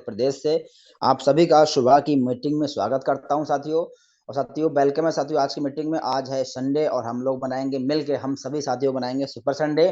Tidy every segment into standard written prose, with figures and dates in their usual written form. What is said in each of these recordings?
प्रदेश से आप सभी का सुबह की मीटिंग में स्वागत करता हूं साथियों। और साथियों वेलकम है साथियों आज की मीटिंग में। आज है संडे और हम लोग बनाएंगे मिलके, हम सभी साथियों बनाएंगे सुपर संडे।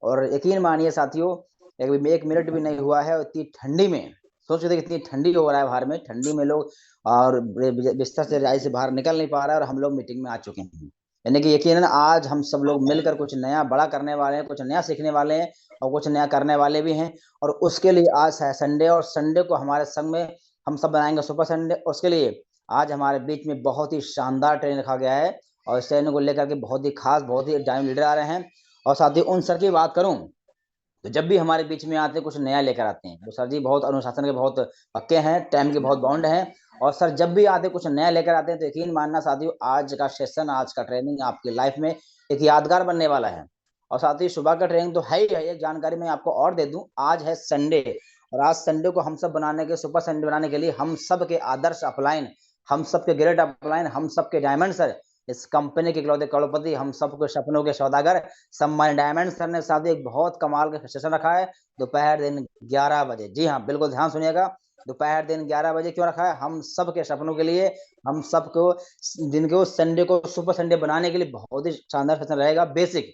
और यकीन मानिए साथियों, एक मिनट भी नहीं हुआ है और इतनी ठंडी में, सोच रहे थे कितनी ठंडी हो रहा है बाहर में, ठंडी में लोग और बिस्तर से रजाई से बाहर निकल नहीं पा रहा है और हम लोग मीटिंग में आ चुके हैं। यानी कि यकीनन आज हम सब लोग मिलकर कुछ नया बड़ा करने वाले हैं, कुछ नया सीखने वाले हैं और कुछ नया करने वाले भी हैं। और उसके लिए आज है संडे और संडे को हमारे संग में हम सब बनाएंगे सुपर संडे। उसके लिए आज हमारे बीच में बहुत ही शानदार ट्रेन रखा गया है और इस ट्रेन को लेकर के बहुत ही खास, बहुत ही डायम लीडर आ रहे हैं। और साथ ही उन सर की बात करूं तो जब भी हमारे बीच में आते हैं कुछ नया लेकर आते हैं। तो सर जी बहुत अनुशासन के बहुत पक्के हैं, टाइम के बहुत बाउंड हैं। और सर जब भी आते कुछ नया लेकर आते हैं तो यकीन मानना साथियों, आज का सेशन, आज का ट्रेनिंग आपकी लाइफ में एक यादगार बनने वाला है। और साथ ही सुबह का ट्रेनिंग तो है ही है। एक जानकारी मैं आपको और दे दूं, आज है संडे और आज संडे को हम सब बनाने के, सुपर संडे बनाने के लिए हम सब के आदर्श अपलाइन, हम सब के ग्रेट अपलाइन, हम सब के डायमंड सर, इस कंपनी के इकलौते करोड़पति, हम सबके सपनों के सौदागर सम्मान डायमंड सर ने साथ एक बहुत कमाल का सेशन रखा है दोपहर दिन 11 बजे। जी हाँ बिल्कुल ध्यान सुनिएगा, दोपहर दिन 11 बजे क्यों रखा है? हम सब के सपनों के लिए, हम सबको दिन को संडे को सुपर संडे बनाने के लिए बहुत ही शानदार सेशन रहेगा, बेसिक।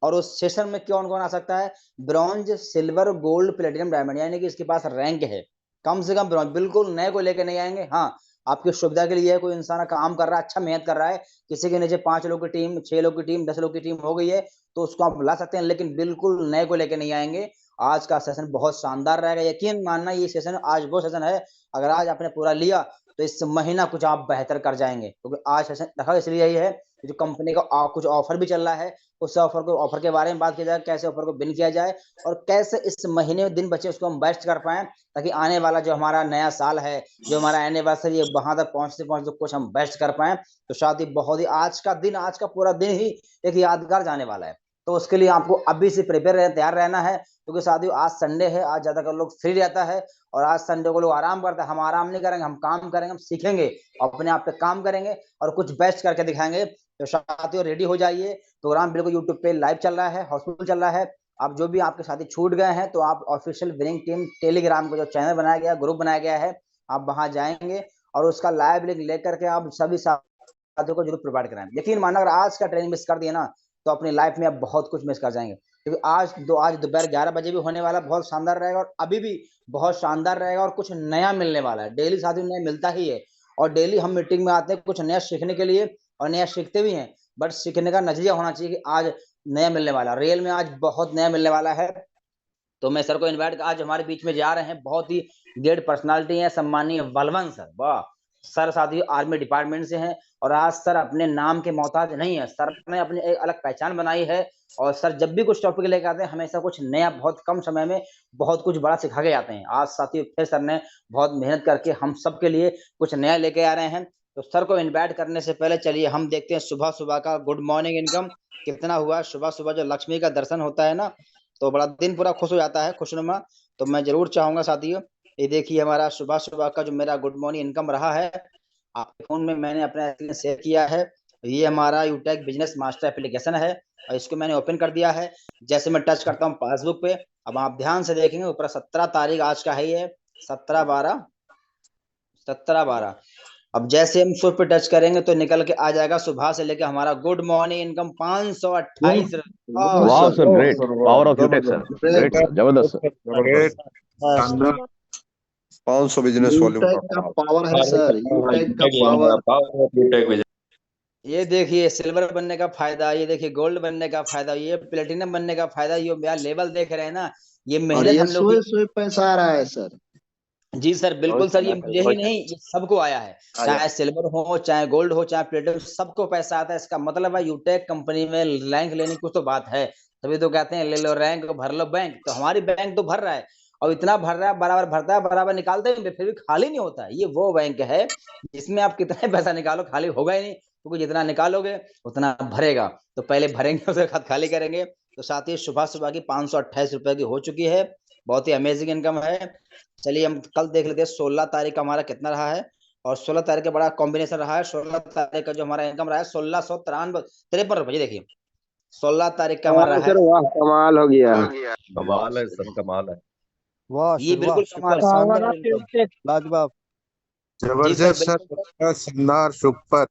और उस सेशन में कौन कौन आ सकता है? Bronze, silver, gold, platinum, diamond, यानी कि इसके पास रैंक है। कम से कम ब्रॉन्ज, बिल्कुल नए को लेके नहीं आएंगे। हाँ, आपकी सुविधा के लिए कोई इंसान काम कर रहा है, अच्छा मेहनत कर रहा है, किसी के नीचे 5 लोग की टीम, 6 लोग की टीम, 10 लोग की टीम हो गई है तो उसको आप ला सकते हैं, लेकिन बिल्कुल नए को लेके नहीं आएंगे। आज का सेशन बहुत शानदार रहेगा, यकीन मानना ये सेशन आज वो सेशन है, अगर आज आपने पूरा लिया तो इस महीना कुछ आप बेहतर कर जाएंगे। क्योंकि आज सेशन रखा इसलिए यही है, जो कंपनी का कुछ ऑफर भी चल रहा है, उस ऑफर के बारे में बात की जाए, कैसे ऑफर को बिन किया जाए और कैसे इस महीने में दिन बचे उसको हम बेस्ट कर पाए, ताकि आने वाला जो हमारा नया साल है, जो हमारा एनिवर्सरी है, वहां तक पहुंचते पहुंचते कुछ हम बेस्ट कर पाए। तो साथ ही बहुत ही आज का दिन, आज का पूरा दिन ही एक यादगार जाने वाला है। तो उसके लिए आपको अभी से प्रिपेयर तैयार रहना है, क्योंकि साथियों आज संडे है, आज ज्यादातर लोग फ्री रहता है और आज संडे को लोग आराम करते हैं। हम आराम नहीं करेंगे, हम काम करेंगे, हम सीखेंगे, अपने आप पे काम करेंगे और कुछ बेस्ट करके दिखाएंगे। तो साथियों रेडी हो जाइए, प्रोग्राम बिल्कुल यूट्यूब पे लाइव चल रहा है, हाउसफुल चल रहा है। आप जो भी आपके साथी छूट गए हैं तो आप ऑफिशियल विनिंग टीम टेलीग्राम का जो चैनल बनाया गया, ग्रुप बनाया गया है, आप वहां जाएंगे और उसका लाइव लिंक लेकर के आप सभी साथियों को जरूर प्रोवाइड कराएं। यकीन मानना अगर आज का ट्रेनिंग मिस कर दिया ना तो अपनी लाइफ में आप बहुत कुछ मिस कर जाएंगे। क्योंकि आज दोपहर 11 बजे भी होने वाला बहुत शानदार रहेगा और अभी भी बहुत शानदार रहेगा और कुछ नया मिलने वाला है। डेली साथियों नया मिलता ही है और डेली हम मीटिंग में आते हैं कुछ नया सीखने के लिए और नया सीखते भी हैं। बट सीखने का नजरिया होना चाहिए कि आज नया मिलने वाला, रियल में आज बहुत नया मिलने वाला है। तो मैं सर को इनवाइट, आज हमारे बीच में जा रहे हैं बहुत ही ग्रेट पर्सनालिटी है, सम्मानीय बलवंत सर। वाह सर साथी आर्मी डिपार्टमेंट से हैं और आज सर अपने नाम के मोहताज नहीं है, सर ने अपनी एक अलग पहचान बनाई है। और सर जब भी कुछ टॉपिक लेकर आते हैं हमेशा कुछ नया, बहुत कम समय में बहुत कुछ बड़ा सिखा के जाते हैं। आज साथी फिर सर ने बहुत मेहनत करके हम सब के लिए कुछ नया लेके आ रहे हैं। तो सर को इनवाइट करने से पहले चलिए हम देखते हैं सुबह सुबह का गुड मॉर्निंग इनकम कितना हुआ। सुबह सुबह जो लक्ष्मी का दर्शन होता है ना, तो बड़ा दिन पूरा खुश हो जाता है, खुशनुमा। तो मैं जरूर चाहूंगा साथियों, ये देखिए हमारा सुबह सुबह का जो मेरा गुड मॉर्निंग इनकम रहा है, आपके फोन में मैंने अपना एक्सपीरियंस शेयर किया है। ये हमारा यूटेक बिजनेस मास्टर एप्लीकेशन है और इसको मैंने ओपन कर दिया है। जैसे मैं टच करता हूँ पासबुक पे, अब आप ध्यान से देखेंगे ऊपर 17 तारीख आज का है, ये 17/12, 17/12। अब जैसे हम सुर पे टच करेंगे तो निकल के आ जाएगा सुबह से लेके हमारा गुड मॉर्निंग इनकम 528। वाह sir, great, power of यूटेक sir, great sir, जबरदस्त सर। 500 बिजनेस वॉल्यूम का पावर है सर, यूटेक का पावर। ये देखिए सिल्वर बनने का फायदा, ये देखिए गोल्ड बनने का फायदा, ये प्लेटिनम बनने का फायदा, ये यार लेवल देख रहे हैं ना, ये और मेहनत ये हम लोग की। सोए पैसा आ रहा है सर। जी सर बिल्कुल सर, ये मुझे ही नहीं, ये सबको आया है, चाहे सिल्वर हो, चाहे गोल्ड हो, चाहे प्लेटिनम, सबको पैसा आता है। इसका मतलब है यूटेक कंपनी में रैंक लेने की कुछ तो बात है, तभी तो कहते हैं ले लो रैंक भर लो बैंक। तो हमारी बैंक तो भर रहा है और इतना भर रहा है, बराबर भरता है, बराबर निकालते हैं, फिर भी खाली नहीं होता है। ये वो बैंक है जिसमें आप कितने पैसा निकालो खाली होगा ही नहीं, क्योंकि जितना निकालोगे उतना भरेगा। तो पहले भरेंगे उसके बाद खाली करेंगे। तो साथ ही सुबह सुबह की 528 रुपए की हो चुकी है, बहुत ही अमेजिंग इनकम है। चलिए हम कल देख लेते हैं 16 तारीख का हमारा कितना रहा है। और 16 तारीख का बड़ा कॉम्बिनेशन रहा है। 16 तारीख का जो हमारा इनकम रहा है 1653 देखिए 16 तारीख का हमारा है। वाह कमाल हो गया। कमाल है सर, कमाल है। वाह ये सर, वाह, बिल्कुल कमाल है। शानदार एकदम, लाजवाब। जी सर जबरदस्त सर, बिल्कुल। शानदार, सुपर।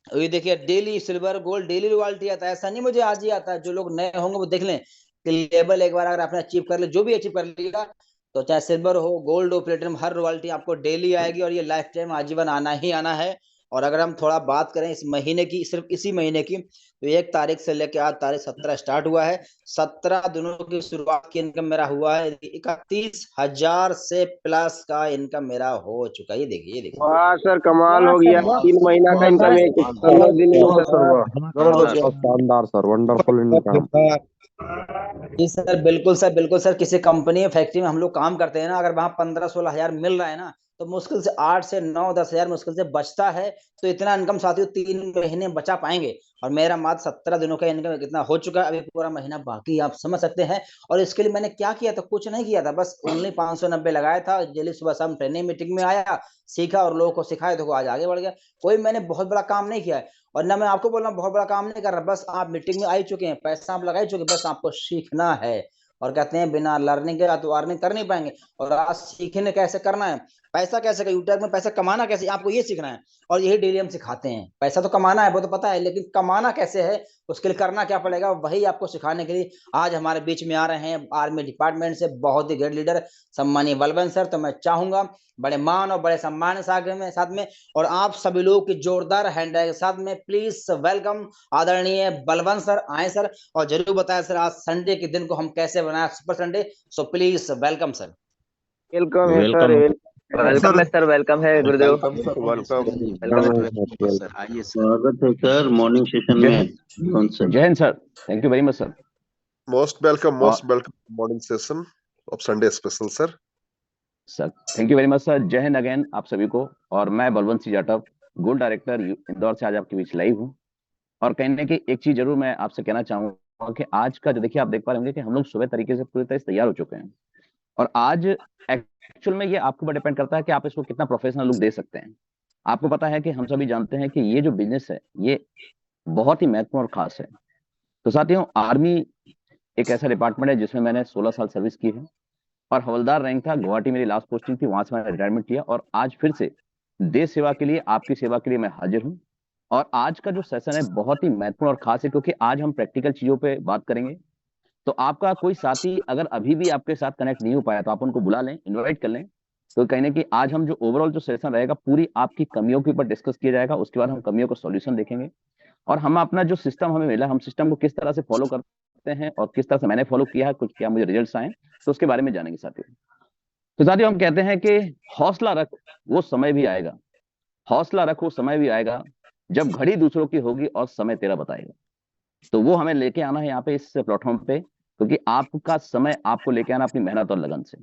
ये देखिए daily silver gold daily royalty आता है, ऐसा नहीं मुझे आज ही आता है। जो लोग नए होंगे वो देख लें कि लेवल एक बार अगर आपने अचीव कर ले, जो भी अचीव कर लिया, तो चाहे सिल्वर हो गोल्ड हो प्लेटिनम, हर रॉयल्टी आपको डेली आएगी और ये लाइफ टाइम आजीवन आना ही आना है। और अगर हम थोड़ा बात करें इस महीने की, सिर्फ इसी महीने की, तो 1 तारीख से लेकर आज तारीख 17 स्टार्ट हुआ है। 17 दिनों की शुरुआत की इनकम मेरा हुआ है 31,000 से प्लस का इनकम मेरा हो चुका है। ये देखिए, ये देखिए। वाह सर, कमाल वाह हो सर, गया। वाह, 3 महीना का इनकम एक 15 दिन में बहुत सर। सर, वाह, जबरदस्त। बहुत शानदार सर, वंडरफुल इनकम। जी सर बिल्कुल सर, बिल्कुल सर। किसी कंपनी या फैक्ट्री में हम लोग काम करते हैं ना, अगर वहां 15-16 हजार मिल रहा है ना, तो मुश्किल से 8 से 9-10 हजार मुश्किल से बचता है। तो इतना इनकम साथियों 3 महीने बचा पाएंगे। और मेरा मात्र 17 दिनों का इनकम कितना हो चुका है, अभी पूरा महीना बाकी, आप समझ सकते हैं। और इसके लिए मैंने क्या किया था, कुछ नहीं किया था, बस ओनली 590 लगाया था। डेली सुबह शाम ट्रेनिंग मीटिंग में आया, सीखा और लोगों को सिखाया, देखो आज आगे बढ़ गया। कोई मैंने बहुत बड़ा काम नहीं किया है। और ना मैं आपको बोल रहा हूँ बहुत बड़ा काम नहीं कर रहा, बस आप मीटिंग में आ ही चुके हैं, पैसा आप लगा ही चुके, बस आपको सीखना है। और कहते हैं बिना लर्निंग के तो अर्निंग कर नहीं पाएंगे। और आज सीखने कैसे करना है, पैसा कैसे, यूट्यूब में पैसा कमाना कैसे, आपको ये सीखना है। और यही डेली हम सिखाते हैं। पैसा तो कमाना है वो तो पता है, लेकिन कमाना कैसे है, उसके लिए करना क्या पड़ेगा, वही आपको सिखाने के लिए आज हमारे बीच में आ रहे हैं आर्मी डिपार्टमेंट से बहुत ही ग्रेट लीडर सम्मानीय बलवंत सर। तो मैं चाहूंगा बड़े मान और बड़े सम्मान साथ में और आप सभी लोगों की जोरदार हैंड के साथ में प्लीज वेलकम आदरणीय बलवंत सर। आए सर और जरूर बताएं सर आज संडे के दिन को हम कैसे बनाए super Sunday. So please welcome sir. Welcome है सर, वेलकम है सर, वेलकम है गुरुदेव। Welcome sir, welcome. Welcome sir आइए सर। स्वागत है सर मॉर्निंग सेशन जय में। कौन सर? जय Hind sir, thank you very much sir. Most welcome morning session of Sunday special sir. Sir thank you very much sir, जय Hind again आप सभी को। और मैं बलवंत सिंह जाटव, गोल्ड डायरेक्टर इंदौर से आज आपके बीच लाइव हूँ। और कहने की एक चीज जरूर मैं आपसे कहना चाहूंगा कि आज का जो देखिए आप देख पा रहे होंगे कि हम लोग सुबह तरीके से पूरी तरह से तैयार हो चुके हैं। और आज एक्चुअल में ये आपके ऊपर डिपेंड करता है कि आप इसको कितना प्रोफेशनल लुक दे सकते हैं। आपको पता है कि हम सभी जानते हैं कि ये जो बिजनेस है ये बहुत ही महत्वपूर्ण और खास है। तो साथियों, आर्मी एक ऐसा डिपार्टमेंट है जिसमें मैंने 16 साल सर्विस की है और हवलदार रैंक था। गुवाहाटी मेरी लास्ट पोस्टिंग थी, वहां से मैंने रिटायरमेंट लिया और आज फिर से देश सेवा के लिए, आपकी सेवा के लिए मैं हाजिर हूं। और आज का जो सेशन है बहुत ही महत्वपूर्ण और खास है, क्योंकि आज हम प्रैक्टिकल चीजों पे बात करेंगे। तो आपका कोई साथी अगर अभी भी आपके साथ कनेक्ट नहीं हो पाया तो आप उनको बुला लें, इन्वाइट कर लें। तो कहने की आज हम जो ओवरऑल जो सेशन रहेगा पूरी आपकी कमियों के ऊपर डिस्कस किया जाएगा। उसके बाद हम कमियों का सॉल्यूशन देखेंगे और हम अपना जो सिस्टम हमें मिला, हम सिस्टम को किस तरह से फॉलो करते हैं और किस तरह से मैंने फॉलो किया है, कुछ क्या मुझे रिजल्ट्स आए, तो उसके बारे में जानेंगे साथियों। तो साथियों, हम कहते हैं कि हौसला रख, वो समय भी आएगा। हौसला रख, वो समय भी आएगा जब घड़ी दूसरों की होगी और समय तेरा बताएगा। तो वो हमें लेके आना है यहाँ पे इस प्लेटफॉर्म पे, क्योंकि आपका समय आपको लेके आना अपनी मेहनत और लगन से।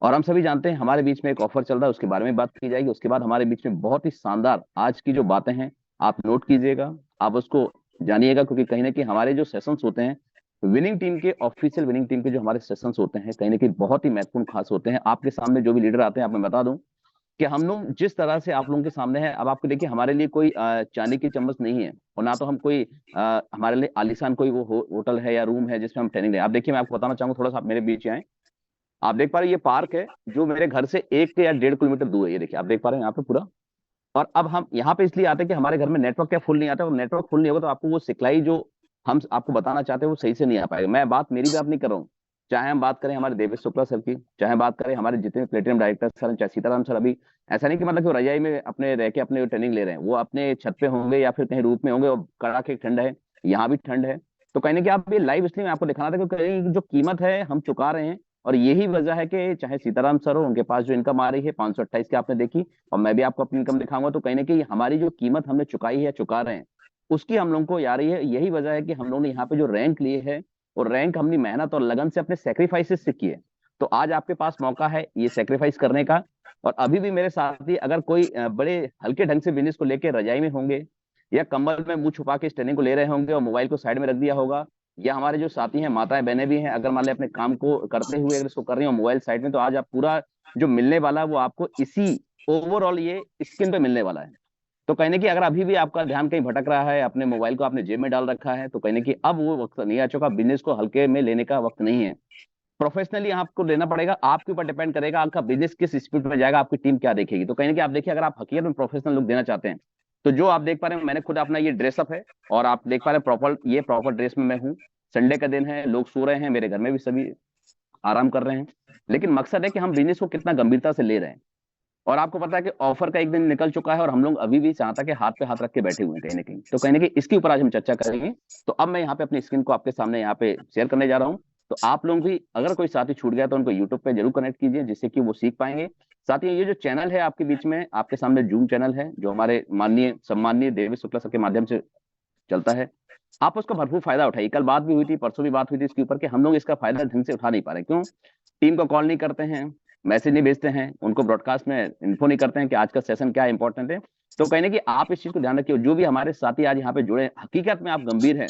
और हम सभी जानते हैं हमारे बीच में एक ऑफर चल रहा है, उसके बारे में बात की जाएगी। उसके बाद हमारे बीच में बहुत ही शानदार आज की जो बातें हैं आप नोट कीजिएगा, आप उसको जानिएगा, क्योंकि कहीं ना कहीं हमारे जो सेशंस होते हैं विनिंग टीम के, ऑफिशियल विनिंग टीम के जो हमारे सेशंस होते हैं कहीं ना कहीं बहुत ही महत्वपूर्ण खास होते हैं। आपके सामने जो भी लीडर आते हैं, आप मैं बता दूं कि हम लोग जिस तरह से आप लोगों के सामने है, अब आपको देखिए हमारे लिए कोई चांदी की चम्मच नहीं है और ना तो हम कोई हमारे लिए आलीशान कोई वो होटल है या रूम है जिसमें हम ट्रेनिंग दें। आप देखिए मैं आपको बताना चाहूंगा, थोड़ा सा आप मेरे बीच आए। आप देख पा रहे हैं ये पार्क है जो मेरे घर से 1 या 1.5 किलोमीटर दूर है। ये देखिए आप देख पा रहे हैं यहाँ पे पूरा। और अब हम यहाँ पे इसलिए आते हैं कि हमारे घर में नेटवर्क क्या फुल नहीं आता, और नेटवर्क फुल नहीं होगा तो आपको वो सिखलाई जो हम आपको बताना चाहते हैं वो सही से नहीं आ पाएगा। मैं बात मेरी बात नहीं कर रहा हूँ, चाहे हम बात करें हमारे देवेश शुक्ला सर की, चाहे बात करें हमारे जितने प्लेटिनम डायरेक्टर सर हैं, चाहे सीताराम सर। अभी ऐसा नहीं कि मतलब कि वो रजाई में अपने रह के अपने ट्रेनिंग ले रहे हैं, वो अपने छत पे होंगे या फिर कहीं रूप में होंगे और कड़ाके ठंड है, यहाँ भी ठंड है। तो कहीं ना कि आप ये लाइव इसलिए मैं आपको दिखाना था क्योंकि कहीं जो कीमत है हम चुका रहे हैं। और यही वजह है कि चाहे सीताराम सर हो, उनके पास जो इनकम आ रही है 528 की आपने देखी, और मैं भी आपको अपनी इनकम दिखाऊंगा। तो कहीं ना कहीं हमारी जो कीमत हमने चुकाई है, चुका रहे हैं, उसकी हम लोगों को आ रही है। यही वजह है कि हम लोगों ने यहाँ पे जो रैंक लिए है, और रैंक हमने मेहनत और लगन से अपने सेक्रीफाइसेस से किए। तो आज आपके पास मौका है ये सेक्रीफाइस करने का। और अभी भी मेरे साथी अगर कोई बड़े हल्के ढंग से बिजनेस को लेकर रजाई में होंगे या कंबल में मुंह छुपा के इस ट्रेनिंग को ले रहे होंगे और मोबाइल को साइड में रख दिया होगा, या हमारे जो साथी हैं माताएं बहनें भी हैं, अगर मान लें अपने काम को करते हुए अगर इसको कर रही हो मोबाइल साइड में, तो आज आप पूरा जो मिलने वाला है वो आपको इसी ओवरऑल ये स्क्रीन पे मिलने वाला है। तो कहने की अगर अभी भी आपका ध्यान कहीं भटक रहा है, अपने मोबाइल को आपने जेब में डाल रखा है, तो कहने की अब वो वक्त नहीं आ चुका, बिजनेस को हल्के में लेने का वक्त नहीं है। प्रोफेशनली आपको लेना पड़ेगा, आपके ऊपर डिपेंड करेगा आपका बिजनेस किस स्पीड में जाएगा, आपकी टीम क्या देखेगी। तो कहीं ना कहीं आप देखिए, अगर आप हकीकत में प्रोफेशनल लुक देना चाहते हैं तो जो आप देख पा रहे हैं, मैंने खुद अपना ये ड्रेसअप है और आप देख पा रहे हैं प्रॉपर ड्रेस में मैं हूँ। संडे का दिन है, लोग सो रहे हैं, मेरे घर में भी सभी आराम कर रहे हैं, लेकिन मकसद है कि हम बिजनेस को कितना गंभीरता से ले रहे हैं। और आपको पता है कि ऑफर का एक दिन निकल चुका है और हम लोग अभी भी चाहता कि हाथ पे हाथ रख के बैठे हुए हैं कहीं ना कहीं। तो कहीं ना कहीं इसके ऊपर आज हम चर्चा करेंगे। तो अब मैं यहाँ पे अपनी स्क्रीन को आपके सामने यहाँ पे शेयर करने जा रहा हूँ। तो आप लोग भी अगर कोई साथी छूट गया तो उनको यूट्यूब पे जरूर कनेक्ट कीजिए, जिससे कि वो सीख पाएंगे। साथ ही ये जो चैनल है आपके बीच में, आपके सामने जूम चैनल है जो हमारे माननीय सम्माननीय देवेश शुक्ला सर के माध्यम से चलता है, आप उसका भरपूर फायदा उठाइए। कल बात भी हुई थी, परसों भी बात हुई थी इसके ऊपर कि हम लोग इसका फायदा ढंग से उठा नहीं पा रहे। क्यों? टीम को कॉल नहीं करते हैं, मैसेज नहीं भेजते हैं, उनको ब्रॉडकास्ट में इन्फो नहीं करते हैं कि आज का सेशन क्या इंपॉर्टेंट है। तो कहने की आप इस चीज को ध्यान रखिए। जो भी हमारे साथी आज यहाँ पे जुड़े, हकीकत में आप गंभीर हैं।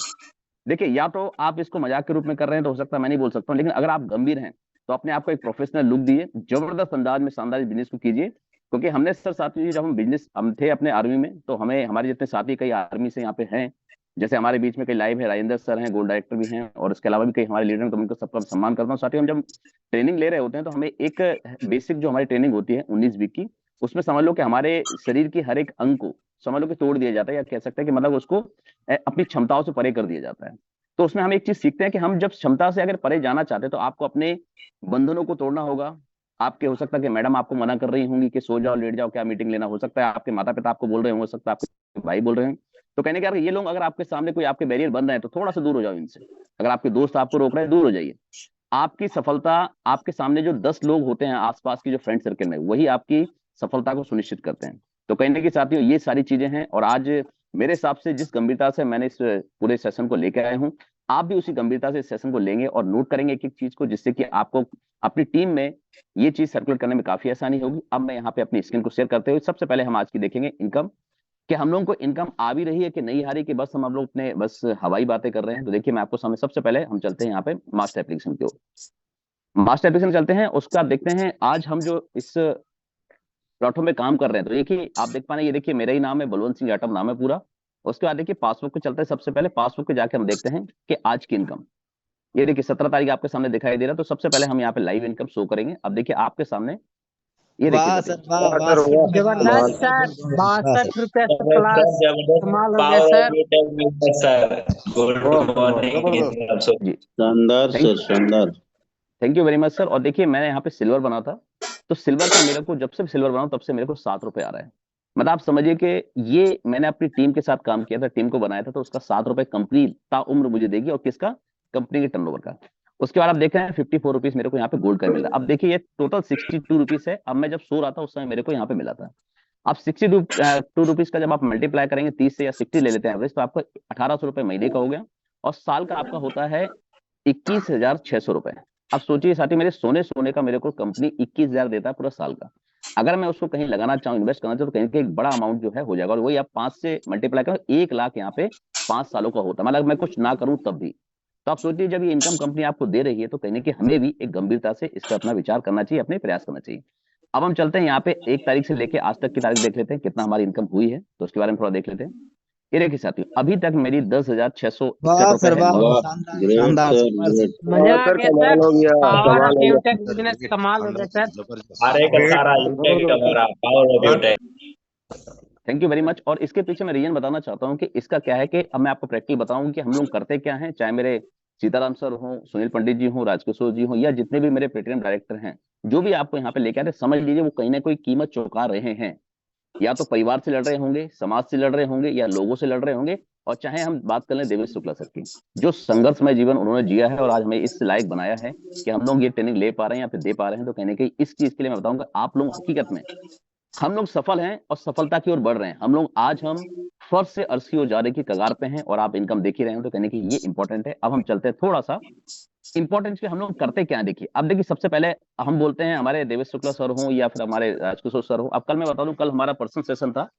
देखिए, या तो आप इसको मजाक के रूप में कर रहे हैं तो हो सकता है, मैं नहीं बोल सकता हूँ, लेकिन अगर आप गंभीर हैं तो अपने आप को एक प्रोफेशनल लुक दिए, जबरदस्त अंदाज में शानदार बिजनेस को कीजिए। क्योंकि हमने सर साथी, जब हम थे अपने आर्मी में, तो हमें हमारे जितने साथी कई आर्मी से यहाँ पे हैं, जैसे हमारे बीच में कई लाइव है, राजेंद्र सर हैं, गोल्ड डायरेक्टर भी हैं, और इसके अलावा भी कई हमारे लीडर हैं, तो उनको सबका सम्मान करता हूँ। साथ ही हम जब ट्रेनिंग ले रहे होते हैं तो हमें एक बेसिक जो हमारी ट्रेनिंग होती है 19 वीक की, उसमें समझ लो कि हमारे शरीर की हर एक अंग को समझ लो कि तोड़ दिया जाता है, या कह सकते हैं कि मतलब उसको अपनी क्षमताओं से परे कर दिया जाता है। तो उसमें हम एक चीज सीखते हैं कि हम जब क्षमता से अगर परे जाना चाहते हैं तो आपको अपने बंधनों को तोड़ना होगा। आपके हो सकता है कि मैडम आपको मना कर रही होंगी कि सो जाओ, लेट जाओ, क्या मीटिंग लेना, हो सकता है आपके माता पिता आपको बोल रहे हो सकता है आपके भाई बोल रहे हैं। तो कहने का ये लोग अगर आपके सामने कोई आपके बैरियर बन रहे हैं तो थोड़ा सा दूर हो जाओ इनसे। अगर आपके दोस्त आपको रोक रहे हैं, दूर हो जाइए। आपकी सफलता, आपके सामने जो 10 लोग होते हैं आसपास की जो फ्रेंड सर्कल में, वही आपकी सफलता को सुनिश्चित करते हैं। तो कहने के साथियों, ये सारी चीजें हैं। और आज मेरे हिसाब से जिस गंभीरता से मैंने इस पूरे सेशन को लेकर आया हूं, आप भी उसी गंभीरता से इस सेशन को लेंगे और नोट करेंगे एक एक चीज को, जिससे कि आपको अपनी टीम में ये चीज सर्कुलेट करने में काफी आसानी होगी। अब मैं यहाँ पे अपनी स्क्रीन को शेयर करते हुए सबसे पहले हम आज की देखेंगे इनकम, कि हम लोगों को इनकम आ भी रही है कि नहीं आ रही, कि बस हम लोग अपने बस हवाई बातें कर रहे हैं। तो देखिए, मैं आपको सामने सबसे पहले हम चलते हैं यहाँ पे मास्टर एप्लीकेशन की ओर। मास्टर एप्लीकेशन चलते हैं, उसका आप देखते हैं आज हम जो इस प्लेटफॉर्म में काम कर रहे हैं। तो देखिए, आप देख पा रहे हैं, ये देखिए मेरा ही नाम है, बलवंत सिंह जाटव नाम है पूरा। उसके बाद देखिए पासबुक पे चलते हैं। सबसे पहले पासबुक पे जाके हम देखते हैं कि आज की इनकम, ये देखिए 17 तारीख आपके सामने दिखाई दे रहा है। तो सबसे पहले हम यहाँ पे लाइव इनकम शो करेंगे। अब देखिए आपके सामने ये वाह देखिए, सर, वाह वाह जबरदस्त सर, 62 रुपए से प्लस, कमाल हो गया सर। गुड मॉर्निंग जी, शानदार सर, शानदार। Thank you very much sir. और देखिए, मैंने यहाँ पे सिल्वर बना था, तो सिल्वर का मेरे को, जब से सिल्वर बनाऊं तब से मेरे को 7 रुपए आ रहा है। मतलब आप समझिए कि ये मैंने अपनी टीम के साथ काम किया था, टीम को बनाया था, तो उसका 7 रुपए कंपनी ताउम्र मुझे देगी। और किसका? कंपनी के टर्नओवर का। उसके बाद आप देख रहे हैं 54 रुपीज मेरे को यहाँ पे गोल्ड का मिल रहा है। अब देखिए, ये टोटल 62 रुपीज है। अब मैं जब सो रहा था उस समय मेरे को यहाँ पे मिला था। अब 62 रुपीज का जब आप मल्टीप्लाई करेंगे 30 से, या 60 ले लेते हैं एवरेज, तो आपका 1800 रुपए महीने का हो गया। और साल का आपका होता है 21,600 रुपए। अब सोचिए साथी, मेरे सोने का मेरे को कंपनी 21,000 देता है पूरा साल का। अगर मैं उसको कहीं लगाना चाहूँ, इन्वेस्ट करना चाहूँ, तो कहीं एक बड़ा अमाउंट जो है हो जाएगा। और वही आप 5 से मल्टीप्लाई करो, 1 लाख यहाँ पे 5 सालों का होता है। मतलब मैं कुछ ना करूं तब भी। तो आप सोचिए, जब ये इनकम कंपनी आपको दे रही है तो कहीं कि हमें भी एक गंभीरता से इस पर अपना विचार करना चाहिए, अपने प्रयास करना चाहिए। अब हम चलते हैं यहाँ पे 1 तारीख से लेके आज तक की तारीख देख लेते हैं, कितना हमारी इनकम हुई है, तो उसके बारे में थोड़ा देख लेते हैं। ये देखिए साथियों, अभी तक मेरी 10,661 रुपए है। Great sir, great. मजा आ गया सर, पावर ऑफ यूटेक बिजनेस कमाल हो गया सर। सारे का सारा यूटेक का भरा power of यूटेक। Thank you very much. और इसके पीछे मैं रीजन बताना चाहता हूँ कि इसका क्या है, कि अब मैं आपको प्रैक्टिकल बताऊं कि हम लोग करते क्या हैं। चाहे मेरे सीताराम सर हो, सुनील पंडित जी हो, राजकिशोर जी हो, या जितने भी मेरे प्लेटिनम डायरेक्टर हैं, जो भी आपको यहाँ पे लेके आते, समझ लीजिए वो कहीं ना कोई कीमत चुका रहे हैं। या तो परिवार से लड़ रहे होंगे, समाज से लड़ रहे होंगे, या लोगों से लड़ रहे होंगे। और चाहे हम बात कर लें देवेश शुक्ला सर की, जो संघर्षमय जीवन उन्होंने जिया है और आज हमें इस लायक बनाया है कि हम लोग ये ट्रेनिंग ले पा रहे हैं या फिर दे पा रहे हैं। तो कहने की इस चीज के लिए मैं बताऊंगा, आप लोग हकीकत में हम लोग सफल हैं और सफलता की ओर बढ़ रहे हैं। हम लोग आज हम फर्श से अर्श की ओर जाने की कगार पे हैं, और आप इनकम देख ही रहे हैं। तो कहने की ये इंपॉर्टेंट है। अब हम चलते हैं थोड़ा सा इंपॉर्टेंस पे, हम लोग करते क्या है। देखिए, अब देखिए, सबसे पहले हम बोलते हैं हमारे देवेश शुक्ला सर हो या फिर हमारे राजकिशोर सर हो। अब कल मैं बता दूं, कल हमारा पर्सनल सेशन था,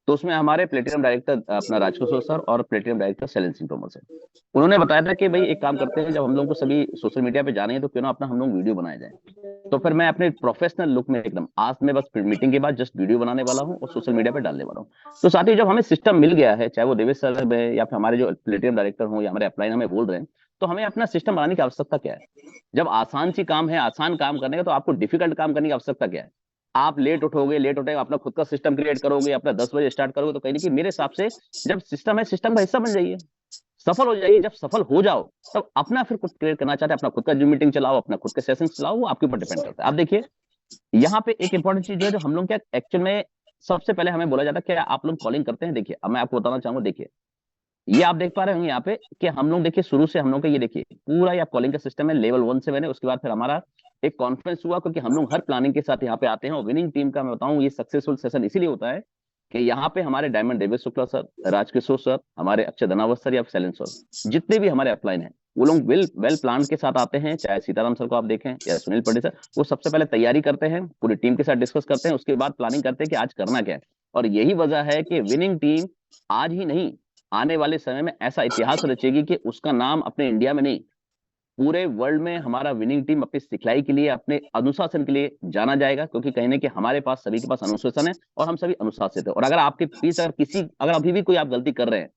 तो उसमें हमारे प्लेटिनम डायरेक्टर अपना राजकिशोर सर और platinum director Shailendra Singh Tomar sir, उन्होंने बताया था कि भाई एक काम करते हैं, जब हम लोग को सभी सोशल मीडिया पे जाने हैं तो क्यों ना अपना हम लोग वीडियो बनाए जाए। तो फिर मैं अपने प्रोफेशनल लुक में एकदम आज मैं बस मीटिंग के बाद जस्ट वीडियो बनाने वाला हूँ और सोशल मीडिया पे डालने वाला हूँ। तो साथ ही जब हमें सिस्टम मिल गया है, चाहे वो देवेश सर में या फिर हमारे जो प्लेटिनम डायरेक्टर हो या हमारे अपलाइन हमें बोल रहे हैं, तो हमें अपना सिस्टम बनाने की आवश्यकता क्या है? जब आसान सी काम है, आसान काम करने का, तो आपको डिफिकल्ट काम करने की आवश्यकता क्या है? आप लेट उठोगे, लेट उठेगा, अपना खुद का सिस्टम क्रिएट करोगे, अपना 10 बजे स्टार्ट करोगे, तो कहीं ना कहीं मेरे हिसाब से जब सिस्टम है, सिस्टम का हिस्सा बन जाइए, सफल हो जाइए। जब सफल हो जाओ तब अपना फिर कुछ क्रिएट करना चाहते हैं, अपना खुद का जो मीटिंग चलाओ, अपना खुद के सेशन चलाओ, वो आपके ऊपर डिपेंड करता है। आप देखिए यहाँ पे एक इंपॉर्टेंट चीज जो है, जो हम लोग क्या एक्चुअल में सबसे पहले हमें बोला जाता है, क्या आप लोग कॉलिंग करते हैं? देखिए अब मैं आपको बताना चाहूंगा, देखिए ये आप देख पा रहे होंगे यहाँ पे कि हम लोग देखिए शुरू से हम लोग का ये देखिए पूरा ये कॉलिंग का सिस्टम है। लेवल 1 से मैंने, उसके बाद फिर हमारा एक कॉन्फ्रेंस हुआ, क्योंकि हम लोग हर प्लानिंग के साथ यहाँ पे आते हैं। और विनिंग टीम का मैं बताऊं, ये सक्सेसफुल सेशन इसीलिए होता है कि यहाँ पे हमारे diamond Devesh Shukla sir, Rajkishore sir, हमारे अक्षय धनावत सर या शैलेंद्र सर, जितने भी हमारे अपलाइन हैं, वो लोग वेल प्लान के साथ आते हैं। चाहे सीताराम सर को आप देखें या सुनील पंडित सर, वो सबसे पहले तैयारी करते हैं, पूरी टीम के साथ डिस्कस करते हैं, उसके बाद प्लानिंग करते हैं कि आज करना क्या है। और यही वजह है कि विनिंग टीम आज ही नहीं, आने वाले समय में ऐसा इतिहास रचेगी कि उसका नाम अपने इंडिया में नहीं, पूरे वर्ल्ड में हमारा विनिंग टीम अपनी सिखलाई के लिए, अपने अनुशासन के लिए जाना जाएगा। क्योंकि कहीं ना कहीं हमारे पास, सभी के पास अनुशासन है और हम सभी अनुशासित है। और अगर आपके पीछे अगर अभी भी कोई आप गलती कर रहे हैं,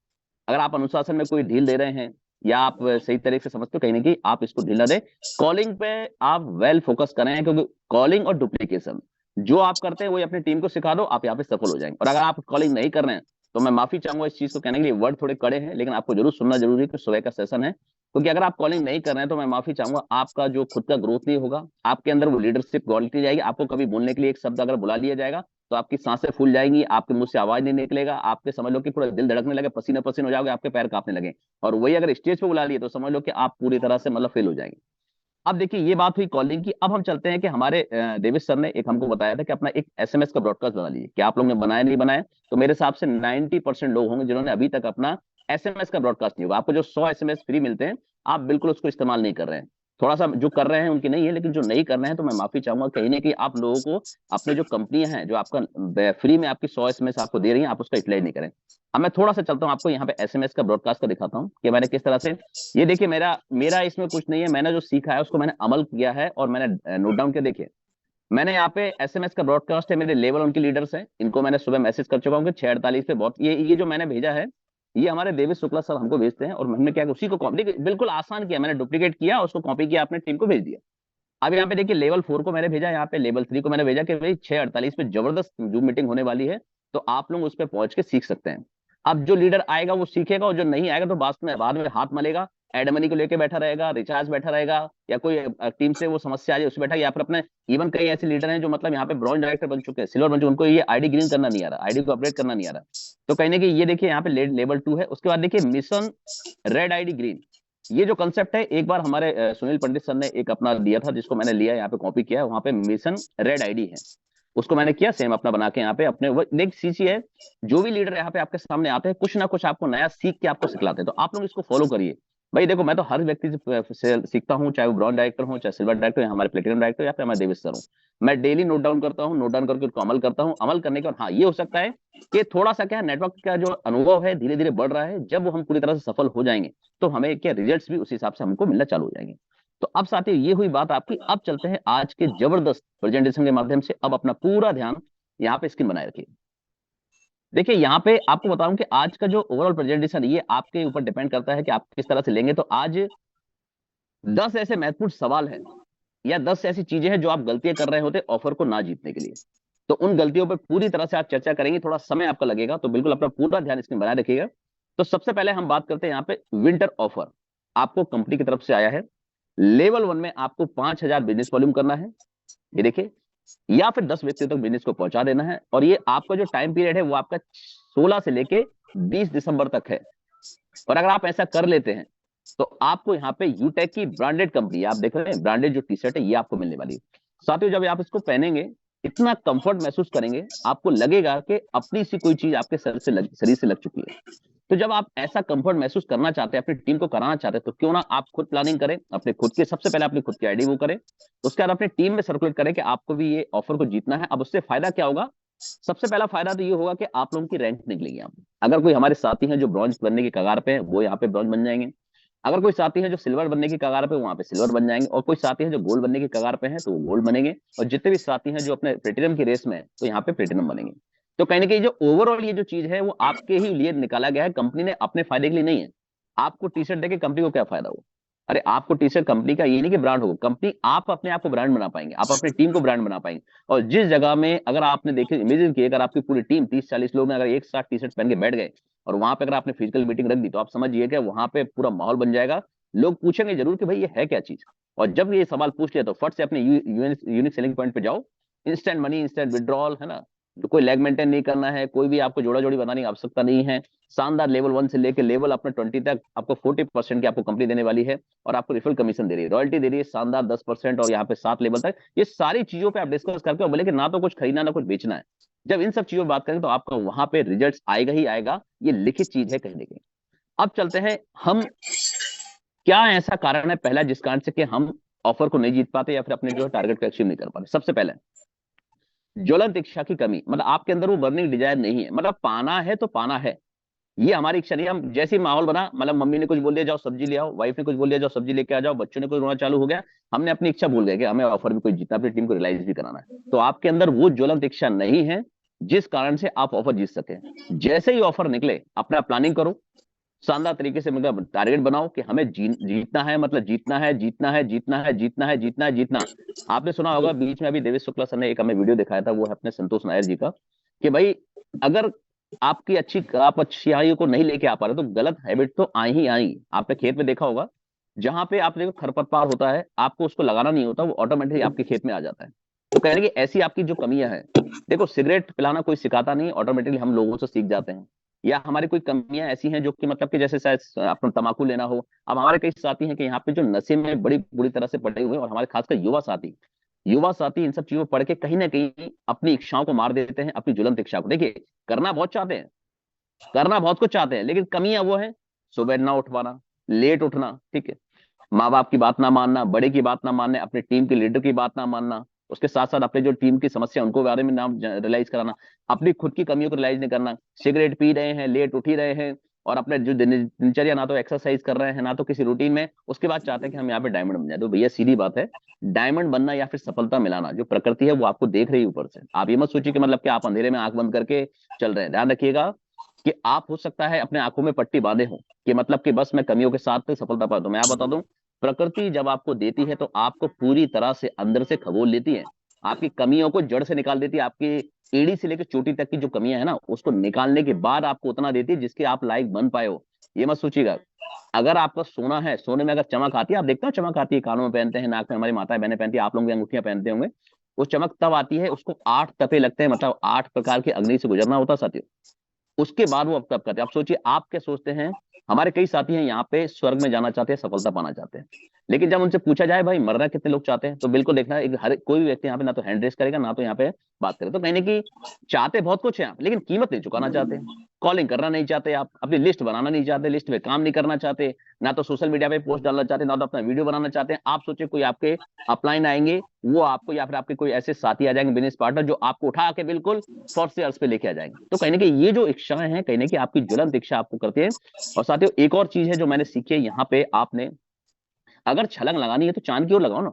अगर आप अनुशासन में कोई ढील दे रहे हैं, या आप सही तरीके से समझते हो, कहीं ना कहीं आप इसको ढील ना दें। कॉलिंग पे आप वेल फोकस करें, क्योंकि कॉलिंग और डुप्लीकेशन जो आप करते हैं वही अपनी टीम को सिखा दो, आप यहाँ पे सफल हो जाएंगे। और अगर आप कॉलिंग नहीं कर रहे हैं, तो मैं माफी चाहूंगा इस चीज को कहने के लिए, वर्ड थोड़े कड़े हैं, लेकिन आपको जरूर सुनना जरूरी है कि सुबह का सेशन है। क्योंकि अगर आप कॉलिंग नहीं कर रहे हैं, तो मैं माफी चाहूंगा, आपका जो खुद का ग्रोथ नहीं होगा, आपके अंदर वो लीडरशिप क्वालिटी जाएगी। आपको कभी बोलने के लिए एक शब्द अगर बुला लिया जाएगा, तो आपकी सांसें फूल जाएंगी, आपके मुंह से आवाज नहीं निकलेगा, आपके समझ लो कि पूरा दिल धड़कने लगे, पसीना पसीना हो जाओगे, आपके पैर कांपने लगे। और वही अगर स्टेज पे बुला लिए, तो समझ लो कि आप पूरी तरह से मतलब फेल हो जाएंगे। अब देखिए ये बात हुई कॉलिंग की। अब हम चलते हैं कि हमारे देवेश सर ने एक हमको बताया था कि अपना एक एसएमएस का ब्रॉडकास्ट बना लीजिए। क्या आप लोग ने बनाया, नहीं बनाया? तो मेरे हिसाब से 90% लोग होंगे जिन्होंने अभी तक अपना एसएमएस का ब्रॉडकास्ट नहीं होगा। आपको जो 100 एसएमएस फ्री मिलते हैं, आप बिल्कुल उसको इस्तेमाल नहीं कर रहे हैं। थोड़ा सा जो कर रहे हैं उनकी नहीं है, लेकिन जो नहीं कर रहे हैं, तो मैं माफी चाहूंगा, कहीं ना कहीं आप लोगों को अपने जो कंपनियां हैं, जो आपका फ्री में आपकी 100 एसएमएस आपको दे रही हैं, आप उसका यूटिलाइज नहीं करें। अब मैं थोड़ा सा चलता हूँ, आपको यहाँ पे एसएमएस का ब्रॉडकास्ट का दिखाता हूँ कि मैंने किस तरह से, ये देखिए मेरा मेरा इसमें कुछ नहीं है, मैंने जो सीखा है उसको मैंने अमल किया है और मैंने नोट डाउन किया। देखिए मैंने यहाँ पे एसएमएस का ब्रॉडकास्ट है, मेरे लेवल उनके लीडर्स हैं, इनको मैंने सुबह मैसेज कर चुका हूँ कि 6:48 पे बहुत, ये जो मैंने भेजा है, ये हमारे देवेश शुक्ला सर हमको भेजते हैं। और हमने क्या किया, उसी को कॉपी, बिल्कुल आसान किया, मैंने डुप्लीकेट किया, उसको कॉपी किया, अपने टीम को भेज दिया। अब यहाँ पे देखिए लेवल 4 को मैंने भेजा, यहाँ पे लेवल 3 को मैंने भेजा कि भाई 6:48 पे जबरदस्त जूम मीटिंग होने वाली है, तो आप लोग उस पर पहुंच के सीख सकते हैं। अब जो लीडर आएगा वो सीखेगा, और जो नहीं आएगा तो बाद में हाथ मलेगा, एड मनी को लेके बैठा रहेगा, रिचार्ज बैठा रहेगा, या कोई टीम से वो समस्या आ जाए उसमें बैठा, या फिर अपने, इवन कई ऐसे लीडर हैं जो मतलब यहाँ पे ब्रॉन्ज डायरेक्टर बन चुके हैं, सिल्वर बन चुके हैं, उनको ये आईडी ग्रीन करना नहीं आ रहा, आईडी को अपडेट करना नहीं आ रहा। तो कहीं ना कहीं ये देखिए यहाँ पे लेवल 2 है। उसके बाद देखिए मिशन रेड आईडी ग्रीन, ये जो कंसेप्ट है, एक बार हमारे सुनील पंडित सर ने एक अपना दिया था, जिसको मैंने लिया यहाँ पे कॉपी किया है, वहां पे मिशन रेड आईडी है, उसको मैंने किया सेम अपना बना के यहाँ पे अपने। देख सीसी है, जो भी लीडर यहाँ पे आपके सामने आते हैं, कुछ ना कुछ आपको नया सीख के आपको सिखलाते हैं, तो आप लोग इसको फॉलो करिए। भाई देखो, मैं तो हर व्यक्ति से सीखता हूँ, चाहे वो ब्रॉन्ज डायरेक्टर हो, चाहे सिल्वर डायरेक्टर, या हमारे प्लेटिनम डायरेक्टर, या फिर हमारे देवेश सर हो। मैं डेली नोट डाउन करता हूँ, नोट डाउन करके उसको अमल करता हूँ। अमल करने के बाद हाँ, ये हो सकता है कि थोड़ा सा क्या नेटवर्क का जो अनुभव है धीरे धीरे बढ़ रहा है, जब हम पूरी तरह से सफल हो जाएंगे, तो हमें क्या रिजल्ट्स भी उस हिसाब से हमको मिलना चालू हो जाएंगे। तो अब साथियों ये हुई बात आपकी। अब चलते हैं आज के जबरदस्त प्रेजेंटेशन के माध्यम से। अब अपना पूरा ध्यान यहाँ पे स्क्रीन बनाए रखिए। देखिए यहाँ पे आपको बताऊं कि आज का जो ओवरऑल प्रेजेंटेशन, ये आपके ऊपर डिपेंड करता है कि आप किस तरह से लेंगे। तो आज 10 ऐसे महत्वपूर्ण सवाल हैं, या 10 ऐसी चीजें हैं जो आप गलतियां कर रहे होते ऑफर को ना जीतने के लिए। तो उन गलतियों पर पूरी तरह से आप चर्चा करेंगे, थोड़ा समय आपका लगेगा, तो बिल्कुल अपना पूरा ध्यान स्क्रीन बनाए रखिएगा। तो सबसे पहले हम बात करते हैं यहाँ पे विंटर ऑफर, आपको कंपनी की तरफ से आया है। लेवल 1 में आपको 5,000 बिजनेस वॉल्यूम करना है, ये देखिए, या फिर 10 व्यक्तियों तक बिजनेस को पहुंचा देना है। और ये आपका जो टाइम पीरियड है वो आपका 16 से लेके 20 दिसंबर तक है। और अगर आप ऐसा कर लेते हैं, तो आपको यहाँ पे यूटेक की ब्रांडेड कंपनी, आप देख रहे हैं ब्रांडेड जो टी शर्ट है, ये आपको मिलने वाली है। साथियों जब आप इसको पहनेंगे, इतना कंफर्ट महसूस करेंगे, आपको लगेगा कि अपनी सी कोई चीज आपके शरीर से लग चुकी है। तो जब आप ऐसा कंफर्ट महसूस करना चाहते हैं, अपनी टीम को कराना चाहते हैं, तो क्यों ना आप खुद प्लानिंग करें, अपने खुद के, सबसे पहले अपनी खुद की आईडी वो करें, उसके बाद अपनी टीम में सर्कुलेट करें कि आपको भी ये ऑफर को जीतना है। अब उससे फायदा क्या होगा? सबसे पहला फायदा तो ये होगा कि आप लोगों की रैंक निकलेगी। आप, अगर कोई हमारे साथी हैं जो ब्रॉन्ज बनने की कगार पे हैं, वो यहाँ पे ब्रॉन्ज बन जाएंगे। अगर कोई साथी है जो सिल्वर बनने की कगार पे, वहां पे सिल्वर बन जाएंगे। और कोई साथी है जो गोल्ड बनने की कगार पे है, तो वो गोल्ड बनेंगे। और जितने भी साथी हैं जो अपने प्लेटिनम की रेस में है, तो यहाँ पे प्लेटिनम बनेंगे। तो कहीं ना कहीं जो ओवरऑल ये जो चीज है, वो आपके ही लिए निकाला गया है, कंपनी ने अपने फायदे के लिए नहीं है। आपको टी शर्ट देके कंपनी को क्या फायदा हुआ? अरे आपको टी शर्ट कंपनी का ये नहीं कि ब्रांड होगा, कंपनी आप अपने आप को ब्रांड बना पाएंगे, आप अपनी टीम को ब्रांड बना पाएंगे। और जिस जगह में अगर आपने देखे इमेजिन किए, अगर आपकी पूरी टीम 30-40 लोग हैं, अगर एक साथ टी शर्ट पहन के बैठ गए और वहां पे अगर आपने फिजिकल मीटिंग रख दी, तो आप समझिए कि वहां पे पूरा माहौल बन जाएगा। लोग पूछेंगे जरूर कि भाई ये है क्या चीज, और जब ये सवाल पूछ लिया तो फट से अपने यूनिक सेलिंग पॉइंट पे जाओ, इंस्टेंट मनी, इंस्टेंट विड्रॉल, है ना। कोई लेग मेंटेन नहीं करना है, कोई भी आपको जोड़ा जोड़ी बनाने की आवश्यकता नहीं है। शानदार लेवल 1 से लेकर लेवल अपने 20 तक आपको 40% की आपको कंपनी देने वाली है, और आपको रिफरल कमीशन दे रही है, रॉयल्टी दे रही है शानदार 10%, और यहाँ पे 7 लेवल तक। ये सारी चीजों पे आप डिस्कस करके, और बोले कि ना तो कुछ खरीदना ना कुछ बेचना है, जब इन सब चीजों पर बात करें तो आपका वहां पे रिजल्ट आएगा ही आएगा। ये लिखित चीज है कहीं ना कहीं। अब चलते हैं हम, क्या ऐसा कारण है पहला जिस कारण से कि हम ऑफर को नहीं जीत पाते या फिर अपने जो टारगेट को अचीव नहीं कर पाते। सबसे पहले ज्वलंत इच्छा की कमी, मतलब आपके अंदर वो बर्निंग डिजायर नहीं है, मतलब पाना है तो पाना है, ये हमारी इच्छा नहीं। हम जैसे ही माहौल बना, मतलब मम्मी ने कुछ बोल दिया जाओ सब्जी ले आओ, वाइफ ने कुछ बोल दिया जाओ सब्जी लेके आ जाओ, बच्चों ने कुछ रोना चालू हो गया, हमने अपनी इच्छा भूल गए कि हमें ऑफर भी कोई जीतना, अपनी टीम को रियलाइज भी कराना है। तो आपके अंदर वो ज्वलंत इच्छा नहीं है जिस कारण से आप ऑफर जीत सके। जैसे ही ऑफर निकले अपना प्लानिंग करो, शानदार तरीके से, मतलब टारगेट बनाओ कि हमें जीतना है, मतलब जीतना है, जीतना है, जीतना है, जीतना है, जीतना है, जीतना। आपने सुना होगा बीच में अभी देवेश शुक्ला सर ने एक हमें वीडियो दिखाया था, वो है अपने संतोष नायर जी का, कि भाई अगर आपकी आप अच्छाइयों को नहीं लेके आ पा रहे तो गलत हैबिट तो आई ही आई। आपने खेत में देखा होगा, जहां पे आप देखो खरपतवार होता है, आपको उसको लगाना नहीं होता, वो ऑटोमेटिकली आपके खेत में आ जाता है। तो कहने की ऐसी आपकी जो कमियां हैं, देखो सिगरेट पिलाना कोई सिखाता नहीं, ऑटोमेटिकली हम लोगों से सीख जाते हैं। या हमारी कोई कमियां ऐसी हैं जो कि मतलब कि जैसे शायद अपना तंबाकू लेना हो। अब हमारे कई साथी हैं कि यहाँ पे जो नशे में बड़ी बुरी तरह से पड़े हुए हैं, और हमारे खासकर युवा साथी इन सब चीजों में पढ़ के कहीं ना कहीं अपनी इच्छाओं को मार देते हैं, अपनी ज्वलंत इच्छा को। देखिए करना बहुत चाहते हैं, करना बहुत कुछ चाहते हैं, लेकिन कमियां वो है सुबह ना उठ पाना, लेट उठना, ठीक है, माँ बाप की बात ना मानना, बड़े की बात ना मानना, अपने टीम के लीडर की बात ना मानना, उसके साथ साथ अपने जो टीम की समस्या उनको बारे में नाम रियलाइज कराना, अपनी खुद की कमियों को रियलाइज नहीं करना, सिगरेट पी रहे हैं, लेट उठ ही रहे हैं, और अपने जो दिनचर्या ना तो एक्सरसाइज कर रहे हैं ना तो किसी रूटीन में, उसके बाद चाहते हैं कि हम यहाँ पे डायमंड बन जाए। तो भैया सीधी बात है, डायमंड बनना या फिर सफलता मिलाना, जो प्रकृति है वो आपको देख रही है ऊपर से। आप ये मत सोचिए कि मतलब कि आप अंधेरे में आंख बंद करके चल रहे हैं। ध्यान रखिएगा कि आप हो सकता है अपने आंखों में पट्टी बांधे हो कि मतलब कि बस मैं कमियों के साथ सफलता पा दूं। मैं आप बता दूं, प्रकृति जब आपको देती है तो आपको पूरी तरह से अंदर से खगोल लेती है, आपकी कमियों को जड़ से निकाल देती है। आपकी एड़ी से लेकर चोटी तक की जो कमियां है ना, उसको निकालने के बाद आपको उतना देती है जिसके आप लायक बन पाए हो। ये मत सोचिएगा, अगर आपका सोना है, सोने में अगर चमक आती है, आप देखते हो चमक आती है, कानों में पहनते हैं, नाक में हमारी माताएं बहनें पहनती है, आप लोग भी अंगूठियां पहनते होंगे, वो चमक तब आती है, उसको 8 तपे लगते हैं, मतलब 8 प्रकार की अग्नि से गुजरना होता साथियों, उसके बाद वो अब तब करते हैं। आप सोचिए आप क्या सोचते हैं। हमारे कई साथी हैं यहाँ पे स्वर्ग में जाना चाहते हैं, सफलता पाना चाहते हैं, लेकिन जब उनसे पूछा जाए भाई मरना कितने लोग चाहते हैं, तो बिल्कुल देखना एक हर कोई भी व्यक्ति यहाँ पे ना तो हैंड रेस करेगा ना तो यहाँ पे बात करेगा। तो कहने की चाहते बहुत कुछ है आप, लेकिन कीमत नहीं चुकाना चाहते, कॉलिंग करना नहीं चाहते, आप अपनी लिस्ट बनाना नहीं चाहते, लिस्ट पे काम नहीं करना चाहते, ना तो सोशल मीडिया पे पोस्ट डालना चाहते, ना तो अपना वीडियो बनाना चाहते हैं। आप सोचिए कोई आपके अपलाइन आएंगे, वो आपको या फिर आपके कोई ऐसे साथी आ जाएंगे बिजनेस पार्टनर, जो आपको उठा के बिल्कुल फर्स्ट से अर्श पे लेके आ जाएंगे। तो कहने की ये जो इच्छाएं हैं, कहने की आपकी ज्वलंत इच्छा आपको करती है। और साथियों एक और चीज है जो मैंने सीखी है यहाँ पे, आपने अगर छलांग लगानी है तो चांद की ओर लगाओ ना।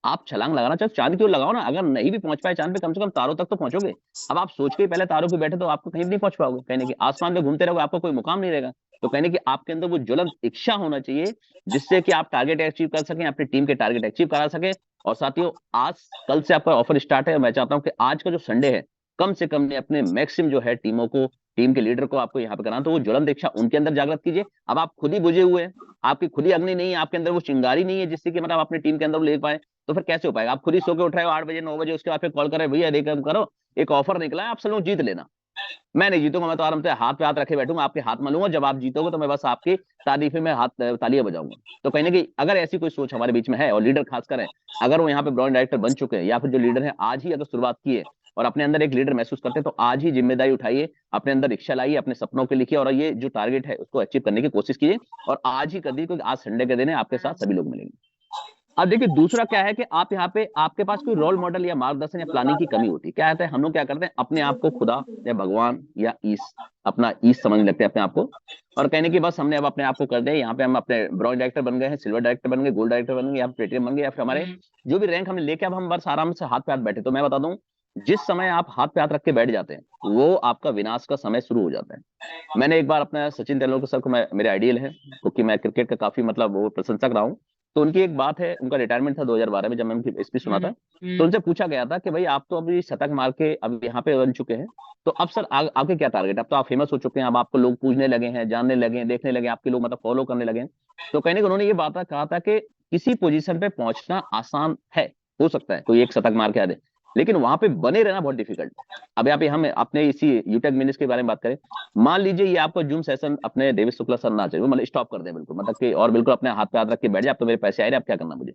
आप छलांग लगाना चाहो चांद की ओर लगाओ ना, अगर नहीं भी पहुंच पाए चांद पे, कम से कम तारों तक तो पहुंचोगे। अब आप सोच के पहले तारों पे बैठे तो आपको कहीं भी नहीं पहुंच पाओगे, कहने की आसमान में घूमते रहोगे, आपको कोई मुकाम नहीं रहेगा। तो कहने की आपके अंदर वो ज्वलंत इच्छा होना चाहिए जिससे कि आप टारगेट अचीव कर सकें, अपनी टीम के टारगेट अचीव करा सके। और साथियों आज कल से आपका ऑफर स्टार्ट है, मैं चाहता हूं कि आज का जो संडे है कम से कम ने अपने मैक्सिमम जो है टीमों को, टीम के लीडर को आपको यहाँ पे कराना, तो वो ज्वलंत इच्छा उनके अंदर जागृत कीजिए। अब आप खुद ही बुझे हुए हैं, आपकी खुद ही अग्नि नहीं है, आपके अंदर वो चिंगारी नहीं है जिससे कि मतलब अपनी टीम के अंदर ले पाए, तो फिर कैसे हो पाएगा। आप खुद ही सो के उठ रहे हो 8 बजे 9 बजे, उसके बाद फिर कॉल कर रहे भैया देख करो एक ऑफर निकला है, आप सब लोग जीत लेना। मैं नहीं जीतूंगा, मैं तो आराम से हाथ पे हाथ रखे बैठूंगा, आपके हाथ मलूंगा, जब आप जीतोगे तो मैं बस आपकी तारीफे में हाथ तालियां बजाऊंगा। तो कहने की अगर ऐसी कोई सोच हमारे बीच में है, और लीडर खासकर है, अगर वो यहाँ पे ब्रांड डायरेक्टर बन चुके हैं या फिर जो लीडर है आज ही अगर शुरुआत की है और अपने अंदर एक लीडर महसूस करते हैं, तो आज ही जिम्मेदारी उठाइए, अपने अंदर इच्छा लाइए, अपने सपनों के लिखिए, और ये जो टारगेट है उसको अचीव करने की कोशिश कीजिए, और आज ही कर दी, क्योंकि आज संडे के दिन है, आपके साथ सभी लोग मिलेंगे। अब देखिए दूसरा क्या है कि आप यहाँ पे आपके पास कोई रोल मॉडल या मार्गदर्शन या प्लानिंग की कमी होती है। क्या होता है, हम लोग क्या करते हैं, अपने आप को खुदा या भगवान या अपना ईश समझने लगते हैं अपने आप को, और कहने की बस हमने अब अपने आप को कर दिया, यहाँ पे हम अपने ब्रॉन्ज डायरेक्टर बन गए हैं, सिल्वर डायरेक्टर बन गए, गोल्ड डायरेक्टर बन गए, या प्लेटिनम बन गए, या फिर हमारे जो भी रैंक हमने लेके अब हम बस आराम से हाथ पे हाथ बैठे। तो मैं बता दूं जिस समय आप हाथ पे हाथ रख के बैठ जाते हैं वो आपका विनाश का समय शुरू हो जाता है। मैंने एक बार अपना सचिन तेंदुलकर सर को, मैं मेरे आइडियल है क्योंकि मैं क्रिकेट का काफी मतलब वो प्रशंसक रहा हूँ। तो उनकी एक बात है, उनका रिटायरमेंट था 2012 में, जब मैं उनकी स्पीच सुना था तो उनसे पूछा गया था कि भाई आप तो अभी शतक मार के अब यहाँ पे बन चुके हैं, तो अब सर आपके क्या टारगेट? अब तो आप फेमस हो चुके हैं, अब आपको लोग पूछने लगे हैं, जानने लगे हैं, देखने लगे, आपके लोग मतलब फॉलो करने लगे हैं। तो कहने को उन्होंने ये बात कहा था कि किसी पोजीशन पे पहुंचना आसान है, हो सकता है कोई एक शतक मार के आ दे, लेकिन वहां पे बने रहना बहुत डिफिकल्ट। अब यहाँ पे हम अपने इसी यूटेक मिनिट्स के बारे में बात करें, मान लीजिए ये आपको जूम सेशन अपने देवेश शुक्ला सर ना चाहिए, मतलब स्टॉप कर दे बिल्कुल, मतलब कि और बिल्कुल अपने हाथ पे हाथ रख के बैठ जाए, अब तो मेरे पैसे आए रहे, अब क्या करना मुझे।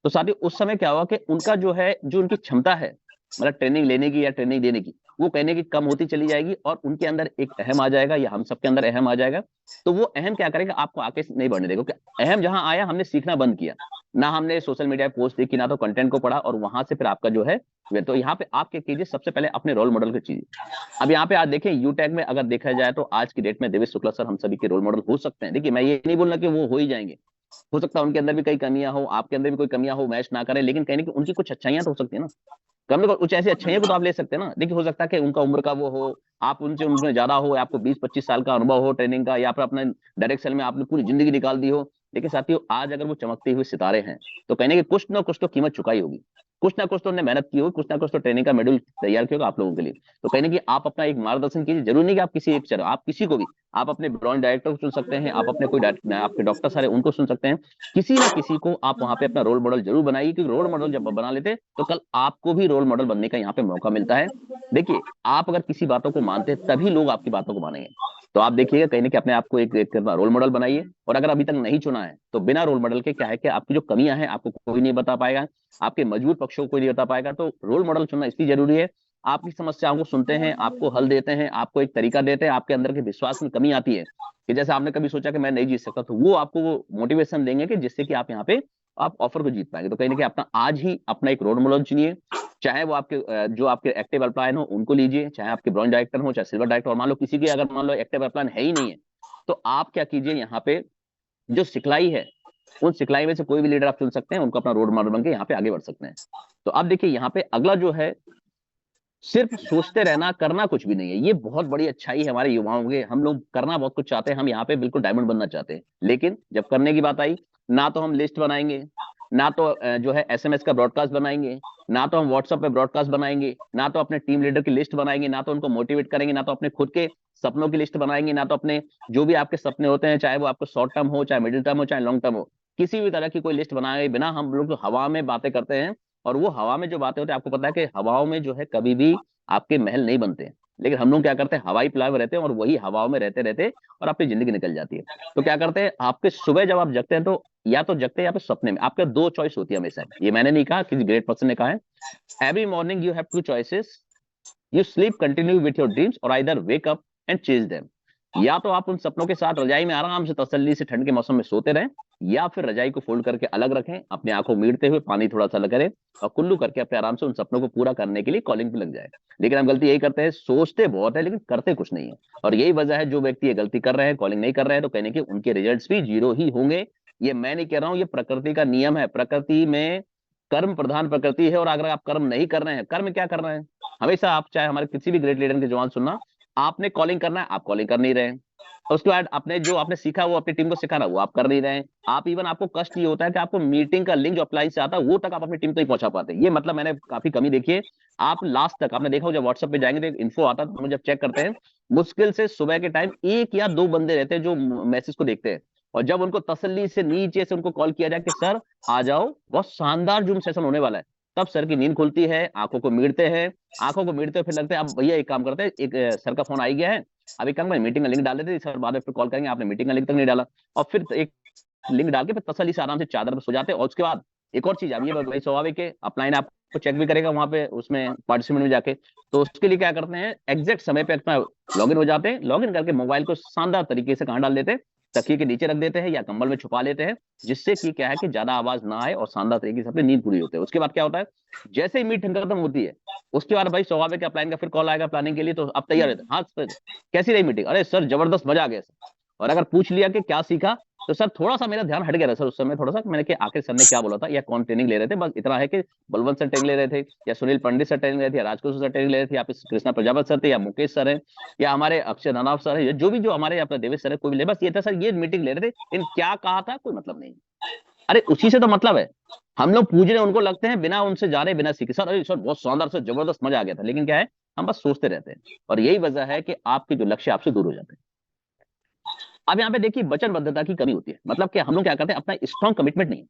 तो साथ ही उस समय क्या हुआ कि उनका जो है, जो उनकी क्षमता है मतलब ट्रेनिंग लेने की या ट्रेनिंग देने की, वो कहने की कम होती चली जाएगी और उनके अंदर एक अहम आ जाएगा, या हम सबके अंदर अहम आ जाएगा। तो वो अहम क्या करेगा, आपको आके नहीं बढ़ने देगा, क्योंकि अहम जहां आया हमने सीखना बंद किया, ना हमने सोशल मीडिया पे पोस्ट देखी, ना तो कंटेंट को पढ़ा, और वहां से फिर आपका जो है, तो यहाँ पे आप क्या कीजिए, सबसे पहले अपने रोल मॉडल की चीज। अब यहाँ पे आज देखें यूटैग में अगर देखा जाए तो आज की डेट में देवेश शुक्ला सर हम सभी के रोल मॉडल हो सकते हैं। देखिए मैं ये नहीं बोलना कि वो हो ही जाएंगे, हो सकता है उनके अंदर भी कई कमियां हो, आपके अंदर भी कोई कमियां हो, मैच ना करें, लेकिन कहने की उनकी कुछ अच्छाइयां तो हो सकती है ना, कम से कम कुछ ऐसी अच्छाइयां को तो आप ले सकते हैं ना। देखिए हो सकता है कि उनका उम्र का वो हो, आप उनसे उम्र ज्यादा हो, आपको 20-25 साल का अनुभव हो ट्रेनिंग का, या फिर अपने डायरेक्शन में आपने पूरी जिंदगी निकाल दी हो, लेकिन साथियों आज अगर वो चमकते हुए सितारे हैं तो कहने की कुछ ना कुछ तो कीमत चुकाई होगी, कुछ ना कुछ तो उन्होंने मेहनत की होगी, कुछ ना कुछ तो ट्रेनिंग का शेड्यूल तैयार किया होगा आप लोगों के लिए। तो कहने की आप अपना एक मार्गदर्शन कीजिए, जरूरी नहीं कि आप किसी एक चलो, आप किसी को भी, आप अपने ब्रांड डायरेक्टर को चुन सकते हैं, आप अपने कोई आपके डॉक्टर सारे उनको सुन सकते हैं, किसी ना किसी को आप वहां पे अपना रोल मॉडल जरूर बनाइए, क्योंकि रोल मॉडल जब बना लेते तो कल आपको भी रोल मॉडल बनने का यहाँ पे मौका मिलता है। देखिए आप अगर किसी बातों को मानते हैं तभी लोग आपकी बातों को मानेंगे। तो आप देखिएगा कहीं ना कि अपने आप को एक रोल मॉडल बनाइए, और अगर अभी तक नहीं चुना है तो बिना रोल मॉडल के क्या है कि आपकी जो कमियां हैं आपको कोई नहीं बता पाएगा, आपके मजबूत पक्षों को कोई नहीं बता पाएगा। तो रोल मॉडल चुनना इसलिए जरूरी है, आपकी समस्याओं को सुनते हैं, आपको हल देते हैं, आपको एक तरीका देते हैं, आपके अंदर के विश्वास में कमी आती है कि जैसे आपने कभी सोचा कि मैं नहीं जीत सकता, तो वो आपको वो मोटिवेशन देंगे कि जिससे कि आप यहाँ पे आप ऑफर को जीत पाएंगे। तो कहीं ना कहीं अपना आज ही अपना एक रोल मॉडल चुनिए, चाहे वो आपके जो आपके एक्टिव एम्प्लॉय हो उनको लीजिए, चाहे आपके ब्रॉन्ज डायरेक्टर हो, चाहे सिल्वर डायरेक्टर, और मान लो किसी की अगर मान लो एक्टिव एम्प्लॉय है ही नहीं है, तो आप क्या कीजिए, यहाँ पे जो सिखलाई है उन सिखलाई में से कोई भी लीडर आप चुन सकते हैं, उनको अपना रोल मॉडल बन के यहाँ पे आगे बढ़ सकते हैं। तो अब देखिए यहाँ पे अगला जो है, सिर्फ सोचते रहना, करना कुछ भी नहीं है। ये बहुत बड़ी अच्छाई है हमारे युवाओं के, हम लोग करना बहुत कुछ चाहते हैं, हम यहाँ पे बिल्कुल डायमंड बनना चाहते हैं, लेकिन जब करने की बात आई, ना तो हम लिस्ट बनाएंगे, ना तो जो है एसएमएस का ब्रॉडकास्ट बनाएंगे, ना तो हम व्हाट्सएप पे ब्रॉडकास्ट बनाएंगे, ना तो अपने टीम लीडर की लिस्ट बनाएंगे, ना तो उनको मोटिवेट करेंगे, ना तो अपने खुद के सपनों की लिस्ट बनाएंगे, ना तो अपने जो भी आपके सपने होते हैं, चाहे वो आपको शॉर्ट टर्म हो, चाहे मिडिल टर्म हो, चाहे लॉन्ग टर्म हो, किसी भी तरह की कोई लिस्ट बनाए बिना हम लोग हवा में बातें करते हैं। और वो हवा में जो बातें होती है, आपको पता है कि हवाओं में जो है कभी भी आपके महल नहीं बनते हैं, लेकिन हम लोग क्या करते हैं, हवाई प्लाव रहते हैं और वही हवाओं में रहते रहते और अपनी जिंदगी निकल जाती है। तो क्या करते हैं, आपके सुबह जब आप जगते हैं तो या तो जगते हैं या फिर सपने में, आपके दो चॉइस होती है हमेशा। ये मैंने नहीं कहा, किसी ग्रेट पर्सन ने कहा है, every morning you have two choices, you sleep continue with your dreams और either wake up and chase them. या तो आप उन सपनों के साथ रजाई में आराम से तसल्ली से ठंड के मौसम में सोते रहें, या फिर रजाई को फोल्ड करके अलग रखें, अपनी आंखों मीटते हुए पानी थोड़ा सा करें और कुल्लू करके अपने आराम से उन सपनों को पूरा करने के लिए कॉलिंग पे लग जाए। लेकिन हम गलती यही करते हैं, सोचते बहुत है लेकिन करते कुछ नहीं है, और यही वजह है जो व्यक्ति ये गलती कर रहे हैं, कॉलिंग नहीं कर रहे हैं, तो कहने के उनके रिजल्ट्स भी जीरो ही होंगे। ये मैं नहीं कह रहा हूं, ये प्रकृति का नियम है, प्रकृति में कर्म प्रधान प्रकृति है, और अगर आप कर्म नहीं कर रहे हैं, कर्म क्या कर रहे हैं, हमेशा आप चाहे हमारे किसी भी ग्रेट लीडर के जवान सुनना, आपने कॉलिंग करना है, आप कॉलिंग कर नहीं रहे हैं, उसके बाद आपने जो आपने सीखा वो अपनी टीम को सिखाना वो आप कर नहीं रहे हैं। आप इवन आपको कष्ट ये होता है कि आपको मीटिंग का लिंक जो अप्लाई से आता है वो तक आप अपनी टीम को नहीं पहुंचा पाते। ये मतलब मैंने काफी कमी देखी है। आप लास्ट तक आपने देखा हो, जब व्हाट्सएप पे जाएंगे तो इन्फो आता है, तो हम जब चेक करते हैं मुश्किल से सुबह के टाइम 1 या 2 बंदे रहते हैं जो मैसेज को देखते हैं, और जब उनको तसल्ली से नीचे से उनको कॉल किया जाए कि सर आ जाओ बहुत शानदार जूम सेशन होने वाला है, तब सर की नींद खुलती है, आंखों को मीटते हैं, आंखों को मीटते फिर लगता है अब भैया एक काम करते हैं, एक सर का फोन आ गया है, अभी काम करें मीटिंग का लिंक डाल देते सर, बाद में फिर कॉल करेंगे, आपने मीटिंग का लिंक तक नहीं डाला, और फिर एक लिंक डाल के फिर तसल्ली से आराम से चादर पर सो जाते हैं। और उसके बाद एक और चीज, अब ये भाई स्वाभाविक है, अपलाइन आपको चेक भी करेगा वहां पे उसमें पार्टिसिपेंट में जाके, तो उसके लिए क्या करते हैं, एग्जैक्ट समय पे अपना लॉगिन हो जाते हैं, लॉगिन करके मोबाइल को शानदार तरीके से कहां डाल देते हैं, तकिए के नीचे रख देते हैं या कंबल में छुपा लेते हैं, जिससे कि क्या है कि ज्यादा आवाज ना आए और शानदार तरीके से अपनी नींद पूरी होती है। उसके बाद क्या होता है, जैसे ही मीटिंग खत्म होती है उसके बाद भाई स्वाभाविक अपलाइन का फिर कॉल आएगा प्लानिंग के लिए, तो अब तैयार रहते हैं, हाँ सर कैसी रही मीटिंग, अरे सर जबरदस्त मजा आ गया सर, और अगर पूछ लिया कि क्या सीखा, तो सर थोड़ा सा मेरा ध्यान हट गया था सर उस समय, थोड़ा सा मैंने कि आखिर सर ने क्या बोला था या कौन ट्रेनिंग ले रहे थे, बस इतना है कि बलवंत सर ट्रेनिंग ले रहे थे या सुनील पंडित सर ट्रेनिंग ले रहे थे या राजकोष सर ट्रेनिंग ले रहे थे या फिर कृष्णा प्रजापत सर थे या मुकेश सर है या हमारे अक्षय नानाव सर है, जो भी जो हमारे अपने देवेश सर है, कोई भी ले, बस ये था सर ये मीटिंग ले रहे थे, इन क्या कहा था कोई मतलब नहीं। अरे उसी से तो मतलब है, हम लोग पूछ रहे उनको लगते हैं बिना उनसे जाने बिना सीखे सर, अरे सर बहुत शानदार सर जबरदस्त मजा आ गया था, लेकिन क्या है हम बस सोचते रहते हैं और यही वजह है कि आपके जो लक्ष्य आपसे दूर हो जाते हैं। अब यहाँ पे देखिए वचनबद्धता की कमी होती है, मतलब कि हम लोग क्या करते हैं अपना स्ट्रॉन्ग कमिटमेंट नहीं है,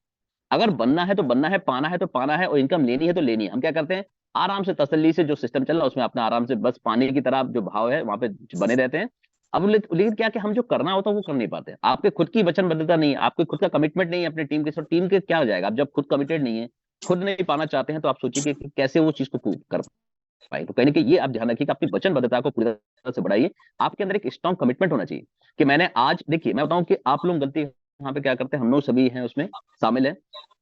अगर बनना है तो बनना है, पाना है तो पाना है, और इनकम लेनी है तो लेनी है, हम क्या करते हैं आराम से तसल्ली से जो सिस्टम चल रहा है उसमें अपना आराम से बस पानी की तरह जो भाव है वहां पे बने रहते हैं। अब लेकिन क्या कि हम जो करना होता है वो कर नहीं पाते, आपके खुद की वचनबद्धता नहीं है, आपके खुद का कमिटमेंट नहीं है अपनी टीम के साथ, टीम के क्या हो जाएगा, आप जब खुद कमिटेड नहीं है, खुद नहीं पाना चाहते हैं, तो आप सोचिए कि कैसे वो चीज को कर पाए। तो कहीं ना कहीं ये आप ध्यान रखिए कि अपनी वचनबद्धता को पूरी तरह से बढ़ाइए, आपके अंदर एक स्ट्रॉन्ग कमिटमेंट होना चाहिए कि मैंने आज, देखिए मैं बताऊं कि आप लोग गलती यहाँ पे क्या करते हैं, हम लोग सभी हैं उसमें शामिल है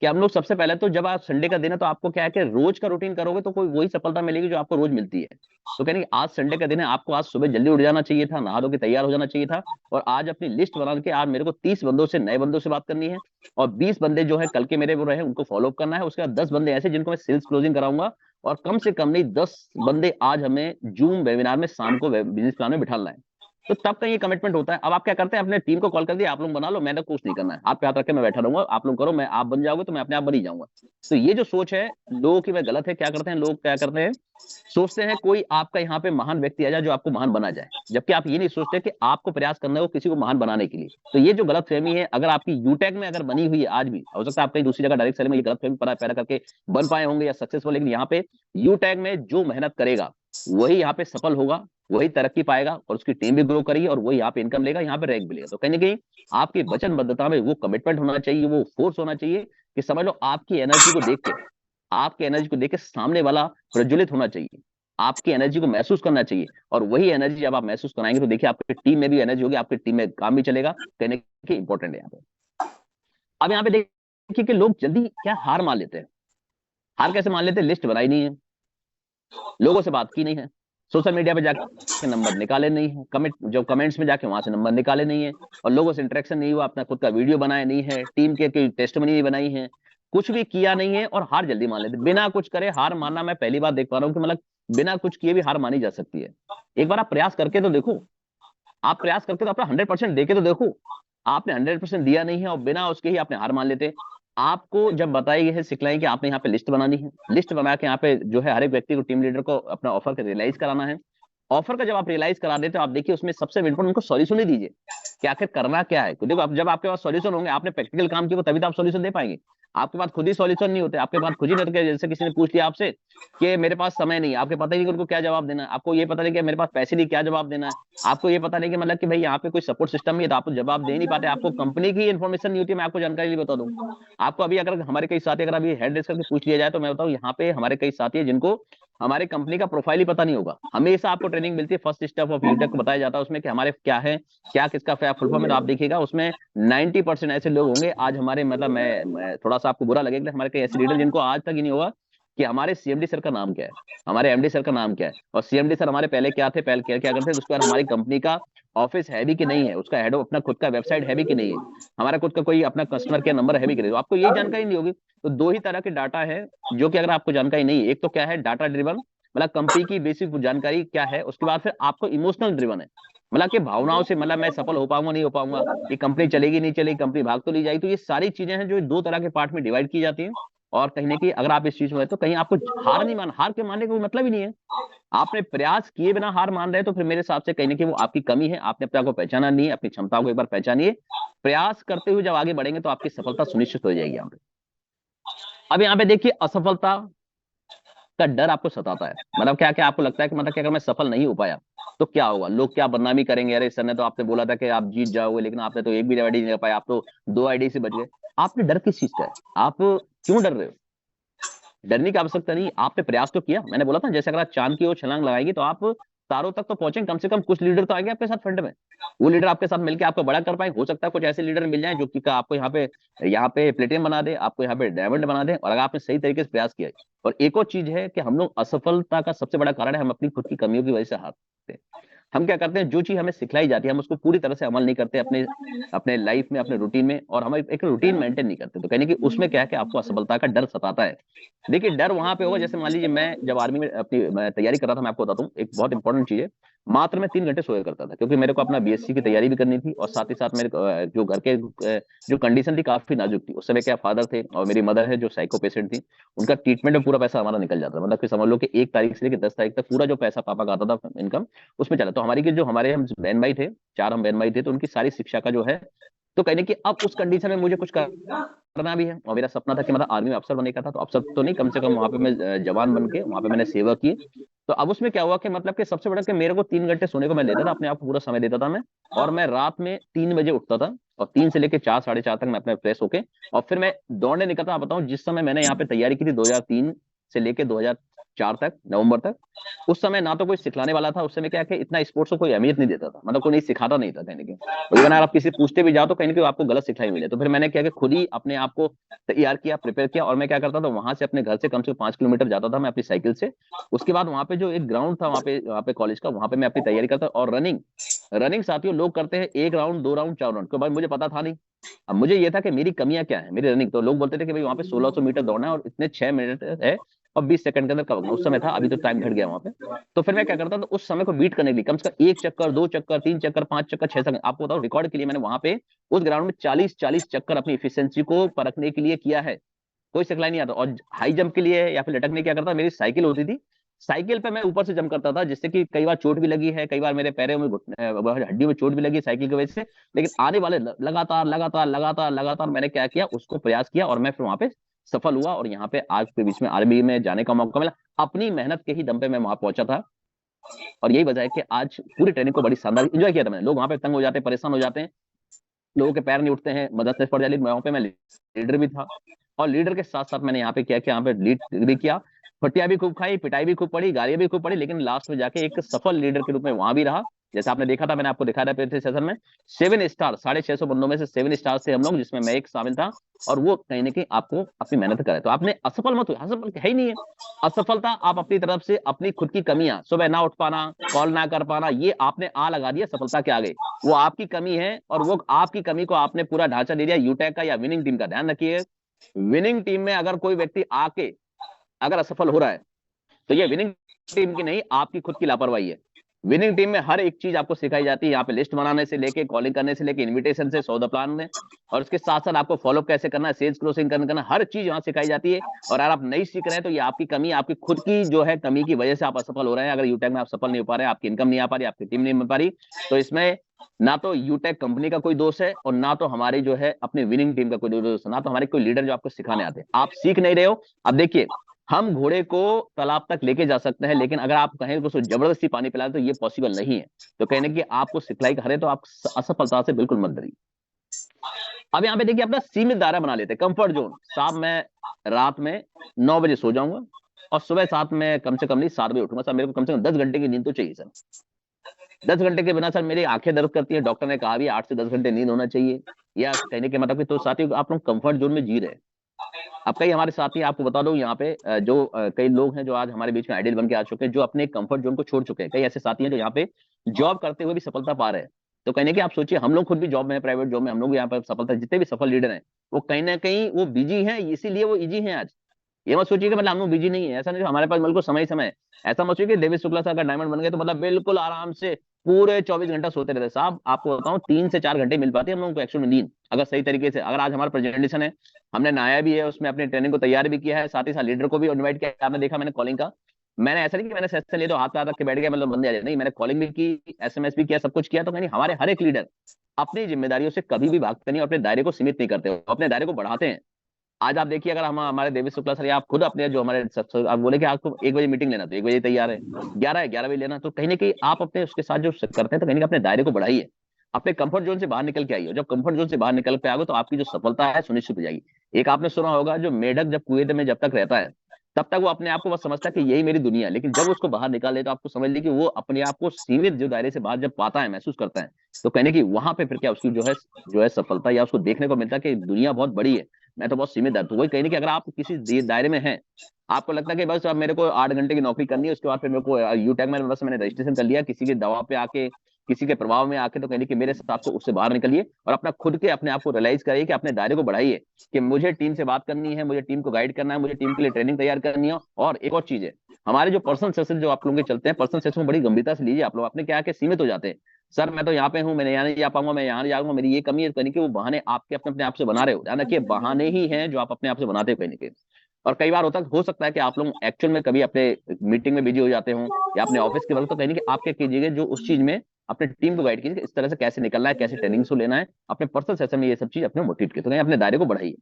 कि हम लोग सबसे पहले तो जब आप संडे का दिन है तो आपको क्या है कि रोज का रूटीन करोगे तो कोई वही सफलता मिलेगी जो आपको रोज मिलती है। तो कहने आज संडे का दिन है, आपको आज सुबह जल्दी उठ जाना चाहिए था, नहा धो के तैयार हो जाना चाहिए था और आज अपनी लिस्ट बना के आज मेरे को 30 बंदों से, नए बंदों से बात करनी है और 20 बंदे जो है कल के मेरे वो रहे उनको फॉलो अप करना है, उसके बाद 10 बंदे ऐसे जिनको मैं सेल्स क्लोजिंग कराऊंगा और कम से कम नहीं 10 बंदे आज हमें जूम वेबिनार में शाम को बिजनेस प्लान में बिठाना है। तो तब का ये कमिटमेंट होता है। अब आप क्या करते हैं अपने टीम को कॉल कर दिया, आप लोग बना लो, मैंने कुछ नहीं करना है, आप पे हाथ रख के मैं बैठा रहूंगा, आप लोग करो, मैं आप बन जाओगे तो मैं अपने आप बन ही जाऊंगा। तो ये जो सोच है लोगों की वह गलत है। क्या करते हैं लोग, क्या करते हैं सोचते हैं कोई आपका यहाँ पे महान व्यक्ति आ जाए जो आपको महान बना जाए, जबकि आप ये नहीं सोचते कि आपको प्रयास करना है वो किसी को महान बनाने के लिए। तो ये जो गलतफहमी है अगर आपकी यूटेक में अगर बनी हुई है आज भी, हो सकता है आप कहीं दूसरी जगह डायरेक्ट सेल में ये गलतफहमी पैदा करके बन पाए होंगे या सक्सेसफुल, लेकिन यहाँ पे यूटेक में जो मेहनत करेगा वही यहाँ पे सफल होगा, वही तरक्की पाएगा और उसकी टीम भी ग्रो करेगी और वही यहाँ पे इनकम लेगा, यहाँ पे रैंक मिलेगा। तो कहीं ना कहीं आपकी वचनबद्धता में वो कमिटमेंट होना चाहिए, वो फोर्स होना चाहिए कि समझ लो आपकी एनर्जी को देख के, आपकी एनर्जी को देख के सामने वाला प्रज्वलित होना चाहिए, आपकी एनर्जी को महसूस करना चाहिए और वही एनर्जी जब आप महसूस कराएंगे तो देखिए आपकी टीम में भी एनर्जी होगी, आपकी टीम में काम भी चलेगा। कहने की इंपॉर्टेंट है यहाँ पे। अब यहाँ पे देखिए कि लोग जल्दी क्या हार मान लेते हैं। हार कैसे मान लेते हैं? लिस्ट बनाई नहीं है, लोगों से बात की नहीं है, सोशल मीडिया पे जाके नंबर निकाले नहीं है, कमेंट्स में जाके वहां से नंबर निकाले नहीं है और लोगों से इंटरेक्शन नहीं हुआ, अपना खुद का वीडियो बनाया नहीं है, टीम के टेस्टमनी नहीं बनाई है, कुछ भी किया नहीं है और हार जल्दी मान लेते। बिना कुछ करे हार मानना मैं पहली बार देख पा रहा हूँ कि मतलब बिना कुछ किए भी हार मानी जा सकती है। एक बार आप प्रयास करके तो देखो, आप प्रयास करके तो अपना 100% देके तो देखो। आपने 100% दिया नहीं है और बिना उसके ही आपने हार मान लेते। आपको जब बताई गई है सिखलाई कि आपने यहाँ पे लिस्ट बनानी है, लिस्ट बना के यहाँ पे जो है हर एक व्यक्ति को, टीम लीडर को अपना ऑफर का रियलाइज कराना है। ऑफर का जब आप रियलाइज करा देते हो आप देखिए उसमें सबसे इम्पोर्टेंट उनको सॉल्यूशन ही दीजिए कि आखिर करना क्या है। देखो अब जब आपके पास सॉल्यूशन होंगे, आपने प्रैक्टिकल काम किया तभी तो आप सॉल्यूशन दे पाएंगे। आपके पास खुद ही सॉल्यूशन नहीं होते, आपके पास खुद ही नहीं होते। जैसे किसी ने पूछ लिया आपसे कि मेरे पास समय नहीं, आपके पता ही नहीं उनको क्या जवाब देना है, आपको ये पता नहीं कि मेरे पास पैसे नहीं क्या जवाब देना है, आपको ये पता नहीं कि मतलब कि भाई यहाँ पे कोई सपोर्ट सिस्टम नहीं है, तो आप जवाब दे नहीं पाते। आपको कंपनी की इन्फॉर्मेशन नहीं होती। मैं आपको जानकारी बता दूं, आपको अभी अगर हमारे कई साथी, अगर अभी हैंड रेस करके पूछ लिया जाए तो मैं बताऊं यहाँ पे हमारे कई साथी है जिनको हमारे कंपनी का प्रोफाइल ही पता नहीं होगा। हमेशा आपको ट्रेनिंग मिलती है, फर्स्ट स्टेप ऑफ यूटेक को बताया जाता है उसमें कि हमारे क्या है, क्या किसका फुल फॉर्म है। तो आप देखिएगा उसमें 90% ऐसे लोग होंगे आज हमारे, मतलब मैं थोड़ा सा आपको बुरा लगेगा, हमारे कई ऐसे लीडर जिनको आज तक ही नहीं होगा कि हमारे सीएमडी सर का नाम क्या है, हमारे एमडी सर का नाम क्या है, और सीएमडी सर हमारे पहले क्या थे, पहले क्या करते थे, उसके बाद हमारी कंपनी का ऑफिस है भी कि नहीं है, उसका हेड अपना खुद का वेबसाइट है भी कि नहीं है, हमारा खुद का कोई अपना कस्टमर केयर नंबर है भी कि नहीं। तो आपको यही जानकारी नहीं होगी। तो दो ही तरह के डाटा है जो कि अगर आपको जानकारी नहीं है, एक तो क्या है डाटा ड्रिवन, मतलब कंपनी की बेसिक जानकारी क्या है, उसके बाद फिर आपको इमोशनल ड्रिवन है, मतलब कि भावनाओं से, मतलब मैं सफल हो पाऊंगा नहीं हो पाऊंगा, ये कंपनी चलेगी नहीं चलेगी, कंपनी भाग तो ली जाएगी। तो ये सारी चीजें हैं जो दो तरह के पार्ट में डिवाइड की जाती है। और कहीं ना कहीं अगर आप इस चीज में है तो कहीं आपको हार नहीं मान, हार के मानने का कोई मतलब ही नहीं है। आपने प्रयास किए बिना हार मान रहे तो फिर मेरे हिसाब से कहीं ना कहीं वो आपकी कमी है, आपने अपने को पहचाना नहीं है, अपनी क्षमताओं को एक बार पहचानिए। प्रयास करते हुए जब आगे बढ़ेंगे तो आपकी सफलता सुनिश्चित हो जाएगी यहाँ पे। अब यहाँ पे देखिए असफलता का डर आपको सताता है, मतलब क्या क्या आपको लगता है कि मतलब क्या अगर मैं सफल नहीं हो पाया तो क्या होगा, लोग क्या बदनामी करेंगे, अरे सर ने तो आपने बोला था कि आप जीत जाओगे लेकिन आपने तो एक भी आईडी नहीं ले पाया, आप तो 2 आईडी से बच गए। आपने डर किस चीज का है? आप क्यों डर रहे हो? डरने की आवश्यकता नहीं, आपने प्रयास तो किया। मैंने बोला था जैसे अगर आप चांद की ओर छलांग लगाएंगे तो आप तारों तक तो पहुंचेंगे, कम से कम कुछ लीडर तो आएंगे आपके साथ फ्रंट में, वो लीडर आपके साथ मिलकर आपको बड़ा कर पाए। हो सकता है कुछ ऐसे लीडर मिल जाए जो कि आपको यहाँ पे प्लेटिनम बना दे, आपको यहाँ पे डायमंड बना दे, और अगर आपने सही तरीके से प्रयास किया। और एक और चीज है कि हम लोग असफलता का सबसे बड़ा कारण है हम अपनी खुद की कमियों की वजह से हारते हैं। हम क्या करते हैं, जो चीज हमें सिखलाई जाती है हम उसको पूरी तरह से अमल नहीं करते अपने अपने लाइफ में, अपने रूटीन में, और हम एक रूटीन मेंटेन नहीं करते। तो कहने की उसमें क्या है कि आपको असफलता का डर सताता है। देखिए डर वहां पे होगा, जैसे मान लीजिए मैं जब आर्मी में अपनी मैं तैयारी कर रहा था, मैं आपको बताता हूँ एक बहुत इंपॉर्टेंट चीज है, मात्र मैं 3 घंटे सोया करता था, क्योंकि मेरे को अपना बीएससी की तैयारी भी करनी थी, और साथ ही साथ मेरे जो घर के जो कंडीशन थी काफी नाजुक थी उस समय। क्या फादर थे और मेरी मदर है जो साइको पेशेंट थी, उनका ट्रीटमेंट में पूरा पैसा हमारा निकल जाता था। मतलब कि समझ लो कि 1 तारीख से लेकर 10 तारीख तक पूरा जो पैसा पापा का आता था इनकम, उसमें चला। तो हमारी की जो हमारे हम बहन भाई थे, 4 हम बहन भाई थे, तो उनकी सारी शिक्षा का जो है, तो कहने की अब उस कंडीशन में मुझे कुछ करना भी है, और मेरा सपना था कि मतलब आर्मी में अफसर बनने का था। तो अफसर तो नहीं, कम से कम वहां पे मैं जवान बन के वहां पे मैंने सेवा की। तो अब उसमें क्या हुआ कि मतलब कि सबसे बड़ा कि मेरे को 3 घंटे सोने को मैं लेता था, अपने आप को पूरा समय देता था मैं, और मैं रात में 3 बजे उठता था, और 3 से लेके 4 साढ़े 4 तक मैं अपने फ्रेश होके और फिर मैं दौड़ने निकलता। आप बताऊं, जिस समय मैंने यहाँ पे तैयारी की थी 2003 से लेके 2004 तक, नवंबर तक, उस समय ना तो कोई सिखलाने वाला था। उस समय क्या है कि इतना स्पोर्ट्स को कोई अहमियत नहीं देता था, मतलब कोई नहीं सिखाता नहीं था कहने के। और इवन आप किसी पूछते भी जाओ तो कहीं ना कहीं आपको गलत सिखलाई मिले। तो फिर मैंने क्या कि खुद ही अपने आप को तैयार किया, प्रिपेयर किया, और मैं क्या करता था, वहां से अपने घर से कम 5 किलोमीटर जाता था मैं अपनी साइकिल से। उसके बाद वहां पे जो एक ग्राउंड था वहां पे कॉलेज का, वहां पे मैं अपनी तैयारी करता। और रनिंग रनिंग साथियों लोग करते हैं 1 राउंड 2 राउंड 4 राउंड, तो भाई मुझे पता था नहीं। अब मुझे ये था कि मेरी कमियां क्या है मेरी रनिंग। तो लोग बोलते थे कि भाई वहां पे 1600 मीटर दौड़ना है और इतने 6 मिनट है और 20 सेकंड के अंदर कवर करना। उस समय था, अभी तो टाइम घट गया वहां पे। तो फिर मैं क्या करता था, उस समय को बीट करने के लिए कम से कम 1 चक्कर 2 चक्कर 3 चक्कर 5 चक्कर 6 सेकंड, आपको बताओ रिकॉर्ड के लिए मैंने वहां पे उस ग्राउंड में 40 चक्कर अपनी इफिशियंसी को परखने के लिए किया है। कोई सिखलाई नहीं आता। और हाई जंप के लिए या फिर लटकने क्या करता, मेरी साइकिल होती थी, साइकिल पे मैं ऊपर से जंप करता था, जिससे कि कई बार चोट भी लगी है, कई बार मेरे पैरों में हड्डियों में चोट भी लगी साइकिल की वजह से। लेकिन आने वाले लगातार लगातार लगातार लगातार मैंने क्या किया, उसको प्रयास किया, और मैं फिर वहां पे सफल हुआ। और यहाँ पे आज के बीच में आर्मी में जाने का मौका मिला, अपनी मेहनत के ही दम पे मैं वहां पहुंचा था। और यही वजह है कि आज पूरी ट्रेनिंग को बड़ी शानदार इंजॉय किया था मैंने। लोग वहां पे तंग हो जाते हैं, परेशान हो जाते हैं, लोगों के पैर नहीं उठते हैं, मदद से पड़ जाती। वहां पे मैं लीडर भी था, और लीडर के साथ साथ मैंने यहाँ पे क्या किया, यहाँ पे लीड भी किया, फटिया भी खूब खाई, पिटाई भी खूब पड़ी, गालियां भी खूब पड़ी, लेकिन लास्ट में जाके एक सफल लीडर के रूप में वहां भी रहा। जैसे आपने देखा था, मैंने आपको दिखाया था पिछले सेशन में, 7 स्टार 650 बंदों में से 7 स्टार थे हम लोग, जिसमें मैं एक शामिल था। और वो कहीं ना कहीं आपको अपनी मेहनत करे तो आपने असफल मत हुए, असफल है ही नहीं है। असफलता आप अपनी तरफ से अपनी खुद की कमियां, सुबह ना उठ पाना, कॉल ना कर पाना, ये आपने लगा दिया सफलता के आगे। वो आपकी कमी है, और वो आपकी कमी को आपने पूरा ढांचा दे दिया यूटेक का या विनिंग टीम का। ध्यान रखिए, विनिंग टीम में अगर कोई व्यक्ति आके अगर असफल हो रहा है, तो ये विनिंग टीम की नहीं, आपकी खुद की लापरवाही है। विनिंग टीम में हर एक चीज आपको सिखाई जाती है, यहाँ पे लिस्ट बनाने से लेके कॉलिंग करने से लेके इनविटेशन से सौदा प्लान में, और उसके साथ साथ आपको फॉलोअप कैसे करना है, सेल्स क्लोजिंग करना, हर चीज यहाँ सिखाई जाती है। और अगर आप नहीं सीख रहे हैं तो ये आपकी कमी, आपकी खुद की जो है कमी की वजह से आप असफल हो रहे हैं। अगर यूटेक में आप सफल नहीं हो पा रहे हैं, आपकी इनकम नहीं आ पा रही, आपकी टीम नहीं मिल पा रही, तो इसमें ना तो यूटेक कंपनी का कोई दोष है, और ना तो हमारी जो है अपनी विनिंग टीम का कोई दोष है, ना तो हमारे कोई लीडर जो आपको सिखाने आते हैं। आप सीख नहीं रहे हो। अब देखिए, हम घोड़े को तालाब तक लेके जा सकते हैं, लेकिन अगर आप कहें तो उसको जबरदस्ती पानी पिलाए तो ये पॉसिबल नहीं है। तो कहने की आपको सिखलाई करे तो आप असफलता से बिल्कुल मत डरिए। अब यहाँ पे देखिए, अपना सीमित दायरा बना लेते हैं, कंफर्ट जोन। साहब मैं रात में 9 बजे सो जाऊंगा, और सुबह 7 में कम से कम नहीं 7 बजे उठूंगा। सर मेरे को कम से कम 10 घंटे की नींद तो चाहिए सर। 10 घंटे के बिना सर मेरी आंखें दर्द करती है, डॉक्टर ने कहा भी 8 से 10 घंटे नींद होना चाहिए। या कहने के मतलब कि तो साथियों आप लोग कंफर्ट जोन में जी रहे हैं। अब कई हमारे साथी, आपको बता दो यहाँ पे जो कई लोग हैं जो आज हमारे बीच में आइडियल बन के आ चुके हैं, जो अपने कंफर्ट जोन को छोड़ चुके हैं। कई ऐसे साथी हैं जो यहाँ पे जॉब करते हुए भी सफलता पा रहे हैं। तो कहने की आप सोचिए, हम लोग खुद भी जॉब में है, प्राइवेट जॉब में, हम लोग यहाँ पर सफलता, जितने भी सफल लीडर हैं वो कहीं ना कहीं वो बिजी हैं, इसीलिए वो इजी हैं आज। ये मत सोचिए कि मतलब हम लोग बिजी नहीं है, ऐसा नहीं, हमारे पास बिल्कुल समय समय है। ऐसा मत सोचिए कि देवेश शुक्ला सर अगर डायमंड बन गए तो मतलब बिल्कुल आराम से पूरे 24 घंटा सोते रहते। साहब आपको बताऊं, 3 से 4 घंटे मिल पाती है हम लोगों को एक्चुअल में नींद, अगर सही तरीके से। अगर आज हमारा प्रेजेंटेशन है, हमने नहाया भी है, उसमें अपनी ट्रेनिंग को तैयार भी किया है, साथ ही साथ लीडर को भी इन्वाइट किया। आपने देखा मैंने कॉलिंग का, मैंने ऐसा नहीं कि मैंने सेशन ले तो हाथ रख के बैठ गया मतलब बंदे आ जाए, नहीं, मैंने कॉलिंग भी की, एसएमएस भी किया, सब कुछ किया। तो कहीं हमारे हर एक लीडर अपनी जिम्मेदारियों से कभी भी भागते नहीं, अपने दायरे को सीमित नहीं करते, अपने दायरे को बढ़ाते हैं। आज आप देखिए, अगर हम हमारे देवेश शुक्ला सर, आप खुद अपने जो हमारे आप बोले कि आपको 1 बजे मीटिंग लेना, तो 1 बजे तैयार है, 11 बजे लेना, तो कहीं ना कहीं आप अपने उसके साथ जो करते हैं, तो कहीं ना अपने दायरे को बढ़ाइए, अपने कंफर्ट जोन से बाहर निकल के आइए। जब कंफर्ट जोन से बाहर निकल के आओगे तो आपकी जो सफलता है सुनिश्चित हो जाएगी। एक आपने सुना होगा, जो मेढक जब कुएं में जब तक रहता है तब तक वो अपने आप को बस समझता है कि यही मेरी दुनिया है, लेकिन जब उसको बाहर निकाले तो आपको समझ ली कि वो अपने आप को सीमित जो दायरे से बाहर जब पाता है, महसूस करता है, तो कहने की वहां पे फिर क्या उसकी जो है सफलता, या उसको देखने को मिलता है कि दुनिया बहुत बड़ी है, मैं तो बहुत सीमित है। तो वही कहीं ना कि अगर आप किसी दायरे में हैं, आपको लगता है कि बस अब मेरे को 8 घंटे की नौकरी करनी है, उसके बाद फिर मेरे को यूटेक में बस मैंने रजिस्ट्रेशन कर लिया, किसी के दबाव पे आके, किसी के प्रभाव में आके, तो कहने कि मेरे हिसाब से उससे बाहर निकलिए और अपना खुद के अपने आप को रियलाइज करिए कि अपने दायरे को बढ़ाइए कि मुझे टीम से बात करनी है, मुझे टीम को गाइड करना है, मुझे टीम के लिए ट्रेनिंग तैयार करनी है। और एक और चीज है, हमारे जो पर्सनल सेशन जो आप लोगों के चलते हैं, पर्सनल सेशन बड़ी गंभीरता से लीजिए आप लोग। अपने क्या है कि सीमित हो जाते हैं, सर मैं तो यहाँ पे हूँ, मैं यहाँ नहीं जा पाऊंगा, मैं यहाँ नहीं जाऊंगा, मेरी ये कमी है, कहीं कि वो बहाने आपके अपने आप से बना रहे हो। ध्यान रखिए, बहाने ही हैं जो आप अपने आप से बनाते हो कहीं ना कहीं। और कई बार हो सकता है कि आप लोग एक्चुअल में कभी अपने मीटिंग में बिजी हो जाते हो या अपने ऑफिस के वक्त, तो कहीं ना कहीं आप क्या कीजिएगा, जो उस चीज में अपने टीम को गाइड कीजिए इस तरह से कैसे निकलना है, कैसे ट्रेनिंग्स को लेना है, अपने पर्सनल सेशन में ये सब चीज अपने मोटिवेट कीजिए, तो कहीं अपने दायरे को बढ़ाइए।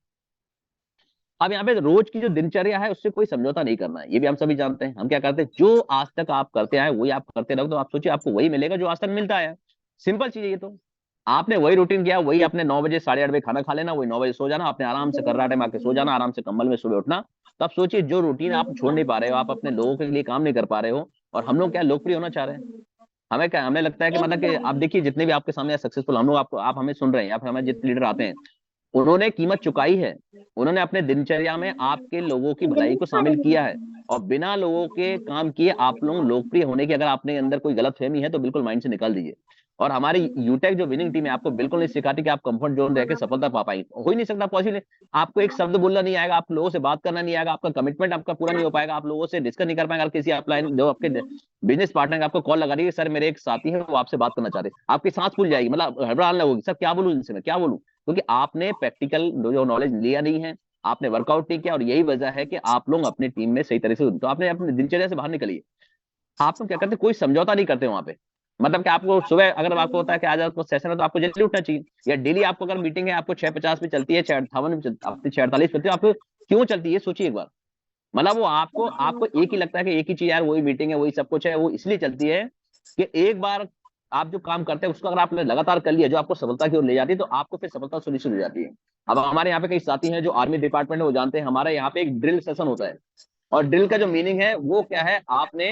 अब यहाँ पे रोज की जो दिनचर्या है उससे कोई समझौता नहीं करना है, ये भी हम सभी जानते हैं। हम क्या करते हैं, जो आज तक आप करते आए वही आप करते रहो, तो आप सोचिए आपको वही मिलेगा जो आज तक मिलता है। सिंपल चीज है ये तो। आपने वही रूटीन किया, वही अपने 9 बजे 8:30 बजे खाना खा लेना, वही 9 बजे सो जाना, आपने आराम से कर रहा टाइम आके सो जाना, आराम से कंबल में सुबह उठना। तो आप सोचिए जो रूटीन आप छोड़ नहीं पा रहे हो, आप अपने लोगों के लिए काम नहीं कर पा रहे हो, और हम लोग क्या लोकप्रिय होना चाह रहे हैं। हमें क्या, हमें लगता है कि मतलब कि आप देखिए जितने भी आपके सामने सक्सेसफुल हम लोग, आपको आप हमें सुन रहे हैं, आप हमें जितने लीडर आते हैं, उन्होंने कीमत चुकाई है, उन्होंने अपने दिनचर्या में आपके लोगों की भलाई को शामिल किया है, और बिना लोगों के काम किए आप लोग लोकप्रिय होने की अगर आपने अंदर कोई गलतफहमी है तो बिल्कुल माइंड से निकाल दीजिए। और हमारी यूटेक जो विनिंग टीम है आपको बिल्कुल नहीं सिखाती कि आप कंफर्ट जोन रह के सफलता पा पाएंगे, हो ही नहीं सकता पॉसिबल। आपको एक शब्द बोलना नहीं आएगा, आप लोगों से बात करना नहीं आएगा, आपका कमिटमेंट आपका पूरा नहीं हो पाएगा, आप लोगों से डिस्कस नहीं कर पाएंगे। किसी अपलाइन जो आपके बिजनेस पार्टनर आपको कॉल लगा रही है, सर मेरे एक साथी है वो आपसे बात करना चाहते हैं, आपकी सांस फूल जाएगी, मतलब हड़बड़ाने लगोगी, सर क्या बोलूं इनसे, मैं क्या बोलूं, क्योंकि आपने प्रैक्टिकल जो नॉलेज लिया नहीं है, आपने वर्कआउट नहीं किया, और यही वजह है कि आप लोग अपनी टीम में सही तरह से, तो आपने अपने दिनचर्या से बाहर निकलिए। आप लोग क्या करते, कोई समझौता नहीं करते वहां पे। मतलब कि आपको सुबह अगर आपको होता है कि आज आपको सेशन है तो आपको जल्दी उठना चाहिए, या डेली आपको अगर मीटिंग है आपको 6:50 पे चलती है, 6:58 में आपकी 6:48 चलती है, आपको क्यों चलती है सोचिए एक बार। मतलब वो आपको आपको एक ही लगता है कि एक ही चीज यार वही मीटिंग है वही सब कुछ है, वो इसलिए चलती है कि एक बार आप जो काम करते हैं उसको अगर आपने लगातार कर लिया, जो आपको सफलता की ओर ले जाती है, तो आपको फिर सफलता सुनिश्चित हो जाती है। अब हमारे यहाँ पे कई साथी हैं जो आर्मी डिपार्टमेंट में, वो जानते हैं हमारे यहाँ पे एक ड्रिल सेशन होता है, और ड्रिल का जो मीनिंग है वो क्या है, आपने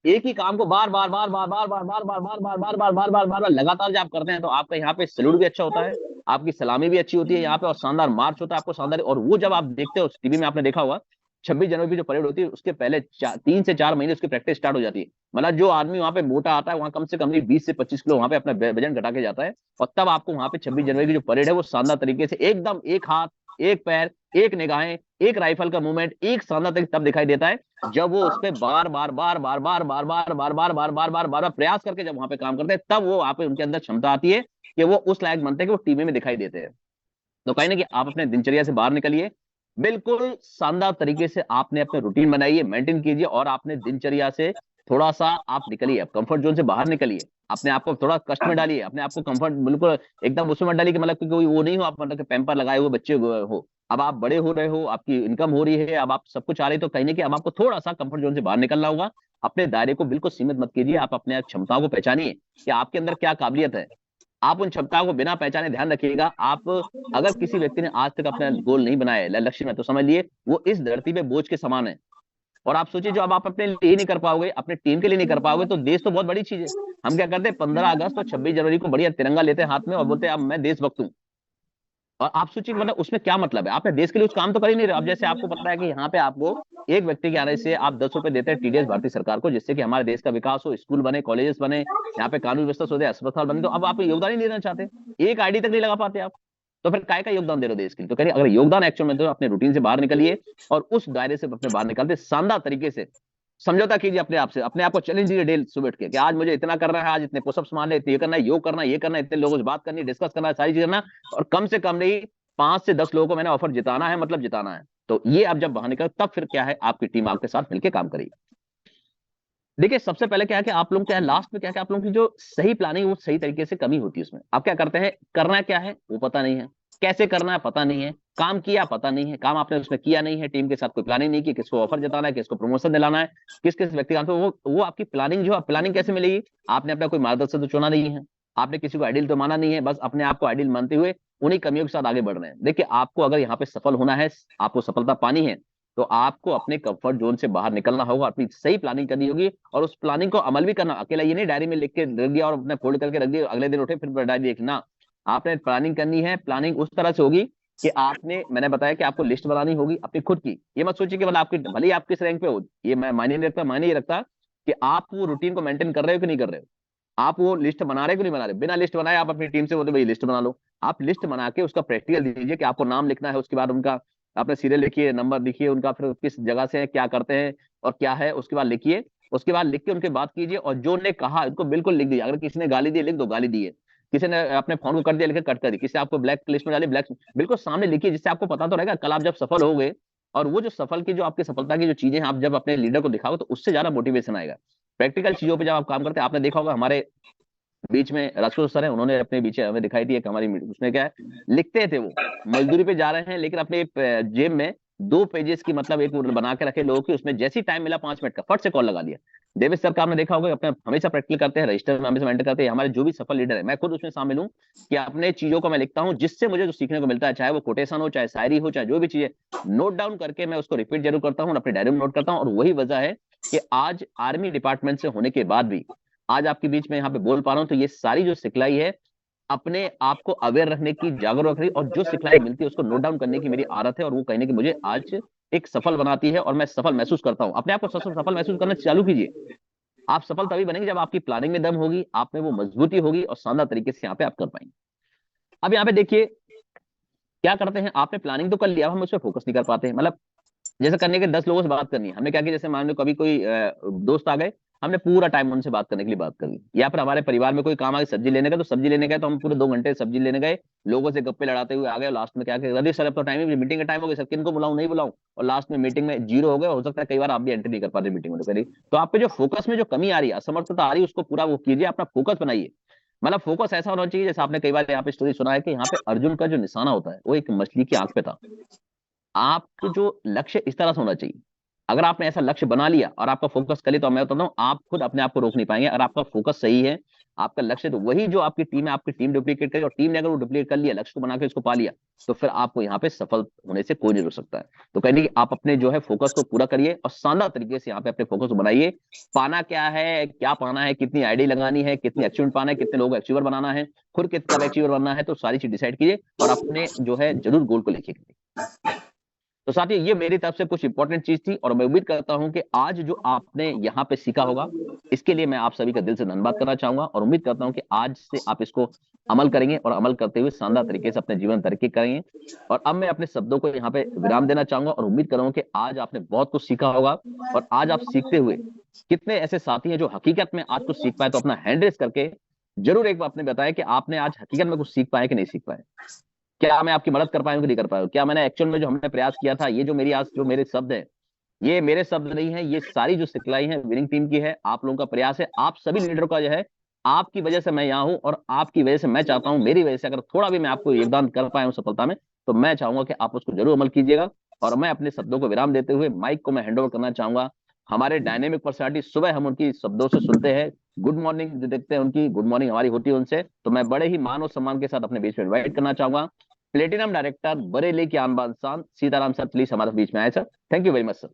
एक ही काम को बार बार बार बार बार बार बार बार बार बार बार बार बार बार बार बार लगातार जब आप करते हैं, तो आपका यहाँ पे सैल्यूट भी अच्छा होता है, आपकी सलामी भी अच्छी होती है यहाँ पे, और शानदार मार्च होता है आपको शानदार। और वो जब आप देखते हो टीवी में, आपने देखा होगा 26 जनवरी की जो परेड होती है उसके पहले 3 से 4 महीने उसकी प्रैक्टिस स्टार्ट हो जाती है। मतलब जो आदमी वहां पे मोटा आता है वहां कम से कम 20 से 25 किलो वहां पे अपना वजन घटा के जाता है, और तब आपको वहां पे 26 जनवरी की जो परेड है वो शानदार तरीके से एकदम एक हाथ एक पैर एक निगाहें एक राइफल का मूवमेंट एक शानदार तरीके तब दिखाई देता है, जब वो उस पर बार बार बार बार बार बार बार बार बार बार बार बार बार प्रयास करके जब वहां पे काम करते हैं, तब वो वहां पे उनके अंदर क्षमता आती है कि वो उस लायक बनते हैं कि वो टीवी में दिखाई देते हैं। तो कहीं ना कि आप अपने दिनचर्या से बाहर निकलिए, बिल्कुल शानदार तरीके से आपने अपने रूटीन बनाइए, मेंटेन कीजिए, और आपने दिनचर्या से थोड़ा सा आप निकलिए, आप कंफर्ट जोन से बाहर निकलिए, अपने आप को थोड़ा कष्ट में डालिए, अपने आप को कंफर्ट बिल्कुल एकदम उसमें मत डालिए कि मतलब कोई वो नहीं हो आप, मतलब पैम्पर लगाए हुए बच्चे हो। अब आप बड़े हो रहे हो, आपकी इनकम हो रही है, अब आप सब कुछ आ रही है, तो कहीं ना कहीं अब आपको थोड़ा सा कंफर्ट जोन से बाहर निकलना होगा। अपने दायरे को बिल्कुल सीमित मत कीजिए, आप अपने क्षमताओं को पहचानिए कि आपके अंदर क्या काबिलियत है, आप उन क्षमताओं को बिना पहचाने, ध्यान रखिएगा, आप अगर किसी व्यक्ति ने आज तक अपना गोल नहीं बनाया है लक्ष्य में, तो समझ लिए वो इस धरती पे बोझ के समान है। और आप सोचिए जो अब आप अपने लिए नहीं कर पाओगे, अपने टीम के लिए नहीं कर पाओगे, तो देश तो बहुत बड़ी चीज है। हम क्या करते हैं 15 अगस्त और 26 जनवरी को बढ़िया तिरंगा लेते हैं हाथ में और बोलते हैं अब मैं देशभक्त हूँ। और आप सोचिए मतलब उसमें क्या मतलब है, आपने देश के लिए कुछ काम तो कर ही नहीं रहे। अब जैसे आपको पता है कि यहाँ पे आपको एक व्यक्ति के आने से आप 10 रुपए देते हैं टीडीएस भारतीय सरकार को, जिससे कि हमारे देश का विकास हो, स्कूल बने, कॉलेजेस बने, यहाँ पे कानून व्यवस्था सुधरे, अस्पताल बने, तो अब आप योगदान ही नहीं देना चाहते, एक आईडी तक नहीं लगा पाते आप, तो फिर काय का योगदान दे रहे हो देश के लिए। तो कहिए अगर योगदान एक्चुअल में, तो अपने रूटीन से बाहर निकलिए और उस दायरे से अपने बाहर निकालते शानदार तरीके से समझौता कीजिए अपने आप से, अपने आप को चैलेंज कीजिए डेली सुबह उठ के कि आज मुझे इतना करना है, आज इतने पुशअप्स मारने, इतने ये करना है, योग करना, ये करना, इतने लोगों से बात करनी, डिस्कस करना है, सारी चीज करना, और कम से कम नहीं 5 से 10 लोगों को मैंने ऑफर जिताना है, मतलब जिताना है। तो ये अब जब बाहर निकल, तब फिर क्या है, आपकी टीम आपके साथ मिलकर काम करेगी। देखिए सबसे पहले क्या है कि आप लोग क्या है, लास्ट में क्या है कि आप लोगों की जो सही प्लानिंग वो सही तरीके से कमी होती है उसमें। आप क्या करते हैं, करना क्या है वो पता नहीं है, कैसे करना है पता नहीं है, काम किया पता नहीं है, काम आपने उसमें किया नहीं है, टीम के साथ कोई प्लानिंग नहीं की, किसको ऑफर जताना है, किसको प्रमोशन दिलाना है, किस किस व्यक्ति का, तो वो आपकी प्लानिंग जो प्लानिंग कैसे मिलेगी, आपने अपना कोई मार्गदर्शक तो चुना नहीं है, आपने किसी को आइडियल तो माना नहीं है, बस अपने आप को आइडियल मानते हुए उन्हीं कमियों के साथ आगे बढ़ रहे हैं। देखिए आपको अगर यहाँ पे सफल होना है, आपको सफलता पानी है, तो आपको अपने कंफर्ट जोन से बाहर निकलना होगा, अपनी सही प्लानिंग करनी होगी, और उस प्लानिंग को अमल भी करना। अकेला ये नहीं डायरी में लिख के रख दिया और अपने फोल्ड करके रख दिया, अगले दिन उठे फिर डायरी देखना। आपने प्लानिंग करनी है, प्लानिंग उस तरह से होगी कि आपने, मैंने बताया कि आपको लिस्ट बनानी होगी अपनी खुद की। ये मत सोचिए कि मतलब आपकी, भले ही आप किस रैंक पे हो, ये मैं मायने नहीं रखता, मायने ये रखता कि आप वो रूटीन को मेंटेन कर रहे हो कि नहीं कर रहे हो, आप वो लिस्ट बना रहे हो कि नहीं बना रहे। बिना लिस्ट बनाए आप अपनी टीम से बोलते भाई लिस्ट बना लो, आप लिस्ट बना के उसका प्रैक्टिकल दीजिए कि आपको नाम लिखना है, उसके बाद उनका अपने सीरियल लिखिए, नंबर लिखिए उनका, फिर किस जगह से है, क्या करते हैं और क्या है, उसके बाद लिखिए। उसके बाद लिख के उनके बात कीजिए, और जो उन्होंने कहा उनको बिल्कुल लिख दीजिए। अगर किसी ने गाली दी लिख दो गाली दी है, किसी ने अपने फोन को कर दिया लिख के कट कर दी, किसी आपको ब्लैक लिस्ट में डाली ब्लैक, बिल्कुल सामने लिखिए, जिससे आपको पता तो रहेगा कल आप जब सफल हो गए, और वो जो सफल की, जो आपकी सफलता की जो चीजें हैं, आप जब अपने लीडर को दिखाओ तो उससे ज्यादा मोटिवेशन आएगा। प्रैक्टिकल चीजों पे जब आप काम करते हैं, आपने देखा होगा हमारे बीच में राजकोट सर है, उन्होंने अपने बीच हमें दिखाई थी एक हमारी मीटिंग, उसमें क्या है लिखते थे, वो मजदूरी पे जा रहे हैं लेकिन अपने जेब में 2 पेजेस की मतलब एक बना के रखे लोगों की, उसमें जैसी टाइम मिला 5 मिनट का फट से कॉल लगा दिया। डेविड सर का आपने देखा होगा, अपने हमेशा प्रैक्टिकल करते हैं, रजिस्टर में हमेशा मेंटेन करते हैं। हमारे जो भी सफल लीडर है, मैं खुद उसमें शामिल हूँ कि अपने चीजों को मैं लिखता हूँ, जिससे मुझे जो सीखने को मिलता है, चाहे वो कोटेशन हो, चाहे शायरी हो, चाहे जो भी चीज है, नोट डाउन करके मैं उसको रिपीट जरूर करता हूँ, अपनी डायरी में नोट करता हूँ। और वही वजह है कि आज आर्मी डिपार्टमेंट से होने के बाद भी आज आपके बीच में यहाँ पे बोल पा रहा हूँ। तो ये सारी जो सिखलाई है, अपने आप को अवेयर रखने की, जागरूक रखने की, और जो सिखलाई मिलती है उसको नोट डाउन करने की मेरी आदत है, और वो कहने की मुझे आज एक सफल बनाती है, और मैं सफल महसूस करता हूँ। अपने आप को सफल महसूस करना चालू कीजिए। आप सफल तभी बनेंगे जब आपकी प्लानिंग में दम होगी, आप में वो मजबूती होगी, और शानदार तरीके से यहाँ पे आप कर पाएंगे। अब यहाँ पे देखिए क्या करते हैं, आपने प्लानिंग तो कर लिया, हम उस पर फोकस नहीं कर पाते हैं। मतलब जैसे करने के 10 लोगों से बात करनी है, हमने क्या किया, जैसे मान लो कभी कोई दोस्त आ गए, हमने पूरा टाइम उनसे बात करने के लिए बात कर ली। या फिर हमारे परिवार में कोई काम आ गया, सब्जी लेने का, तो सब्जी लेने गए तो हम पूरे 2 घंटे सब्जी लेने गए, लोगों से गप्पे लड़ाते हुए आ गए। लास्ट में क्या किया, अरे सर अब तो टाइम है, मीटिंग का टाइम हो गया सर, किनको बुलाऊं नहीं बुलाऊं, और लास्ट में मीटिंग में जीरो हो गए। हो सकता है कई बार आप भी एंट्री नहीं कर पाते मीटिंग में करी। तो आप पे जो फोकस में जो कमी आ रही है, असमर्थता आ रही है, उसको पूरा वो कीजिए, अपना फोकस बनाइए। मतलब फोकस ऐसा होना चाहिए, जैसे आपने कई बार यहाँ पे स्टोरी सुना है कि यहाँ पे अर्जुन का जो निशाना होता है वो एक मछली की आंख पे था। आपको जो लक्ष्य इस तरह से होना चाहिए, अगर आपने ऐसा लक्ष्य बना लिया और आपका फोकस कर लिया, तो मैं बताता हूं आप खुद अपने आप को रोक नहीं पाएंगे। अगर आपका फोकस सही है, आपका लक्ष्य, तो वही जो आपकी टीम है, आपकी टीम डुप्लीकेट करेगी, और टीम ने अगर वो डुप्लीकेट कर लिया, लक्ष्य को बना के उसको पा लिया, तो फिर आपको यहाँ पे सफल होने से कोई नहीं रोक सकता है। तो कहने की आप अपने जो है फोकस को पूरा करिए, और शानदार तरीके से यहाँ पे अपने फोकस को बनाइए। पाना क्या है, क्या पाना है, कितनी आईडी लगानी है, कितनी अचीवमेंट पाना है, कितने लोगों को अचीवर बनाना है, खुद कितना अचीवर बनना है, तो सारी चीज डिसाइड कीजिए, और अपने जो है जरूर गोल को लिखिए। तो साथियों, ये मेरी तरफ से कुछ इंपॉर्टेंट चीज थी, और मैं उम्मीद करता हूं कि आज जो आपने यहाँ पे सीखा होगा, इसके लिए मैं आप सभी का दिल से धन्यवाद करना चाहूंगा, और उम्मीद करता हूं कि आज से आप इसको अमल करेंगे, और अमल करते हुए शानदार तरीके से अपने जीवन तरक्की करेंगे। और अब मैं अपने शब्दों को यहाँ पे विराम देना चाहूंगा, और उम्मीद कर रहा हूं कि आज आपने बहुत कुछ सीखा होगा। और आज आप सीखते हुए, कितने ऐसे साथी हैं जो हकीकत में आज कुछ सीख पाए, तो अपना हैंड रेस करके जरूर एक बार आपने बताया कि आपने आज हकीकत में कुछ सीख पाए कि नहीं सीख पाए। क्या मैं आपकी मदद कर पाया कि नहीं कर पाया, क्या मैंने एक्चुअल में जो हमने प्रयास किया था, ये जो मेरी आज जो मेरे शब्द हैं, ये मेरे शब्द नहीं है, ये सारी जो सिखलाई है विनिंग टीम की है, आप लोगों का प्रयास है, आप सभी लीडर का जो है, आपकी वजह से मैं यहाँ हूं, और आपकी वजह से मैं चाहता हूं, मेरी वजह से अगर थोड़ा भी मैं आपको योगदान कर पाया हूं सफलता में, तो मैं चाहूंगा कि आप उसको जरूर अमल कीजिएगा। और मैं अपने शब्दों को विराम देते हुए माइक को मैं हैंड ओवर करना चाहूंगा हमारे डायनेमिक पर्सनालिटी। सुबह हम उनकी शब्दों से सुनते हैं, गुड मॉर्निंग जो देखते हैं उनकी, गुड मॉर्निंग हमारी होती है उनसे, तो मैं बड़े ही मान और सम्मान के साथ अपने बीच में इन्वाइट करना चाहूंगा प्लेटिनम डायरेक्टर बरेली के आन बान शान सीताराम सर, प्लीज हमारे बीच में आए sir. Thank you very much sir.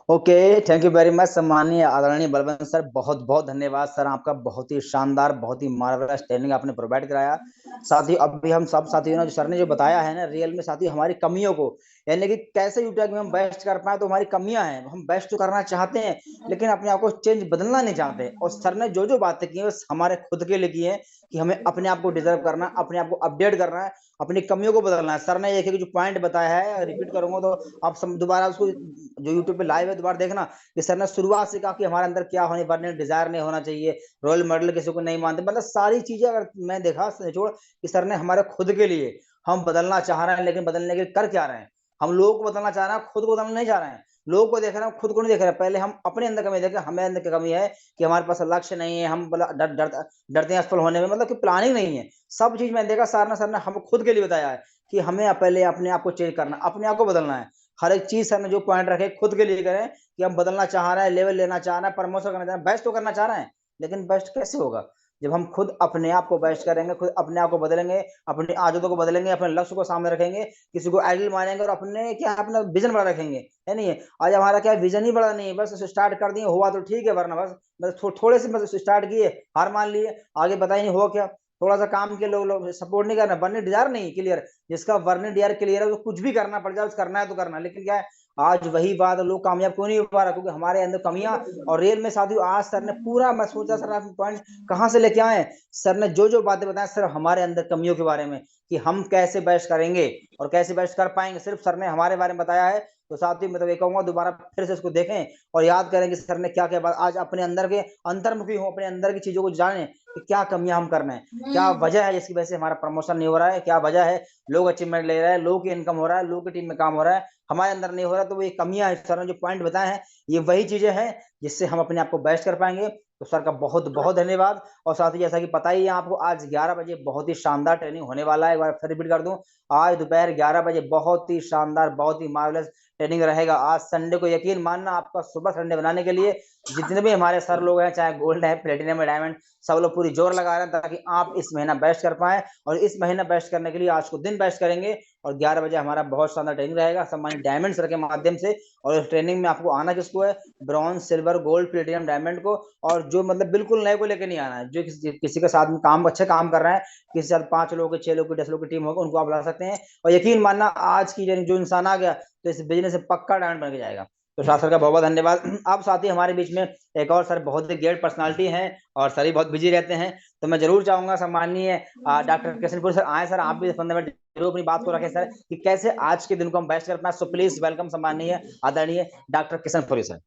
Okay, thank you very much सम्मानीय आदरणीय बलवंत सर, बहुत बहुत धन्यवाद सर आपका। बहुत ही शानदार, बहुत ही मार्वलस ट्रेनिंग आपने प्रोवाइड कराया। साथियों, अभी हम सब साथियों ने जो सर ने जो बताया है ना, रियल में साथियों हमारी कमियों को, यानी कि कैसे यूट्यूब में हम बेस्ट कर पाए, तो हमारी कमियां हैं, हम बेस्ट तो करना चाहते हैं लेकिन अपने आप को चेंज बदलना नहीं चाहते। और सर ने जो जो बातें की है हमारे खुद के लिए की है, कि हमें अपने आप को डिजर्व करना, अपने आप को अपडेट करना है, अपनी कमियों को बदलना है। सर ने एक जो पॉइंट बताया है, रिपीट करूंगा तो आप दोबारा उसको जो यूट्यूब पे लाइव है दोबारा देखना, कि सर ने शुरुआत से कहा कि हमारे अंदर क्या होने पर डिजायर नहीं होना चाहिए, रोल मॉडल किसी को नहीं मानते। मतलब सारी चीजें अगर मैं देखा छोड़ कि सर ने हमारे खुद के लिए, हम बदलना चाह रहे हैं लेकिन बदलने के लिए कर क्या रहे हैं, हम लोगों को बदलना चाह रहे हैं, खुद को बदलना नहीं चाह रहे हैं। लोगों को देख रहे हैं, खुद को नहीं देख रहे हैं। पहले हम अपने अंदर कमी देखें, हमें अंदर की कमी है कि हमारे पास लक्ष्य नहीं है, हम डरते हैं असफल होने में, मतलब कि प्लानिंग नहीं है। सब चीज मैंने देखा सर ने हम खुद के लिए बताया है कि हमें पहले अपने आप को चेंज करना, अपने आप को बदलना है। हर एक चीज सर ने जो पॉइंट रखे खुद के लिए करें, कि हम बदलना चाह रहे हैं, लेवल लेना चाह रहे हैं, प्रमोशन करना चाह रहे हैं, बेस्ट तो करना चाह रहे हैं, लेकिन बेस्ट कैसे होगा जब हम खुद अपने आप को बेस्ट करेंगे, खुद अपने आप को बदलेंगे, अपनी आदतों को बदलेंगे, अपने लक्ष्य को सामने रखेंगे, किसी को आइडल मानेंगे और अपने क्या अपना विजन बड़ा रखेंगे, है नहीं है। आज हमारा क्या विजन ही बड़ा नहीं है, बस स्टार्ट कर दिए, हुआ तो ठीक है, वरना बस थोड़े से बस स्टार्ट किए, हार मान लिए, आगे पता ही नहीं हुआ क्या। थोड़ा सा काम के लोग सपोर्ट नहीं करना, वर्निंग डिजायर नहीं क्लियर, जिसका वर्निंग डिजायर क्लियर है वो कुछ भी करना पड़ जाए, करना है तो करना। लेकिन क्या है, आज वही बात लोग कामयाब क्यों नहीं हो पा रहा, क्योंकि हमारे अंदर कमियां। और रियल में साथियों आज सर ने पूरा, मैं सोचा सर आप पॉइंट कहां से लेके आए, सर ने जो जो बातें बताया सिर्फ हमारे अंदर कमियों के बारे में, कि हम कैसे बेस्ट करेंगे और कैसे बेस्ट कर पाएंगे, सिर्फ सर ने हमारे बारे में बताया है। तो साथियों मैं तो ये कहूंगा दोबारा फिर से इसको देखें और याद करें कि सर ने क्या क्या बात, आज अपने अंदर के अंतर्मुखी हो, अपने अंदर की चीजों को जाने कि क्या कमियां हम कर रहे हैं, क्या वजह है जिसकी वजह से हमारा प्रमोशन नहीं हो रहा है, क्या वजह है लोग अचीवमेंट ले रहे हैं, लोग की इनकम हो रहा है, लोग की टीम में काम हो रहा है, हमारे अंदर नहीं हो रहा। तो वो ये कमियां है, सर ने जो पॉइंट बताए हैं ये वही चीजें हैं जिससे हम अपने आप को बेस्ट कर पाएंगे। तो सर का बहुत बहुत धन्यवाद। और साथ ही जैसा कि पता ही है आपको, आज 11 बजे बहुत ही शानदार ट्रेनिंग होने वाला है। एक बार फिर रिपीट कर दूं, आज दोपहर 11 बजे बहुत ही शानदार, बहुत ही मार्वलस ट्रेनिंग रहेगा। आज संडे को यकीन मानना, आपका सुपर संडे बनाने के लिए जितने भी हमारे सर लोग हैं, चाहे गोल्ड है, प्लेटिनम है, डायमंड, सब लोग पूरी जोर लगा रहे हैं ताकि आप इस महीना बेस्ट कर पाए। और इस महीना बेस्ट करने के लिए आज को दिन बेस्ट करेंगे और 11 बजे हमारा बहुत शानदार ट्रेनिंग रहेगा सम्मानित डायमंड सर के माध्यम से। और इस ट्रेनिंग में आपको आना किसको है, bronze, silver, gold, platinum, diamond को। और जो मतलब बिल्कुल नए को लेकर नहीं आना है, जो किसी के साथ में काम अच्छे काम कर रहे हैं, किसी के साथ 5 लोगों की, 6 लोगों की, 10 लोगों की टीम होगा, उनको आप ला सकते हैं। और यकीन मानना आज की जो इंसान आ गया तो इस बिजनेस से पक्का डायमंड बन के जाएगा। तो शाह सर का बहुत बहुत धन्यवाद। अब साथ ही हमारे बीच में एक और सर बहुत ही ग्रेट पर्सनालिटी हैं और सर ही बहुत बिजी रहते हैं, तो मैं जरूर चाहूंगा सम्माननीय डॉक्टर किशनपुरी सर आए। सर आप भी 15 मिनट जरूर अपनी बात को रखें सर, कि कैसे आज के दिन को हम बेस्ट कर पाए। सो प्लीज वेलकम सम्माननीय आदरणीय डॉक्टर किशनपुरी सर।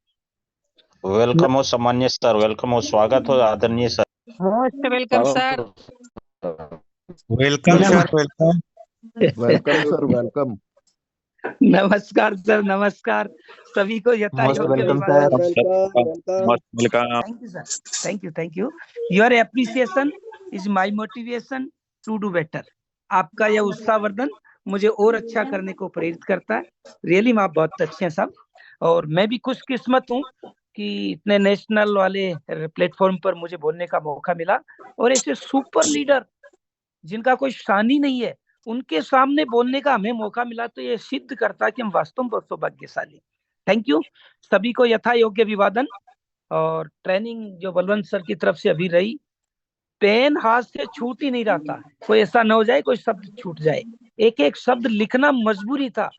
वेलकम हो सामान्य सर, वेलकम हो, स्वागत हो आदरणीय sir. Most welcome sir. Welcome sir, welcome welcome sir, welcome. नमस्कार सर, नमस्कार सभी को यथायोग्य welcome thank you sir, thank you. Your appreciation is my motivation to do better. आपका यह उत्साहवर्धन मुझे और अच्छा करने को प्रेरित करता है। रियली आप बहुत अच्छे हैं सब, और मैं भी खुशकिस्मत हूँ कि इतने नेशनल वाले प्लेटफॉर्म पर मुझे बोलने का मौका मिला। और ऐसे सुपर लीडर जिनका कोई शान ही नहीं है, उनके सामने बोलने का हमें मौका मिला, तो ये सिद्ध करता है कि हम वास्तव में बहुत सौभाग्यशाली। थैंक यू सभी को, यथा योग्य अभिवादन। और ट्रेनिंग जो बलवंत सर की तरफ से अभी रही, पेन हाथ से छूट ही नहीं रहा था, कोई ऐसा न हो जाए कोई शब्द छूट जाए। एक एक शब्द लिखना मजबूरी था।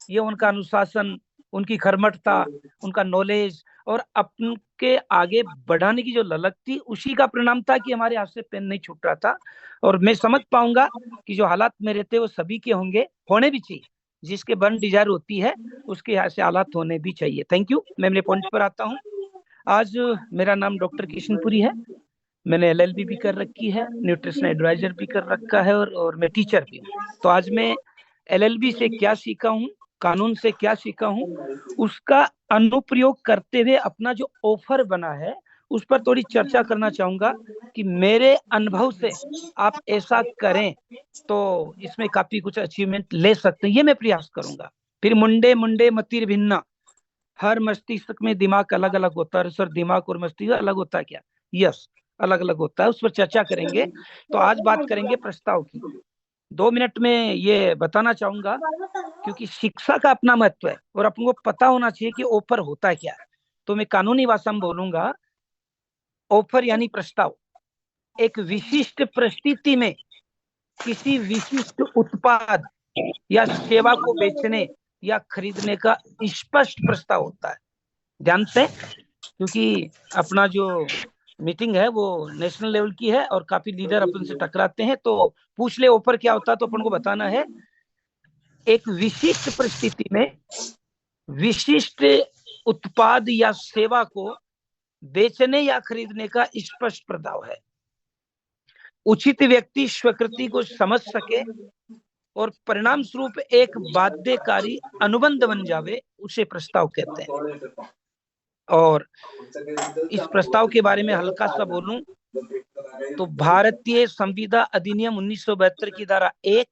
ये उनका अनुशासन, उनकी कर्मठता, उनका नॉलेज और अपन के आगे बढ़ाने की जो ललक थी, उसी का परिणाम था कि हमारे हाथ से पेन नहीं छूट रहा था। और मैं समझ पाऊंगा कि जो हालात मेरे थे वो सभी के होंगे, होने भी चाहिए। जिसके बर्न डिजायर होती है उसके यहाँ से हालात होने भी चाहिए। Thank you. मैं मेरे पॉइंट पर आता हूँ। आज मेरा नाम डॉक्टर किशनपुरी है। मैंने LLB भी कर रखी है, न्यूट्रिशन एडवाइजर भी कर रखा है, और मैं टीचर भी हूँ। तो आज मैं LLB से क्या सीखा हूँ, कानून से क्या सीखा हूँ, उसका अनुप्रयोग करते हुए अपना जो ऑफर बना है उस पर थोड़ी चर्चा करना चाहूंगा कि मेरे अनुभव से आप ऐसा करें तो इसमें काफी कुछ अचीवमेंट ले सकते हैं, ये मैं प्रयास करूंगा। फिर मुंडे मुंडे मतिर भिन्ना, हर मस्तिष्क में दिमाग अलग अलग होता है। सर दिमाग और मस्तिष्क अलग होता है क्या? यस, अलग अलग होता है, उस पर चर्चा करेंगे। तो आज बात करेंगे प्रस्ताव की। 2 मिनट में ये बताना चाहूंगा, क्योंकि शिक्षा का अपना महत्व है और अपन को पता होना चाहिए कि ऑफर होता है क्या। तो मैं कानूनी भाषा में बोलूंगा। ऑफर यानी प्रस्ताव, एक विशिष्ट परिस्थिति में किसी विशिष्ट उत्पाद या सेवा को बेचने या खरीदने का स्पष्ट प्रस्ताव होता है। ध्यान से, क्योंकि अपना जो मीटिंग है वो नेशनल लेवल की है और काफी लीडर अपन से टकराते हैं, तो पूछ ले ऑफर क्या होता है, तो अपन को बताना है। एक विशिष्ट परिस्थिति में विशिष्ट उत्पाद या सेवा को बेचने या खरीदने का स्पष्ट प्रस्ताव है। उचित व्यक्ति स्वीकृति को समझ सके और परिणाम स्वरूप एक बाध्यकारी अनुबंध बन जावे, उसे प्रस्ताव कहते हैं। और इस प्रस्ताव के बारे में हल्का सा बोलूं तो भारतीय संविदा अधिनियम 1972 की धारा 1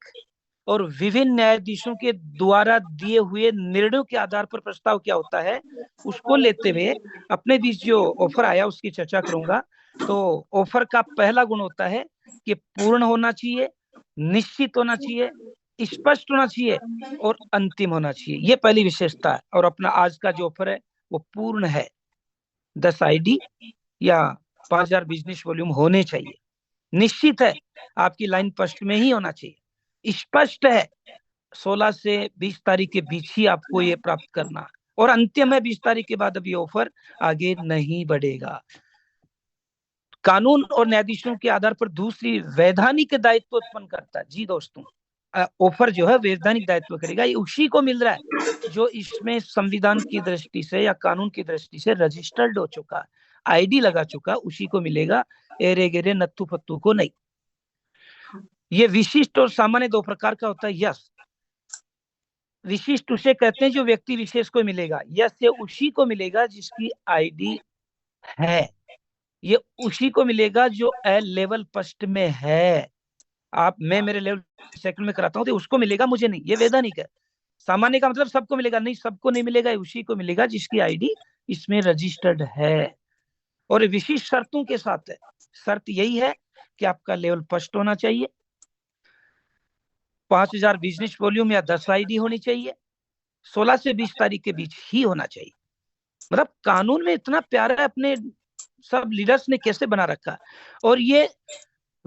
और विभिन्न न्यायाधीशों के द्वारा दिए हुए निर्णयों के आधार पर प्रस्ताव क्या होता है उसको लेते हुए अपने बीच जो ऑफर आया उसकी चर्चा करूंगा। तो ऑफर का पहला गुण होता है कि पूर्ण होना चाहिए, निश्चित होना चाहिए, स्पष्ट होना चाहिए और अंतिम होना चाहिए। ये पहली विशेषता है। और अपना आज का जो ऑफर है वो पूर्ण है। 10 ID या 5000 बिजनेस वॉल्यूम होने चाहिए। निश्चित है, आपकी लाइन फर्स्ट में ही होना चाहिए। स्पष्ट है 16 से 20 तारीख के बीच ही आपको ये प्राप्त करना, और अंतिम है 20 तारीख के बाद अब ये ऑफर आगे नहीं बढ़ेगा। कानून और न्यायाधीशों के आधार पर दूसरी वैधानिक दायित्व उत्पन्न करता है। जी दोस्तों, ऑफर जो है वैधानिक दायित्व करेगा, ये उसी को मिल रहा है जो इसमें संविधान की दृष्टि से या कानून की दृष्टि से रजिस्टर्ड हो चुका, आईडी लगा चुका, उसी को मिलेगा, एरे गेरे नत्थु पत्तू को नहीं। ये विशिष्ट और सामान्य दो प्रकार का होता है। यस, विशिष्ट उसे कहते हैं जो व्यक्ति विशेष को मिलेगा, यस ये उसी को मिलेगा जिसकी आईडी है, ये उसी को मिलेगा जो लेवल फर्स्ट में है। मैं मेरे लेवल सेकंड में कराता हूँ तो उसको मिलेगा, मुझे नहीं। ये वैधानिक है। सामान्य का मतलब सबको मिलेगा, नहीं सबको नहीं मिलेगा, उसी को मिलेगा जिसकी आईडी इसमें रजिस्टर्ड है, और विशिष्ट शर्तों के साथ है। शर्त यही है कि आपका लेवल फर्स्ट होना चाहिए, 5000 बिजनेस वॉल्यूम या 10 आईडी होनी चाहिए, 16 से 20 तारीख के बीच ही होना चाहिए। मतलब कानून में इतना प्यारा अपने सब लीडर्स ने कैसे बना रखा है, और ये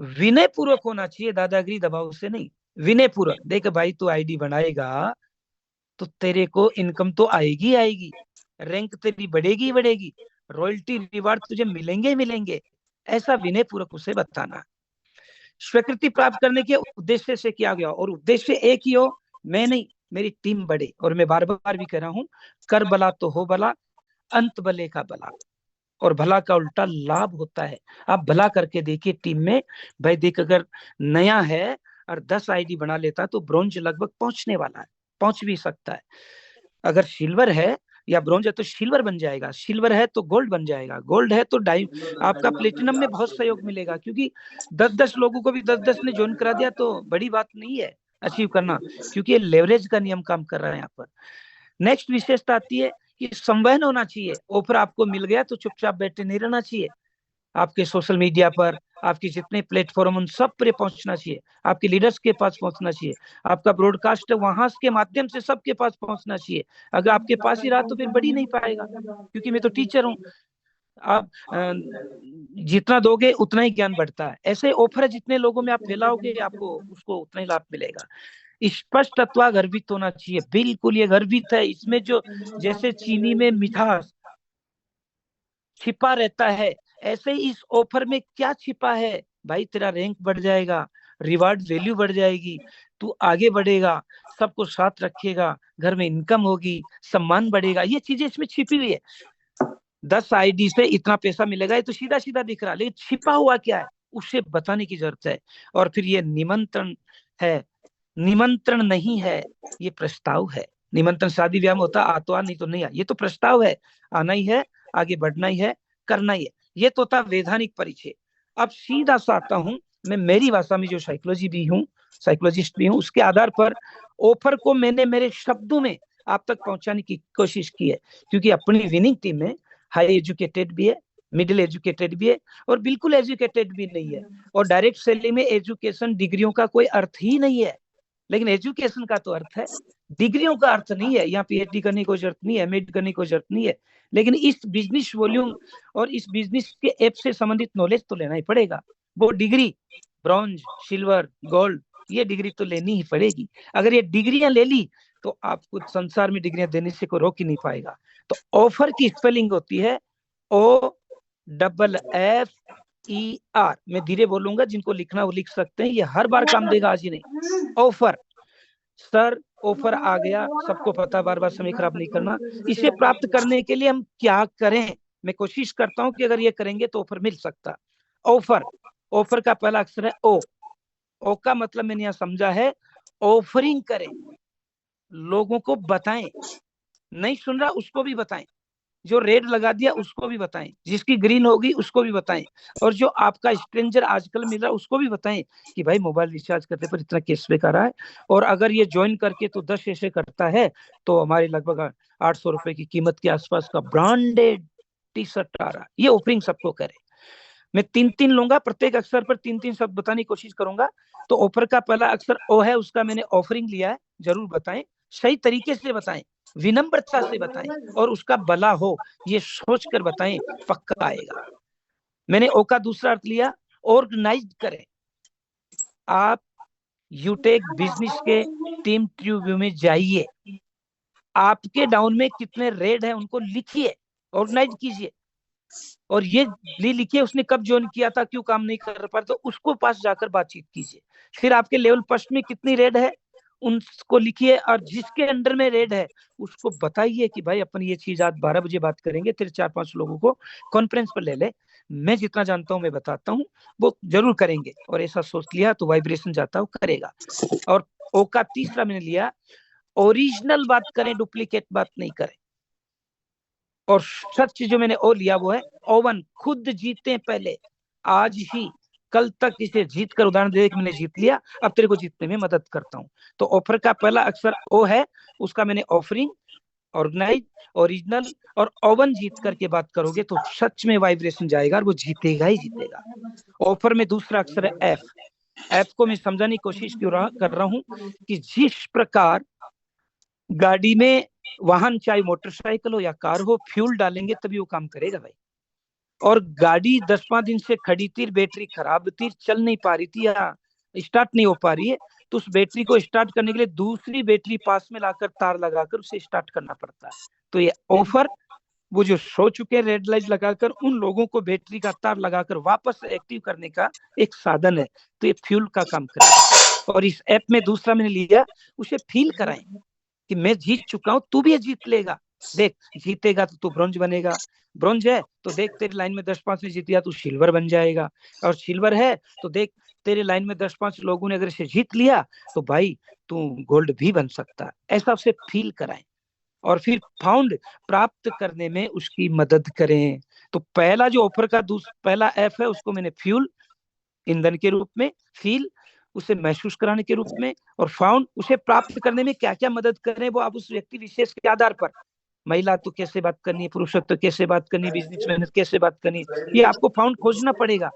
विनय पूर्वक होना चाहिए, दादागिरी दबाव से नहीं, विनय पूर्वक। देख भाई तू आईडी बनाएगा तो तेरे को इनकम तो आएगी आएगी, रैंक तेरी बढ़ेगी ही बढ़ेगी, रॉयल्टी रिवार्ड तुझे मिलेंगे ही मिलेंगे, ऐसा विनय पूर्वक उसे बताना। स्वीकृति प्राप्त करने के उद्देश्य से किया गया, और उद्देश्य एक ही हो, मैं नहीं मेरी टीम बढ़े। और मैं बार बार भी कह रहा हूं, कर भला तो हो भला, अंत भले का भला, और भला का उल्टा लाभ होता है। आप भला करके देखिए टीम में, भाई देख अगर नया है और 10 आईडी बना लेता तो ब्रॉन्ज लगभग पहुंचने वाला है, पहुंच भी सकता है। अगर सिल्वर है या ब्रॉन्ज है तो सिल्वर बन जाएगा, सिल्वर है तो गोल्ड बन जाएगा, गोल्ड है तो आपका प्लेटिनम में बहुत सहयोग मिलेगा, क्योंकि 10-10 लोगों को भी 10-10 ने ज्वाइन करा दिया तो बड़ी बात नहीं है अचीव करना, क्योंकि ये लेवरेज का नियम काम कर रहा है यहाँ पर। नेक्स्ट विशेषता आती है कि संवहन होना चाहिए। ऑफर आपको मिल गया तो चुपचाप बैठे नहीं रहना चाहिए, आपके सोशल मीडिया पर, आपके जितने प्लेटफॉर्म उन सब पर पहुंचना चाहिए, आपके लीडर्स के पास पहुंचना चाहिए, आपका ब्रॉडकास्ट वहां के माध्यम से सबके पास पहुंचना चाहिए। अगर आपके पास ही रहा तो फिर बढ़ ही नहीं पाएगा, क्योंकि मैं तो टीचर हूँ, आप जितना दोगे उतना ही ज्ञान बढ़ता है। ऐसे ऑफर जितने लोगों में आप फैलाओगे आपको उसको उतना ही लाभ मिलेगा। स्पष्ट अथवा गर्भित होना चाहिए, बिल्कुल ये गर्भित है। इसमें जो जैसे चीनी में मिठास छिपा रहता है, ऐसे ही इस ऑफर में क्या छिपा है भाई, तेरा रैंक बढ़ जाएगा, रिवार्ड वैल्यू बढ़ जाएगी, तू आगे बढ़ेगा, सबको साथ रखेगा, घर में इनकम होगी, सम्मान बढ़ेगा, ये चीजें इसमें छिपी हुई है। 10 आईडी से इतना पैसा मिलेगा ये तो सीधा सीधा दिख रहा है, लेकिन छिपा हुआ क्या है उसे बताने की जरूरत है। और फिर ये निमंत्रण है, निमंत्रण नहीं है, ये प्रस्ताव है। निमंत्रण शादी ब्याह में होता आ तो आ, नहीं तो नहीं आ, ये तो प्रस्ताव है, आना ही है, आगे बढ़ना ही है, करना ही है। ये तो था वैधानिक परिचय। अब सीधा सा आता हूं मैं मेरी भाषा में, जो साइकोलॉजिस्ट भी हूं, उसके आधार पर ऑफर को मैंने मेरे शब्दों में आप तक पहुंचाने की कोशिश की है, क्योंकि अपनी विनिंग टीम में हाई एजुकेटेड भी है, मिडिल एजुकेटेड भी है, और बिल्कुल एजुकेटेड भी नहीं है। और डायरेक्ट सेलिंग में एजुकेशन डिग्रियों का कोई अर्थ ही नहीं है, लेकिन एजुकेशन का तो अर्थ है, डिग्रियों का अर्थ नहीं है। यहाँ पीएचडी करने की जरूरत नहीं है, एमएड करने की जरूरत नहीं है, लेकिन इस बिजनेस वॉल्यूम और इस बिजनेस के ऐप से संबंधित नॉलेज तो लेना ही पड़ेगा। वो डिग्री ब्रॉन्ज, सिल्वर, गोल्ड, ये डिग्री तो लेनी ही पड़ेगी। अगर ये डिग्रियां ले ली तो आपको संसार में डिग्रियां देने से कोई रोक ही नहीं पाएगा। तो ऑफर की स्पेलिंग होती है OFFER। मैं धीरे बोलूंगा, जिनको लिखना वो लिख सकते हैं, ये हर बार काम देगा, आज ही नहीं। ऑफर सर, ऑफर आ गया, सबको पता, बार बार समय खराब नहीं करना। इसे प्राप्त करने के लिए हम क्या करें, मैं कोशिश करता हूं कि अगर ये करेंगे तो ऑफर मिल सकता। ऑफर का पहला अक्षर है ओ का मतलब मैंने यहाँ समझा है ऑफरिंग करें, लोगों को बताएं, नहीं सुन रहा उसको भी बताएं, जो रेड लगा दिया उसको भी बताएं, जिसकी ग्रीन होगी उसको भी बताएं, और जो आपका स्ट्रेंजर आजकल मिल रहा है उसको भी बताएं कि भाई मोबाइल रिचार्ज करने पर इतना कैशबैक आ रहा है, और अगर ये ज्वाइन करके तो 10 ऐसे करता है तो हमारे लगभग 800 रुपए की कीमत के आसपास का ब्रांडेड टी शर्ट आ रहा है। ये ऑफरिंग सबको करे। मैं 3-3 लूंगा, प्रत्येक अक्षर पर 3-3 शब्द बताने की कोशिश करूंगा। तो ऑफर का पहला अक्षर ओ है, उसका मैंने ऑफरिंग लिया है, जरूर बताएं, सही तरीके से बताएं, विनम्रता से बताएं, और उसका भला हो ये सोचकर बताएं, पक्का आएगा। मैंने ओ का दूसरा अर्थ लिया ऑर्गेनाइज्ड करें, आप यूटेक बिजनेस के टीम ट्यूब में जाइए, आपके डाउन में कितने रेड है उनको लिखिए, ऑर्गेनाइज कीजिए, और ये लिखिए उसने कब ज्वाइन किया था, क्यों काम नहीं कर पा तो उसको पास जाकर बातचीत कीजिए। फिर आपके लेवल फर्स्ट में कितनी रेड है उनको लिखिए, और जिसके अंडर में रेड है उसको बताइए कि भाई अपन ये चीज आज 12 बजे बात करेंगे, तेरे 4-5 लोगों को कॉन्फ्रेंस पर ले ले, मैं जितना जानता हूँ मैं बताता हूँ, वो जरूर करेंगे। और ऐसा सोच लिया तो वाइब्रेशन जाता है, वो करेगा। और ओ का तीसरा मैंने लिया, ओरिजिनल बात करें, डुप्लीकेट बात नहीं करें। और सच जो मैंने ओ लिया वो है ओवन, खुद जीते पहले, आज ही, कल तक इसे जीत कर उदाहरण दे कि मैंने जीत लिया, अब तेरे को जीतने में मदद करता हूँ। तो ऑफर का पहला अक्षर ओ है, उसका मैंने ऑफरिंग, ऑर्गेनाइज, ओरिजिनल और ओवन जीत करके बात करोगे तो सच में वाइब्रेशन जाएगा और वो जीतेगा ही जीतेगा। ऑफर में दूसरा अक्षर है एफ। एफ को मैं समझाने की कोशिश कर रहा हूँ कि जिस प्रकार गाड़ी में, वाहन चाहे मोटरसाइकिल हो या कार हो, फ्यूल डालेंगे तभी वो काम करेगा भाई। और गाड़ी 10-5 दिन से खड़ी थी, बैटरी खराब थी, चल नहीं पा रही थी या स्टार्ट नहीं हो पा रही है, तो उस बैटरी को स्टार्ट करने के लिए दूसरी बैटरी पास में लाकर तार लगाकर उसे स्टार्ट करना पड़ता है। तो ये ऑफर, वो जो सो चुके रेड लाइट लगाकर, उन लोगों को बैटरी का तार लगाकर वापस एक्टिव करने का एक साधन है। तो ये फ्यूल का काम करेगा। और इस ऐप में दूसरा मैंने लिया, उसे फील कराएं कि मैं जीत चुका हूं, तू भी जीत लेगा। देख, जीतेगा तो तू ब्रॉन्ज बनेगा, ब्रॉन्ज है तो देख तेरी लाइन में 10-5 ने जीत लिया तू सिल्वर बन जाएगा, और सिल्वर है तो देख तेरे लाइन में 10-5 लोगों ने अगर इसे जीत लिया तो भाई तू गोल्ड भी बन सकता है। ऐसा उसे फील कराएं और फिर फाउंड प्राप्त करने में उसकी मदद करें। तो पहला जो ऑफर का पहला एफ है उसको मैंने फ्यूल, ईंधन के रूप में, फील उसे महसूस कराने के रूप में, और फाउंड उसे प्राप्त करने में क्या क्या मदद करें वो आप उस व्यक्ति विशेष के आधार पर, महिला तो कैसे बात करनी है, पुरुष तो कैसे बात करनी है, बिजनेसमैन कैसे बात करनी है, ये आपको फाउंड खोजना पड़ेगा।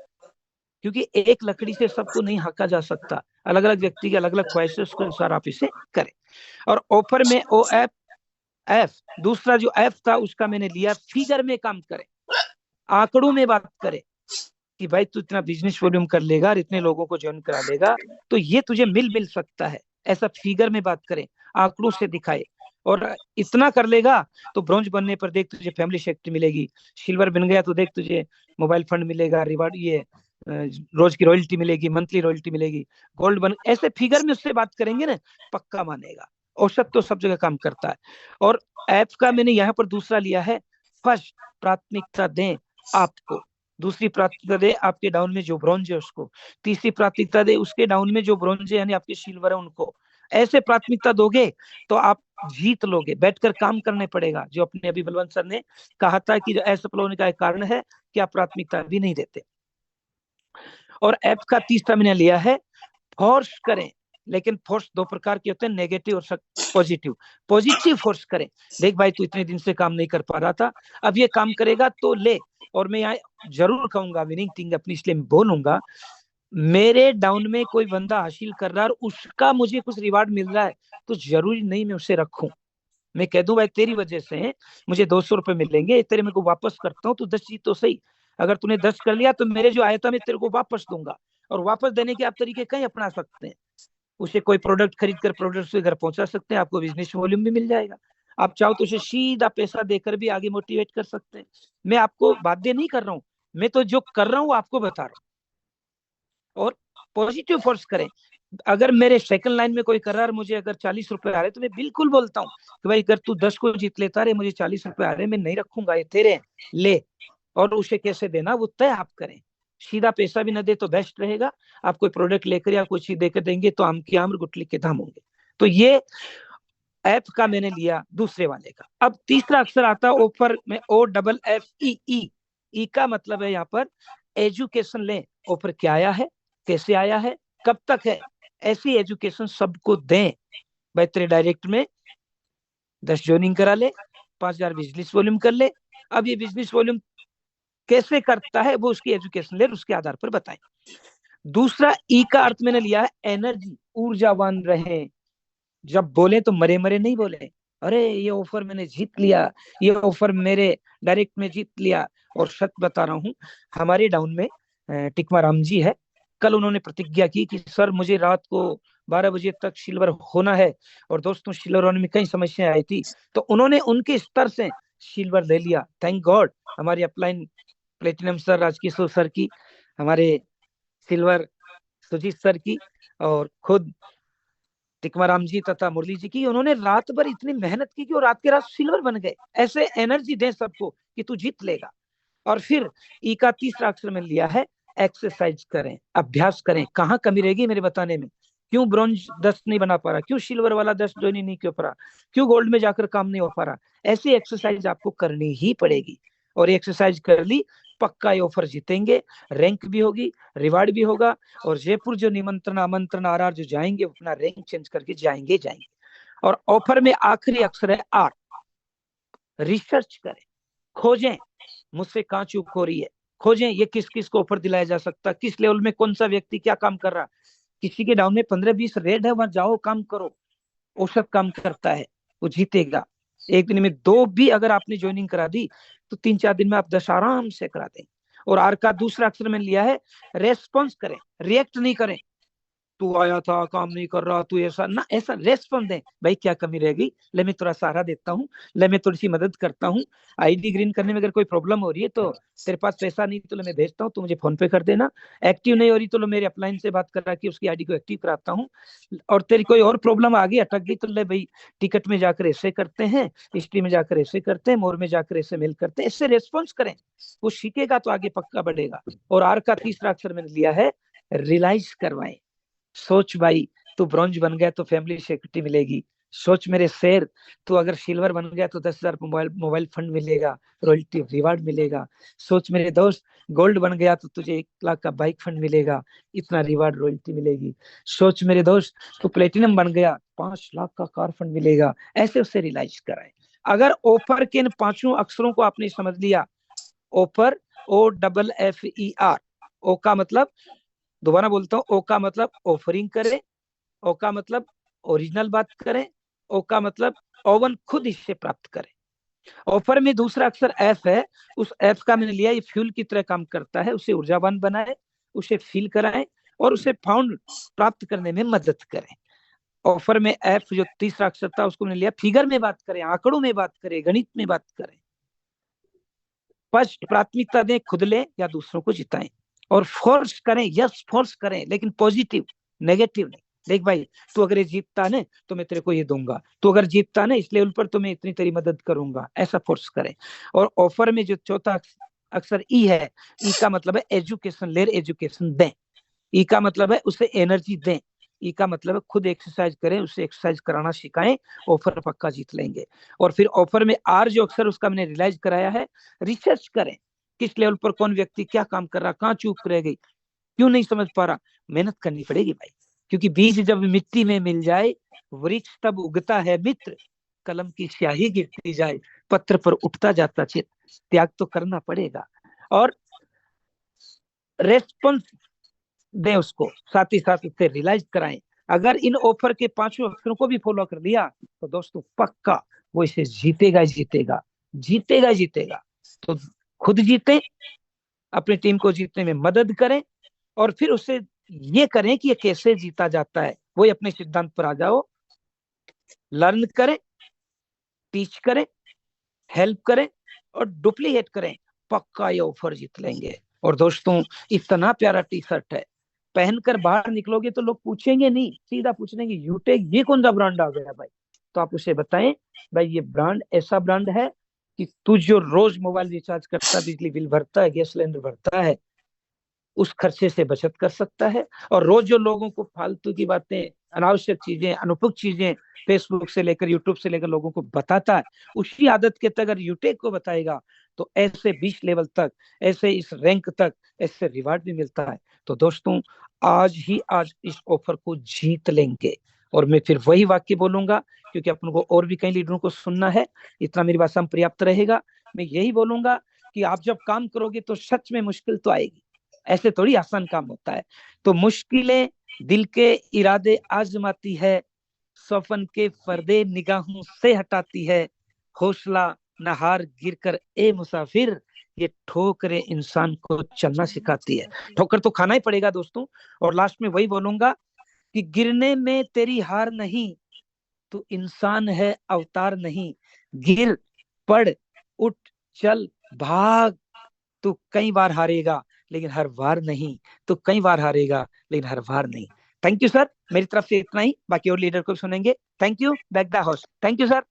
क्योंकि एक लकड़ी से सबको नहीं हाँका जा सकता, अलग अलग व्यक्ति के अलग अलग ख्वाहिशों के अनुसार आप इसे करें। और ऑफर में ओ एफ, दूसरा जो एफ था उसका मैंने लिया फिगर में काम करे, आंकड़ों में बात करे कि भाई तू इतना बिजनेस वॉल्यूम कर लेगा और इतने लोगों को ज्वाइन करा लेगा तो ये तुझे मिल सकता है, ऐसा फिगर में बात करें, आंकड़ों से दिखाए। और इतना कर लेगा तो ब्रॉन्ज बनने पर देख तुझे फैमिली सेक्टर मिलेगी, सिल्वर बन गया तो देख तुझे मोबाइल फंड मिलेगा, रिवार्ड, ये रोज की रॉयल्टी मिलेगी, मंथली रॉयल्टी मिलेगी, गोल्ड बन, ऐसे फिगर में उससे बात करेंगे ना, पक्का मानेगा। औसत तो सब जगह काम करता है। और ऐप का मैंने यहाँ पर दूसरा लिया है, फर्स्ट प्राथमिकता दें आपको, दूसरी प्राथमिकता दे आपके डाउन में जो ब्रॉन्ज है उसको, तीसरी प्राथमिकता दे उसके डाउन में जो ब्रॉन्ज है यानी आपके सिल्वर है उनको। ऐसे प्राथमिकता दोगे तो आप जीत लोगे। बैठकर काम करने पड़ेगा, जो अपने अभी बलवंत सर ने कहा था कि असफल होने का एक कारण है कि आप प्राथमिकता भी नहीं देते। और ऐप का तीसरा मैंने लिया है, फोर्स करें, लेकिन फोर्स दो प्रकार के होते हैं, नेगेटिव और पॉजिटिव। पॉजिटिव फोर्स करें, देख भाई तू इतने दिन से काम नहीं कर पा रहा था, अब ये काम करेगा तो ले। और मैं यहाँ जरूर कहूंगा, विनिंग थिंग अपनी इसलिए बोलूंगा, मेरे डाउन में कोई बंदा हासिल कर रहा है और उसका मुझे कुछ रिवार्ड मिल रहा है तो जरूरी नहीं मैं उसे रखूं। मैं कह दूं भाई तेरी वजह से मुझे 200 रुपए मिलेंगे, तेरे मेरे को वापस करता हूँ, तू 10 जीत तो सही, अगर तूने 10 कर लिया तो मेरे जो आया था मैं तेरे को वापस दूंगा। और वापस देने के आप तरीके कहीं अपना सकते हैं, उसे कोई प्रोडक्ट खरीद कर प्रोडक्ट से घर पहुंचा सकते हैं, आपको बिजनेस वॉल्यूम भी मिल जाएगा। आप चाहो तो उसे सीधा पैसा देकर भी आगे मोटिवेट कर सकते हैं। मैं आपको बाध्य नहीं कर रहा हूँ, मैं तो जो कर रहा हूँ आपको बता रहा हूँ। और पॉजिटिव फोर्स करें, अगर मेरे सेकंड लाइन में कोई कर रहा है, मुझे अगर 40 रुपए आ रहे तो मैं बिल्कुल बोलता हूँ कि भाई अगर तू 10 को जीत लेता है, मुझे 40 रुपए आ रहे, मैं नहीं रखूंगा, ये तेरे ले। और उसे कैसे देना वो तय आप करें, सीधा पैसा भी न दे तो बेस्ट रहेगा। आप कोई प्रोडक्ट लेकर या कोई चीज देकर देंगे तो आम की आम और गुटली के दाम होंगे। तो ये ऐप का मैंने लिया दूसरे वाले का। अब तीसरा अक्षर आता है ऑफर में, OFFEE। ई का मतलब है यहाँ पर एजुकेशन लें। ऑफर क्या आया है, कैसे आया है, कब तक है, ऐसी एजुकेशन सबको दें। भाई तेरे डायरेक्ट में 10 ज्वाइनिंग करा ले, 5000 बिजनेस वॉल्यूम कर ले। अब ये बिजनेस वॉल्यूम कैसे करता है वो उसकी एजुकेशन ले, उसके आधार पर बताएं। दूसरा ई का अर्थ मैंने लिया है एनर्जी, ऊर्जावान रहे। जब बोले तो मरे मरे नहीं बोले, अरे ये ऑफर मैंने जीत लिया, ये ऑफर मेरे डायरेक्ट में जीत लिया। और सच बता रहा हूँ, हमारे डाउन में टिकमा राम जी है, कल उन्होंने प्रतिज्ञा की कि सर मुझे रात को 12 बजे तक सिल्वर होना है, और दोस्तों सिल्वर होने में कई समस्याएं आई थी, तो उन्होंने उनके स्तर से सिल्वर ले लिया। थैंक गॉड हमारे upline platinum sir Rajkishore sir की, हमारे सिल्वर सुजीत सर की, और खुद टिकमाराम जी तथा मुरली जी की। उन्होंने रात भर इतनी मेहनत की कि वो रात के रात सिल्वर बन गए। ऐसे एनर्जी दें सबको कि तू जीत लेगा। और फिर ई का तीसरा अक्षर में लिया है एक्सरसाइज करें, अभ्यास करें। कहाँ कमी रहेगी मेरे बताने में? क्यों ब्रॉन्ज 10 नहीं बना पा रहा, क्यों सिल्वर वाला 10 ज्वाइन नहीं क्यों पा रहा, क्यों गोल्ड में जाकर काम नहीं हो पा रहा? ऐसी एक्सरसाइज आपको करनी ही पड़ेगी, और एक्सरसाइज कर ली पक्का ये ऑफर जीतेंगे, रैंक भी होगी, रिवार्ड भी होगा, और जयपुर जो निमंत्रण आमंत्रण आर जो जाएंगे अपना रैंक चेंज करके जाएंगे। और ऑफर में आखिरी अक्षर है आर। रिसर्च करें, खोजें मुझसे कहाँ चूक हो रही है, खोजें ये किस किस को ऑफर दिलाया जा सकता है, किस लेवल में कौन सा व्यक्ति क्या काम कर रहा। किसी के डाउन में 15-20 रेड है, वहां जाओ काम करो, औसत काम करता है वो जीतेगा। एक दिन में 2 भी अगर आपने ज्वाइनिंग करा दी तो 3-4 दिन में आप 10 आराम से करा दें। और आर का दूसरा अक्षर में लिया है रेस्पॉन्स करें, रिएक्ट नहीं करें। तू आया था काम नहीं कर रहा, तू ऐसा ना, ऐसा रेस्पॉन्स दें। भाई क्या कमी रहेगी, ले मैं थोड़ा सहारा देता हूँ, ले मैं थोड़ी सी मदद करता हूँ। आईडी ग्रीन करने में अगर कोई प्रॉब्लम हो रही है तो तेरे पास पैसा नहीं तो ले मैं भेजता हूँ, तू मुझे फोन पे कर देना। एक्टिव नहीं हो रही तो लो मेरे अपलाइन से बात करा के उसकी आईडी को एक्टिव कराता हूँ। और तेरी कोई और प्रॉब्लम आ गई, अटक गई, तो ले भाई टिकट में जाकर ऐसे करते हैं, हिस्ट्री में जाकर ऐसे करते हैं, मोर में जाकर ऐसे मेल करते हैं। इससे रेस्पॉन्स करें, वो सीखेगा तो आगे पक्का बढ़ेगा। और आर का तीसरा अक्षर मैंने लिया है रियलाइज करवाएं। सोच भाई तू ब्रॉन्ज बन गया तो फैमिली सिक्योरिटी मिलेगी। सोच मेरे शेर, तू अगर सिल्वर बन गया तो 10,000 मोबाइल फंड मिलेगा, रॉयल्टी रिवार्ड मिलेगा। सोच मेरे दोस्त गोल्ड बन गया तो तुझे 1 लाख का बाइक फंड मिलेगा, इतना रिवार्ड रॉयल्टी मिलेगी। सोच मेरे दोस्त तू प्लेटिनम बन गया, 5 लाख का कार फंड मिलेगा। ऐसे उससे रियलाइज कराए। अगर ऑफर के इन 5 अक्षरों को आपने समझ लिया, ऑफर OFFER, ओ का मतलब, दोबारा बोलता हूँ, ओ का मतलब ऑफरिंग करें, ओ का मतलब ओरिजिनल बात करें, ओ का मतलब ओवन खुद इससे प्राप्त करें। ऑफर में दूसरा अक्षर एफ है, उस एफ का मैंने लिया, ये फ्यूल की तरह काम करता है। उसे ऊर्जावान बनाए, उसे फील कराएं, और उसे फाउंड प्राप्त करने में मदद करें। ऑफर में एफ जो तीसरा अक्षर था उसको मैंने लिया, फिगर में बात करें, आंकड़ों में बात करें, गणित में बात करें। फर्स्ट प्राथमिकता दें, खुद लें या दूसरों को जिताएं। और फोर्स करें, यस फोर्स करें, लेकिन पॉजिटिव, नेगेटिव नहीं। देख भाई तू अगर ये जीतता ना तो मैं तेरे को ये दूंगा, तू अगर जीतता ना इस लेवल पर तो मैं इतनी तेरी मदद करूंगा, ऐसा फोर्स करें। और ऑफर में जो चौथा अक्षर ई है, ई का मतलब है एजुकेशन, लेर एजुकेशन दें। ई का मतलब है उसे एनर्जी दें। ई का मतलब है खुद एक्सरसाइज करें, उसे एक्सरसाइज कराना सिखाएं, ऑफर पक्का जीत लेंगे। और फिर ऑफर में आर जो अक्षर उसका मैंने रियलाइज कराया है, रिसर्च करें, किस लेवल पर कौन व्यक्ति क्या काम कर रहा, कहाँ चूक रह गई, क्यों नहीं समझ पा रहा। मेहनत करनी पड़ेगी भाई, क्योंकि बीज जब मिट्टी में मिल जाए वृक्ष तब उगता है मित्र, कलम की स्याही गिरती जाए पत्र पर उठता जाता चित्र। त्याग तो करना पड़ेगा। और रेस्पॉन्स दें उसको, साथ ही साथ उससे रियलाइज कराएं। अगर इन ऑफर के 5 अक्षरों को भी फॉलो कर लिया तो दोस्तों पक्का वो इसे जीतेगा जीतेगा जीतेगा जीतेगा। तो खुद जीते, अपनी टीम को जीतने में मदद करें, और फिर उससे ये करें कि ये कैसे जीता जाता है, वो अपने सिद्धांत पर आ जाओ। लर्न करें, टीच करें, हेल्प करें और डुप्लीकेट करें, पक्का ये ऑफर जीत लेंगे। और दोस्तों इतना प्यारा टी शर्ट है, पहनकर बाहर निकलोगे तो लोग पूछेंगे नहीं, सीधा पूछेंगे यूटेक ये कौन सा ब्रांड आ गया भाई। तो आप उसे बताएं भाई ये ब्रांड ऐसा ब्रांड है कि तू जो रोज मोबाइल रिचार्ज करता है, बिजली बिल भरता है, गैस सिलेंडर भरता है, उस खर्चे से बचत कर सकता है। और रोज जो लोगों को फालतू की बातें, अनावश्यक चीजें, अनुपयुक्त चीजें फेसबुक से लेकर यूट्यूब से लेकर लोगों को बताता है, उसी आदत के तक अगर यूटेक को बताएगा तो ऐसे 20 लेवल तक, ऐसे इस रैंक तक, ऐसे रिवार्ड भी मिलता है। तो दोस्तों आज ही आज इस ऑफर को जीत लेंगे। और मैं फिर वही वाक्य बोलूंगा क्योंकि अपन को और भी कई लीडरों को सुनना है, इतना मेरी भाषा में पर्याप्त रहेगा। मैं यही बोलूंगा कि आप जब काम करोगे तो सच में मुश्किल तो आएगी, ऐसे थोड़ी आसान काम होता है। तो मुश्किलें दिल के इरादे आजमाती है, सपन के पर्दे निगाहों से हटाती है। हौसला न हार गिर कर ए मुसाफिर, ये ठोकरें इंसान को चलना सिखाती है। ठोकर तो खाना ही पड़ेगा दोस्तों। और लास्ट में वही बोलूंगा कि गिरने में तेरी हार नहीं, तू इंसान है अवतार नहीं। गिर, पड़, उठ, चल, भाग। तू कई बार हारेगा लेकिन हर बार नहीं। तू कई बार हारेगा लेकिन हर बार नहीं। थैंक यू सर, मेरी तरफ से इतना ही, बाकी और लीडर को सुनेंगे। Thank you, back the house. Thank you sir.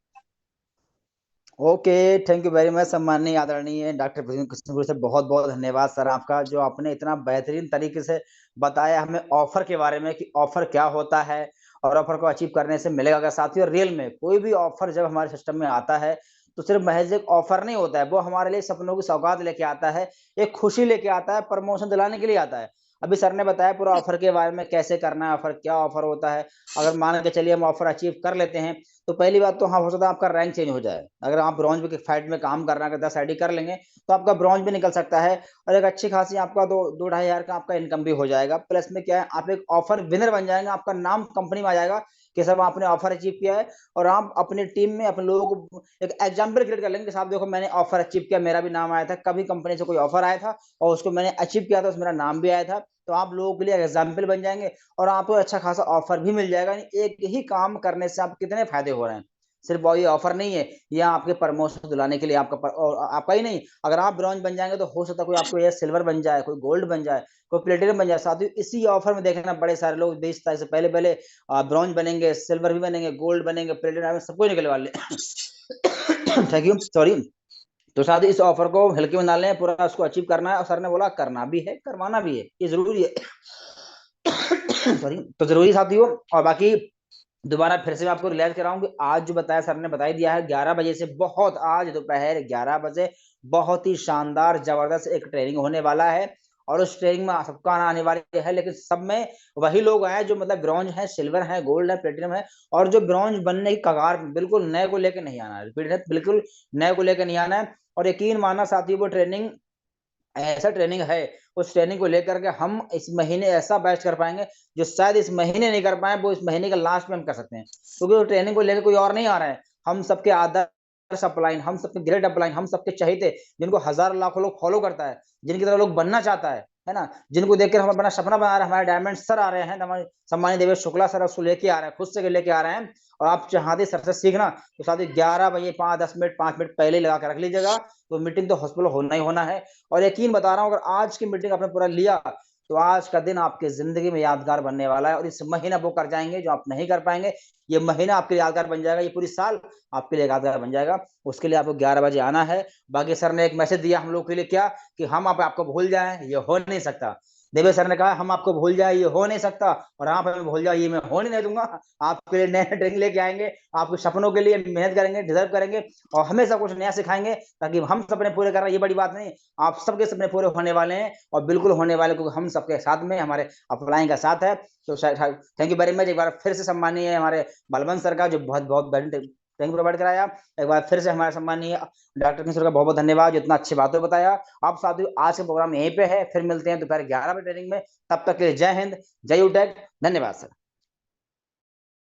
Okay, thank you very much सम्माननीय आदरणीय डॉक्टर कृष्णपुरी सर, बहुत बहुत धन्यवाद सर आपका, जो आपने इतना बेहतरीन तरीके से बताया हमें ऑफर के बारे में कि ऑफर क्या होता है और ऑफर को अचीव करने से मिलेगा क्या। साथियों, रियल में कोई भी ऑफर जब हमारे सिस्टम में आता है तो सिर्फ महज एक ऑफर नहीं होता है, वो हमारे लिए सपनों की सौगात लेके आता है, एक खुशी लेके आता है, प्रमोशन दिलाने के लिए आता है। अभी सर ने बताया पूरा ऑफर के बारे में, कैसे करना है ऑफर, क्या ऑफर होता है। अगर मान के चलिए हम ऑफर अचीव कर लेते हैं तो पहली बात तो हाँ, हो सकता है आपका रैंक चेंज हो जाए। अगर आप ब्रॉन्ज के फाइट में काम करना है, 10 आईडी कर लेंगे तो आपका ब्रॉन्ज भी निकल सकता है और एक अच्छी खासी आपका 2-2.5 हजार का आपका इनकम भी हो जाएगा। प्लस में क्या है, आप एक ऑफर विनर बन जाएंगे, आपका नाम कंपनी में आ जाएगा कि सब आपने ऑफर अचीव किया है। और आप अपनी टीम में अपने लोगों को एक एग्जाम्पल क्रिएट कर लेंगे कि साहब देखो मैंने ऑफर अचीव किया, मेरा भी नाम आया था, कभी कंपनी से कोई ऑफर आया था और उसको मैंने अचीव किया था, उसमें मेरा नाम भी आया था। तो आप लोगों के लिए एग्जाम्पल बन जाएंगे और आपको अच्छा खासा ऑफर भी मिल जाएगा। एक ही काम करने से आप कितने फायदे हो रहे हैं। सिर्फ ये ऑफर नहीं है, यह आपके प्रमोशन दिलाने के लिए और आपका ही नहीं, अगर आप ब्रॉन्ज बन जाएंगे तो हो सकता है कोई आपको ये सिल्वर बन जाए, कोई गोल्ड बन जाए, कोई प्लेटिनम बन जाए। साथियों, इसी ऑफर में देखना बड़े सारे लोग 20 तारीख से पहले पहले ब्रॉन्ज बनेंगे, सिल्वर भी बनेंगे, गोल्ड बनेंगे, प्लेटिनम, सब कुछ निकलने वाले। Thank you, sorry. तो साथ ही इस ऑफर को हल्के में ना लें, पूरा उसको अचीव करना है और सर ने बोला करना भी है, करवाना भी है, ये जरूरी है। सॉरी, तो जरूरी साथियों। और बाकी दोबारा फिर से मैं आपको रिलाइज कराऊं कि आज जो बताया सर ने बता ही दिया है, 11 बजे से बहुत, आज दोपहर 11 बजे बहुत ही शानदार जबरदस्त एक ट्रेनिंग होने वाला है और उस ट्रेनिंग में सबका आने वाले है, लेकिन सब में वही लोग आए जो मतलब ब्रॉन्ज है, सिल्वर है, गोल्ड है, प्लेटिनम है और जो ब्रॉन्ज बनने की कगार, बिल्कुल नए को लेकर नहीं आना है, बिल्कुल नए को लेकर नहीं आना है। और यकीन मानना साथियों, वो ट्रेनिंग ऐसा ट्रेनिंग है, उस ट्रेनिंग को लेकर के हम इस महीने ऐसा बैच कर पाएंगे जो शायद इस महीने नहीं कर पाए, वो इस महीने के लास्ट में हम कर सकते हैं, क्योंकि वो ट्रेनिंग को लेकर कोई और नहीं आ रहा है। हम सबके आदर्श अपलाइन, हम सबके ग्रेट अपलाइन, हम सबके चहेते, जिनको हजारों लाखों लोग फॉलो करता है, जिनकी तरह लोग बनना चाहता है ना, जिनको देखकर हम अपना सपना बना रहे हैं। हमारे डायमंड सर आ रहे हैं, हमारे सम्मानित देवेश शुक्ला सर उसको लेके आ रहे हैं, खुद से लेके आ रहे हैं। और आप चाहते सर से सीखना तो साथ ही 11 बजे 5-10 मिनट 5 मिनट पहले लगा के रख लीजिएगा, तो मीटिंग तो हॉस्पिटल होना ही होना है। और यकीन बता रहा हूँ, अगर आज की मीटिंग आपने पूरा लिया तो आज का दिन आपके जिंदगी में यादगार बनने वाला है। और इस महीना वो कर जाएंगे जो आप नहीं कर पाएंगे, ये महीना आपके लिए यादगार बन जाएगा, ये पूरी साल आपके लिए यादगार बन जाएगा। उसके लिए आपको 11 बजे आना है। बाकी सर ने एक मैसेज दिया हम लोग के लिए, क्या कि हम आपको भूल जाएं, ये हो नहीं सकता। देवे सर ने कहा हम आपको भूल जाए, ये हो नहीं सकता, और आप हमें भूल जाए, ये मैं होने नहीं दूंगा। आपके लिए नए ट्रेनिंग लेके आएंगे, आपके सपनों के लिए मेहनत करेंगे, डिजर्व करेंगे और हमेशा कुछ नया सिखाएंगे, ताकि हम सपने पूरे कर रहे हैं, ये बड़ी बात नहीं, आप सबके सपने पूरे होने वाले हैं और बिल्कुल होने वाले, क्योंकि हम सबके साथ में हमारे अपलाइन का साथ है। तो थैंक यू वेरी मच। एक बार फिर से सम्मानीय हमारे बलवंत सर का, जो बहुत बहुत थैंक यू प्रोवाइड कराया। एक बार फिर से हमारे सम्मानीय डॉक्टर किशोर का बहुत बहुत धन्यवाद, जितना अच्छी बातें बताया। आप साथियों, आज का प्रोग्राम यहीं पे है, फिर मिलते हैं दोपहर 11 बजे ट्रेनिंग में। तब तक के लिए जय हिंद, जय यूटेक, धन्यवाद सर।